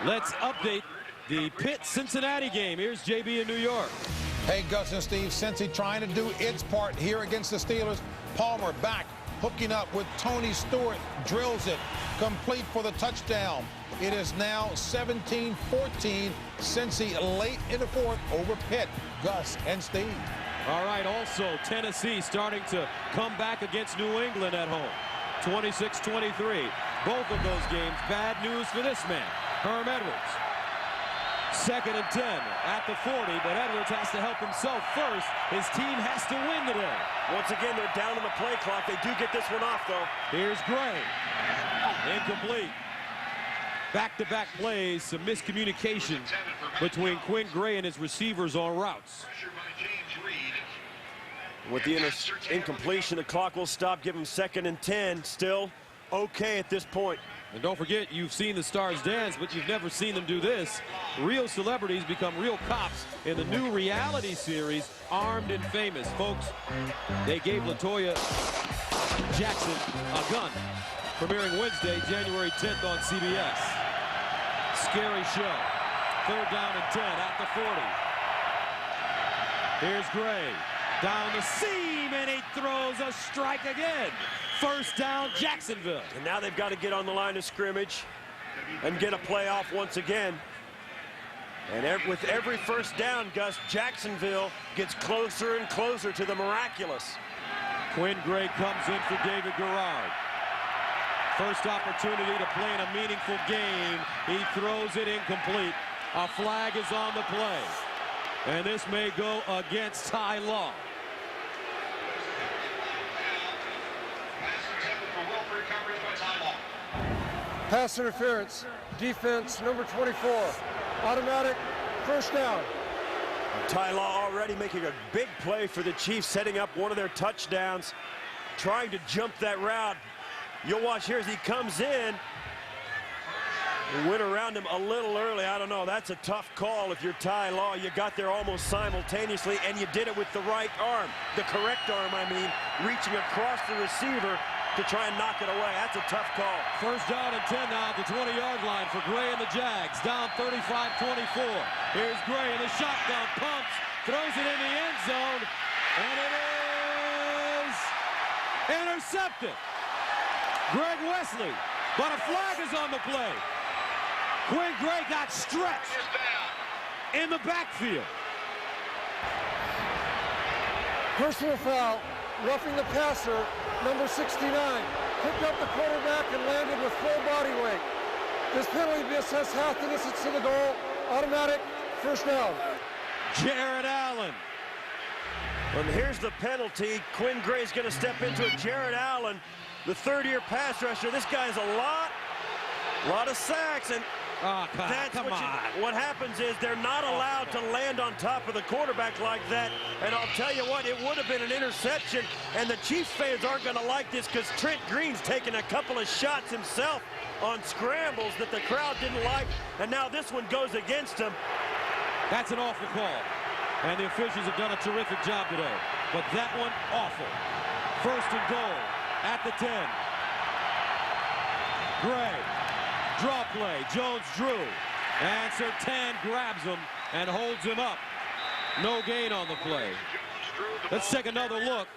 Let's update the Pitt-Cincinnati game. Here's JB in New York. Hey, Gus and Steve, Cincy trying to do its part here against the Steelers. Palmer back hooking up with Tony Stewart, drills it, complete for the touchdown. It is now 17-14, Cincy late in the fourth over Pitt. Gus and Steve. All right, also Tennessee starting to come back against New England at home. 26-23. Both of those games, bad news for this man, Herm Edwards. 2nd and 10 at the 40, but Edwards has to help himself first. His team has to win today. Once again, they're down on the play clock. They do get this one off, though. Here's Gray. Incomplete. Back-to-back plays, some miscommunication between Quinn Gray and his receivers on routes. With the incompletion, the clock will stop. Give him 2nd and 10. Still okay at this point. And don't forget, you've seen the stars dance, but you've never seen them do this. Real celebrities become real cops in the new reality series, Armed and Famous. Folks, they gave LaToya Jackson a gun, premiering Wednesday, January 10th on CBS. Scary show. 3rd down and 10 at the 40. Here's Gray. Down the seam, and he throws a strike again. 1st down, Jacksonville. And now they've got to get on the line of scrimmage and get a playoff once again. And with every 1st down, Gus, Jacksonville gets closer and closer to the miraculous. Quinn Gray comes in for David Garrard. First opportunity to play in a meaningful game. He throws it incomplete. A flag is on the play. And this may go against Ty Law. Pass interference, defense, number 24. Automatic, 1st down. Ty Law already making a big play for the Chiefs, setting up one of their touchdowns, trying to jump that route. You'll watch here as he comes in. He went around him a little early. I don't know. That's a tough call if you're Ty Law. You got there almost simultaneously, and you did it with the right arm. The correct arm, I mean, reaching across the receiver to try and knock it away. That's a tough call. 1st down and 10 now at the 20-yard line for Gray and the Jags. Down 35-24. Here's Gray in the shotgun, pumps, throws it in the end zone, and it is intercepted. Greg Wesley, but a flag is on the play. Quinn Gray got stretched in the backfield. Personal foul, roughing the passer, number 69. Picked up the quarterback and landed with full body weight. This penalty be assessed half the distance to the goal. Automatic, 1st down. Jared Allen. And here's the penalty. Quinn Gray's going to step into it. Jared Allen, the 3rd-year pass rusher. This guy has a lot of sacks, and what happens is they're not allowed to land on top of the quarterback like that. And I'll tell you what, it would have been an interception, and the Chiefs fans aren't going to like this because Trent Green's taken a couple of shots himself on scrambles that the crowd didn't like, and now this one goes against him. That's an awful call, and the officials have done a terrific job today. But that one, awful. 1st and goal at the 10. Gray. Draw play, Jones drew, and Surtain grabs him and holds him up. No gain on the play. Let's take another look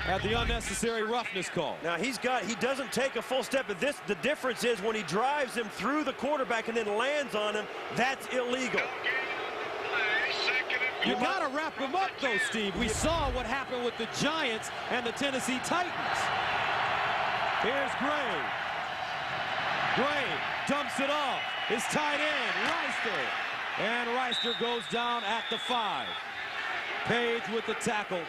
at the unnecessary roughness call. Now he doesn't take a full step, but the difference is when he drives him through the quarterback and then lands on him, that's illegal. You gotta wrap him up though, Steve. We saw what happened with the Giants and the Tennessee Titans. Here's Gray. Gray dumps it off. His tight end, Reister. And Reister goes down at the 5. Page with the tackle.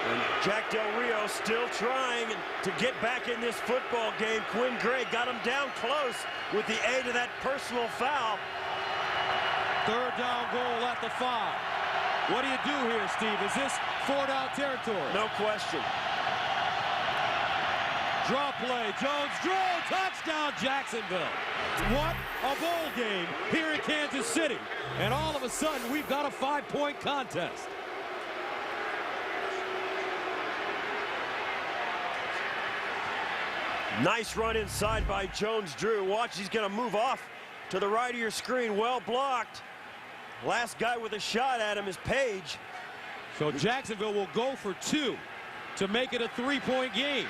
And Jack Del Rio still trying to get back in this football game. Quinn Gray got him down close with the aid of that personal foul. 3rd down goal at the 5. What do you do here, Steve? Is this 4-down territory? No question. Draw play, Jones drew, touchdown Jacksonville. What a bowl game here in Kansas City. And all of a sudden, we've got a 5-point contest. Nice run inside by Jones-Drew. Watch, he's going to move off to the right of your screen. Well blocked. Last guy with a shot at him is Page. So Jacksonville will go for 2 to make it a three-point game.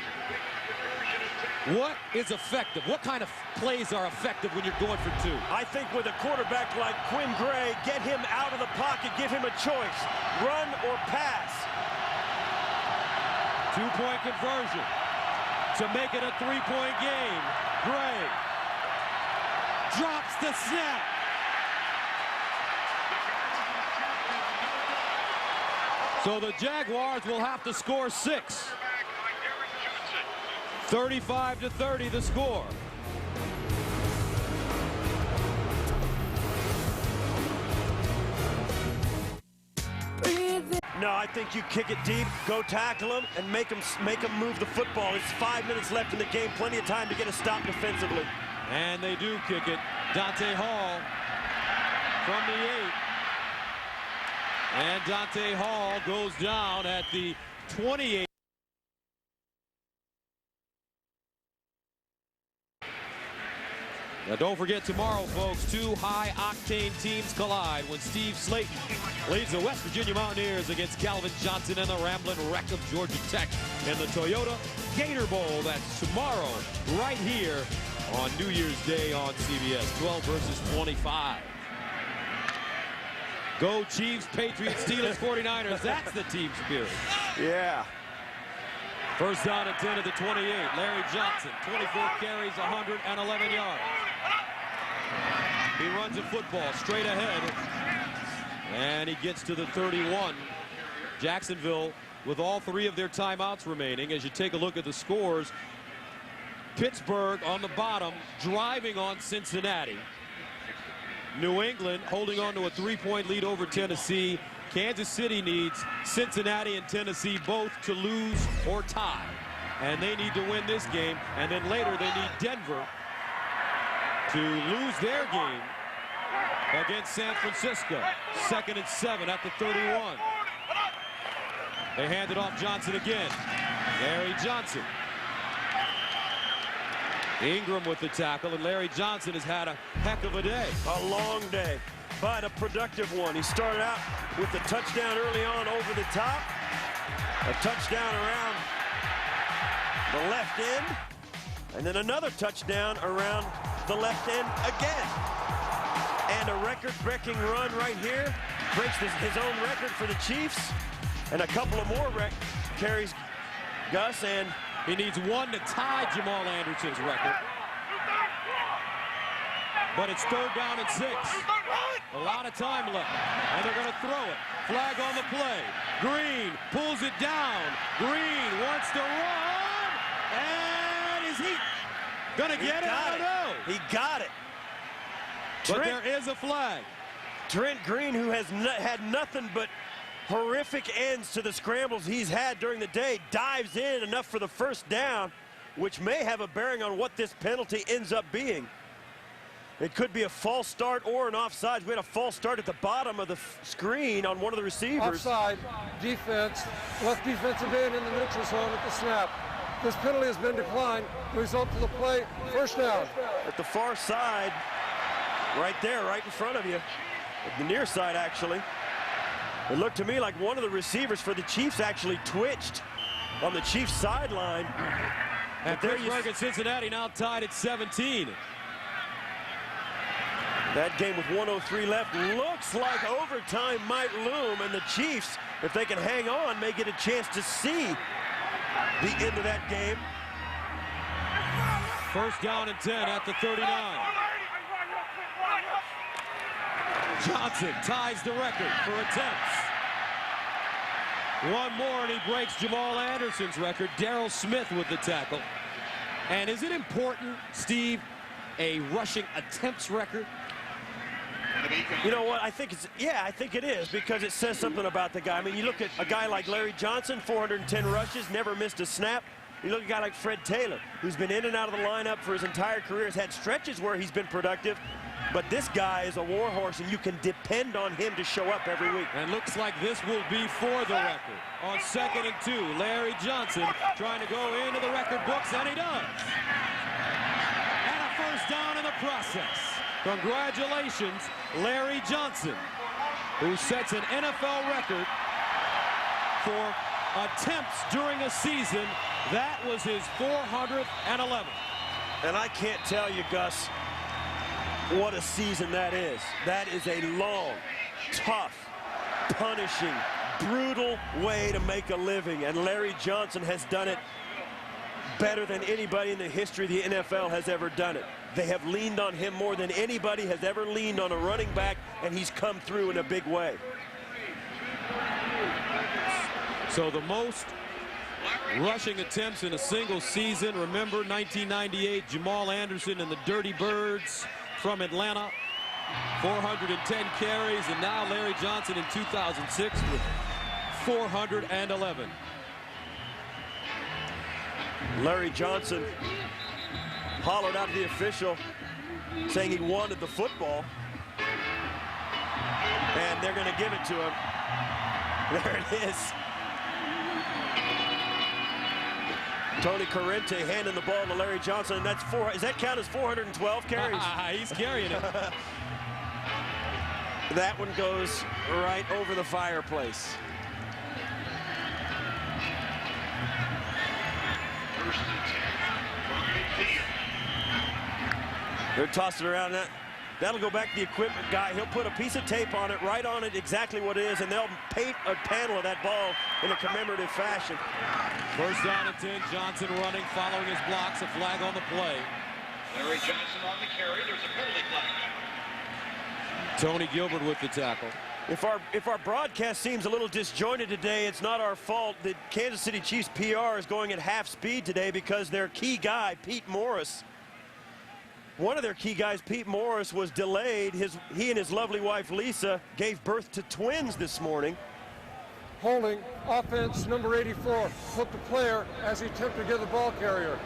What is effective? What kind of plays are effective when you're going for two? I think with a quarterback like Quinn Gray, get him out of the pocket, give him a choice, run or pass. Two-point conversion to make it a three-point game. Gray drops the snap. So the Jaguars will have to score 6. 35-30 the score. No, I think you kick it deep, go tackle him, and make him move the football. It's 5 minutes left in the game, plenty of time to get a stop defensively. And they do kick it. Dante Hall from the 8. And Dante Hall goes down at the 28. Now don't forget tomorrow, folks, 2 high-octane teams collide when Steve Slayton leads the West Virginia Mountaineers against Calvin Johnson and the Ramblin' Wreck of Georgia Tech in the Toyota Gator Bowl. That's tomorrow, right here on New Year's Day on CBS. 12 versus 25. Go Chiefs, Patriots, Steelers, 49ers. That's the team spirit. Yeah. First down at 10 at the 28. Larry Johnson, 24 carries, 111 yards. He runs a football straight ahead, and he gets to the 31. Jacksonville with all 3 of their timeouts remaining. As you take a look at the scores, Pittsburgh on the bottom, driving on Cincinnati. New England holding on to a 3-point lead over Tennessee. Kansas City needs Cincinnati and Tennessee both to lose or tie. And they need to win this game. And then later they need Denver to lose their game against San Francisco. 2nd and 7 at the 31. They hand it off Johnson again. Larry Johnson. Ingram with the tackle, and Larry Johnson has had a heck of a day. A long day, but a productive one. He started out with the touchdown early on over the top. A touchdown around the left end, and then another touchdown around the left end again. And a record-breaking run right here. Breaks his own record for the Chiefs. And a couple of more carries, Gus, and he needs 1 to tie Jamal Anderson's record. But it's 3rd down and 6. A lot of time left. And they're going to throw it. Flag on the play. Green pulls it down. Green wants to run. And is he going to get it? I don't know. He got it. But there is a flag. Trent Green, who has had nothing but horrific ends to the scrambles he's had during the day, dives in enough for the first down, which may have a bearing on what this penalty ends up being. It could be a false start or an offside. We had a false start at the bottom of the screen on one of the receivers. Offside, defense, left defensive end in the neutral zone at the snap. This penalty has been declined. Result of the play, first down. At the far side, right there, right in front of you. At the near side, actually. It looked to me like one of the receivers for the Chiefs actually twitched on the Chiefs sideline. And Pittsburgh and Cincinnati now tied at 17. That game with 1:03 left looks like overtime might loom, and the Chiefs, if they can hang on, may get a chance to see the end of that game. First down and 10 at the 39. Johnson ties the record for attempts. One more and he breaks Jamal Anderson's record. Darrell Smith with the tackle. And is it important, Steve, a rushing attempts record? You know what, I think it is, because it says something about the guy. I mean, you look at a guy like Larry Johnson, 410 rushes, never missed a snap. You look at a guy like Fred Taylor, who's been in and out of the lineup for his entire career, has had stretches where he's been productive. But this guy is a war horse, and you can depend on him to show up every week. And looks like this will be for the record. On 2nd and 2, Larry Johnson trying to go into the record books, and he does. And a first down in the process. Congratulations, Larry Johnson, who sets an NFL record for attempts during a season. That was his 411th. And I can't tell you, Gus, what a season that is. That is a long, tough, punishing, brutal way to make a living. And Larry Johnson has done it better than anybody in the history of the NFL has ever done it. They have leaned on him more than anybody has ever leaned on a running back, and he's come through in a big way. So the most rushing attempts in a single season. Remember 1998, Jamal Anderson and the Dirty Birds from Atlanta. 410 carries, and now Larry Johnson in 2006 with 411. Larry Johnson hollered out to the official saying he wanted the football, and they're going to give it to him. There it is. Tony Corrente handing the ball to Larry Johnson, and that's does that count as 412 carries? He's carrying it. That one goes right over the fireplace. They're tossing around that. That'll go back to the equipment guy. He'll put a piece of tape on it, right on it, exactly what it is, and they'll paint a panel of that ball in a commemorative fashion. First down and 10. Johnson running, following his blocks. A flag on the play. Larry Johnson on the carry. There's a penalty flag. Tony Gilbert with the tackle. If our broadcast seems a little disjointed today, it's not our fault. The Kansas City Chiefs PR is going at half speed today because their key guy, Pete Morris, one of their key guys, Pete Morris, was delayed. He and his lovely wife, Lisa, gave birth to twins this morning. Holding, offense number 84, hooked the player as he attempted to get the ball carrier.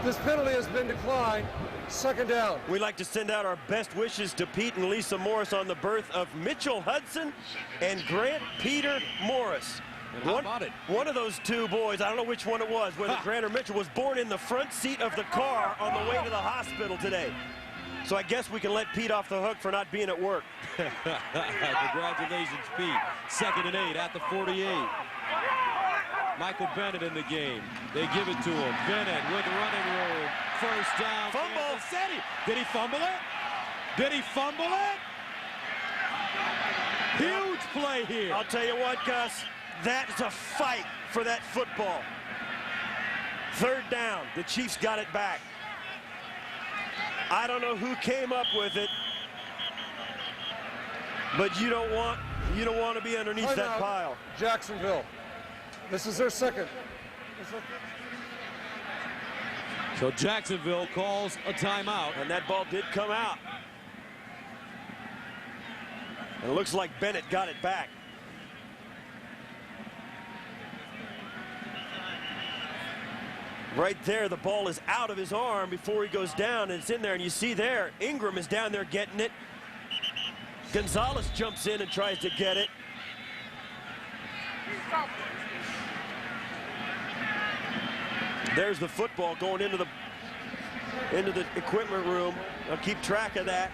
This penalty has been declined. Second down. We'd like to send out our best wishes to Pete and Lisa Morris on the birth of Mitchell Hudson and Grant Peter Morris. And how about it? One of those two boys, I don't know which one it was, whether Grant or Mitchell, was born in the front seat of the car on the way to the hospital today. So I guess we can let Pete off the hook for not being at work. Congratulations, Pete. 2nd and 8 at the 48. Michael Bennett in the game. They give it to him. Bennett with running room. First down. Fumble. Did he fumble it? Did he fumble it? Huge play here. I'll tell you what, Gus, that's a fight for that football. 3rd down. The Chiefs got it back. I don't know who came up with it, but you don't want to be underneath that pile. Jacksonville. This is their second. So Jacksonville calls a timeout. And that ball did come out. And it looks like Bennett got it back. Right there, the ball is out of his arm before he goes down, and it's in there, and you see there, Ingram is down there getting it. Gonzalez jumps in and tries to get it. There's the football going into the equipment room. I'll keep track of that.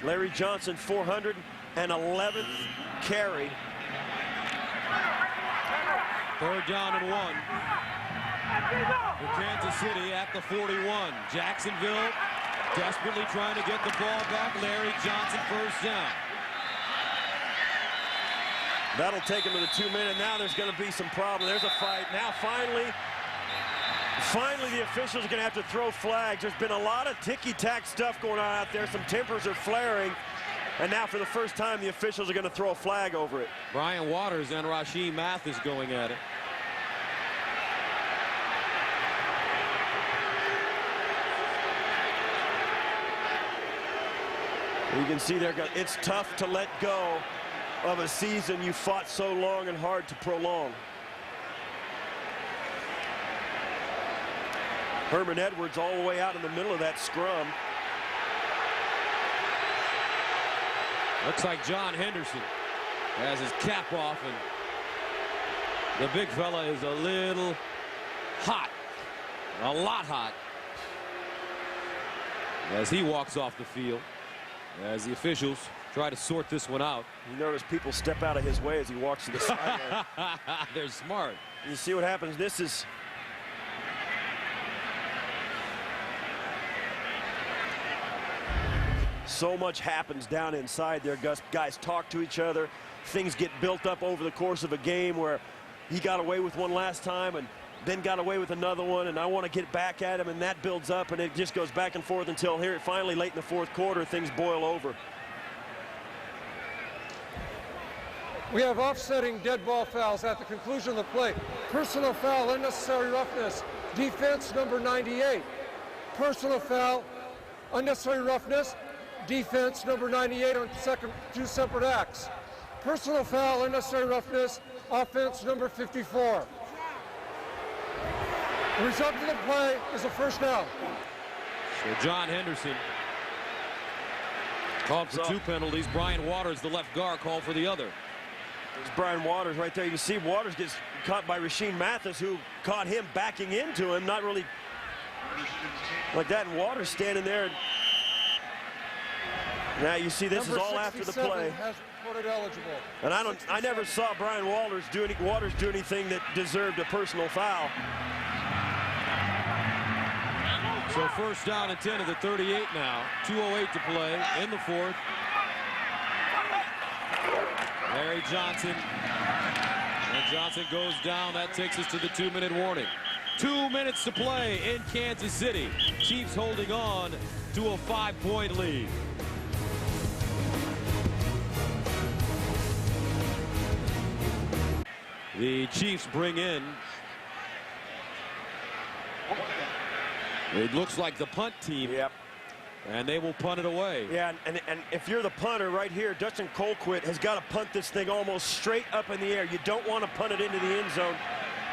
Larry Johnson, 411th carry. 3rd down and 1. For Kansas City at the 41. Jacksonville desperately trying to get the ball back. Larry Johnson, first down. That'll take him to the 2-minute. Now there's going to be some problem. There's a fight. Now finally the officials are going to have to throw flags. There's been a lot of ticky-tack stuff going on out there. Some tempers are flaring. And now for the first time, the officials are going to throw a flag over it. Brian Waters and Rasheem Mathis going at it. You can see there, it's tough to let go of a season you fought so long and hard to prolong. Herman Edwards all the way out in the middle of that scrum. Looks like John Henderson has his cap off, and the big fella is a little hot, a lot hot, as he walks off the field, as the officials try to sort this one out. You notice people step out of his way as he walks to the sideline. They're smart. You see what happens. This is so much happens down inside there. Guys talk to each other. Things get built up over the course of a game where he got away with one last time and then got away with another one, and I want to get back at him, and that builds up, and it just goes back and forth until here finally late in the fourth quarter things boil over. We have offsetting dead ball fouls at the conclusion of the play. Personal foul, unnecessary roughness. Defense number 98. Personal foul, unnecessary roughness. Defense number 98 on two separate acts. Personal foul, unnecessary roughness. Offense number 54. The result of the play is a first down. So John Henderson called for 2 penalties. Brian Waters, the left guard, called for the other. There's Brian Waters right there. You can see Waters gets caught by Rasheem Mathis, who caught him backing into him, not really like that. And Waters standing there. And now you see this is all after the play. Has reported eligible. And I never saw Brian Waters do anything that deserved a personal foul. So first down and 10 of the 38 now. 2:08 to play in the fourth. Larry Johnson. And Johnson goes down. That takes us to the 2-minute warning. 2 minutes to play in Kansas City. Chiefs holding on to a 5-point lead. The Chiefs bring in, it looks like the punt team. Yep. And they will punt it away. Yeah, and if you're the punter right here, Dustin Colquitt has got to punt this thing almost straight up in the air. You don't want to punt it into the end zone.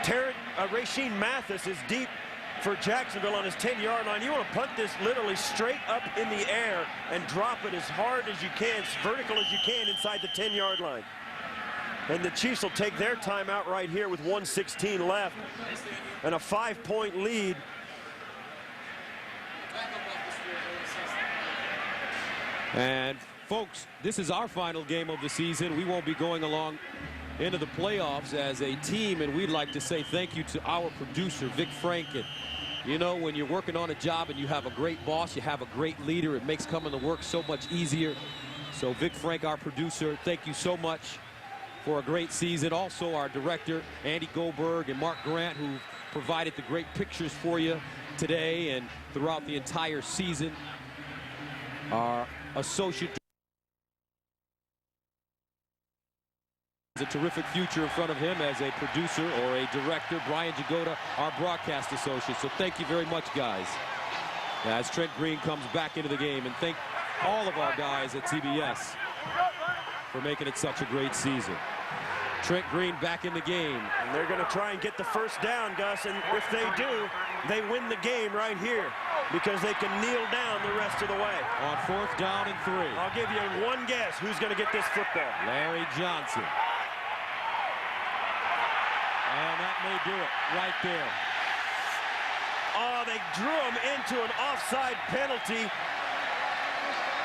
Rasheem Mathis is deep for Jacksonville on his 10-yard line. You want to punt this literally straight up in the air and drop it as hard as you can, as vertical as you can inside the 10-yard line. And the Chiefs will take their timeout right here with 1:16 left and a 5-point lead. And folks, this is our final game of the season. We won't be going along into the playoffs as a team, and we'd like to say thank you to our producer, Vic Franken. You know, when you're working on a job and you have a great boss, you have a great leader, it makes coming to work so much easier. So Vic Frank, our producer, thank you so much for a great season. Also our director, Andy Goldberg, and Mark Grant, who provided the great pictures for you today and throughout the entire season. Our associate has a terrific future in front of him as a producer or a director. Brian Jagoda, our broadcast associate. So thank you very much, guys, as Trent Green comes back into the game. And thank all of our guys at CBS for making it such a great season. Trent Green back in the game. And they're going to try and get the first down, Gus, and if they do, they win the game right here because they can kneel down the rest of the way. On 4th down and 3. I'll give you one guess who's going to get this football. Larry Johnson. And that may do it right there. Oh, they drew him into an offside penalty.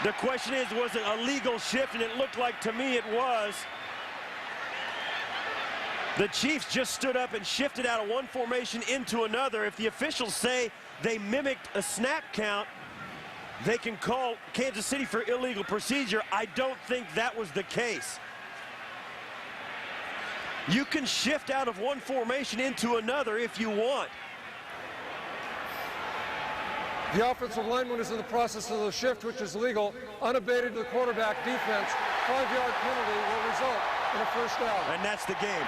The question is, was it a legal shift? And it looked like, to me, it was. The Chiefs just stood up and shifted out of one formation into another. If the officials say they mimicked a snap count, they can call Kansas City for illegal procedure. I don't think that was the case. You can shift out of one formation into another if you want. The offensive lineman is in the process of the shift, which is legal. Unabated to the quarterback defense. 5-yard penalty will result in a first down. And that's the game.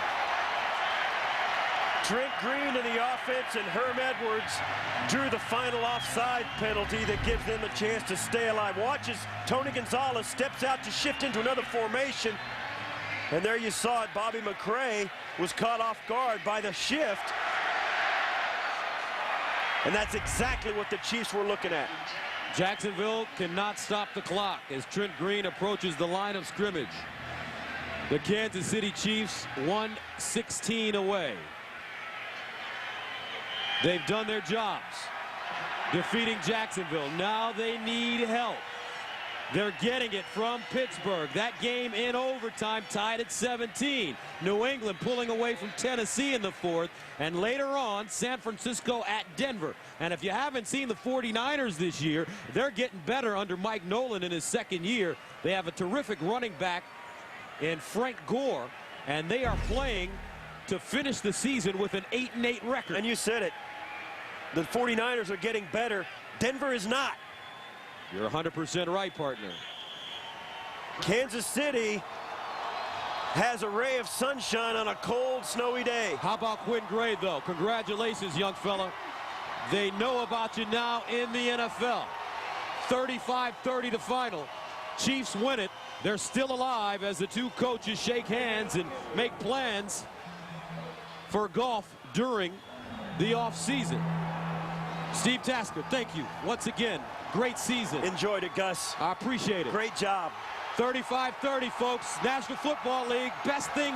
Trent Green to the offense, and Herm Edwards drew the final offside penalty that gives them a chance to stay alive. Watch as Tony Gonzalez steps out to shift into another formation. And there you saw it. Bobby McCray was caught off guard by the shift. And that's exactly what the Chiefs were looking at. Jacksonville cannot stop the clock as Trent Green approaches the line of scrimmage. The Kansas City Chiefs 1:16 away. They've done their jobs defeating Jacksonville. Now they need help. They're getting it from Pittsburgh. That game in overtime tied at 17. New England pulling away from Tennessee in the fourth. And later on, San Francisco at Denver. And if you haven't seen the 49ers this year, they're getting better under Mike Nolan in his second year. They have a terrific running back in Frank Gore. And they are playing to finish the season with an 8-8 record. And you said it. The 49ers are getting better. Denver is not. You're 100% right, partner. Kansas City has a ray of sunshine on a cold, snowy day. How about Quinn Gray, though? Congratulations, young fella. They know about you now in the NFL. 35-30 the final. Chiefs win it. They're still alive as the two coaches shake hands and make plans for golf during the offseason. Steve Tasker, thank you once again. Great season. Enjoyed it, Gus. I appreciate it. Great job. 35-30, folks. National Football League, best thing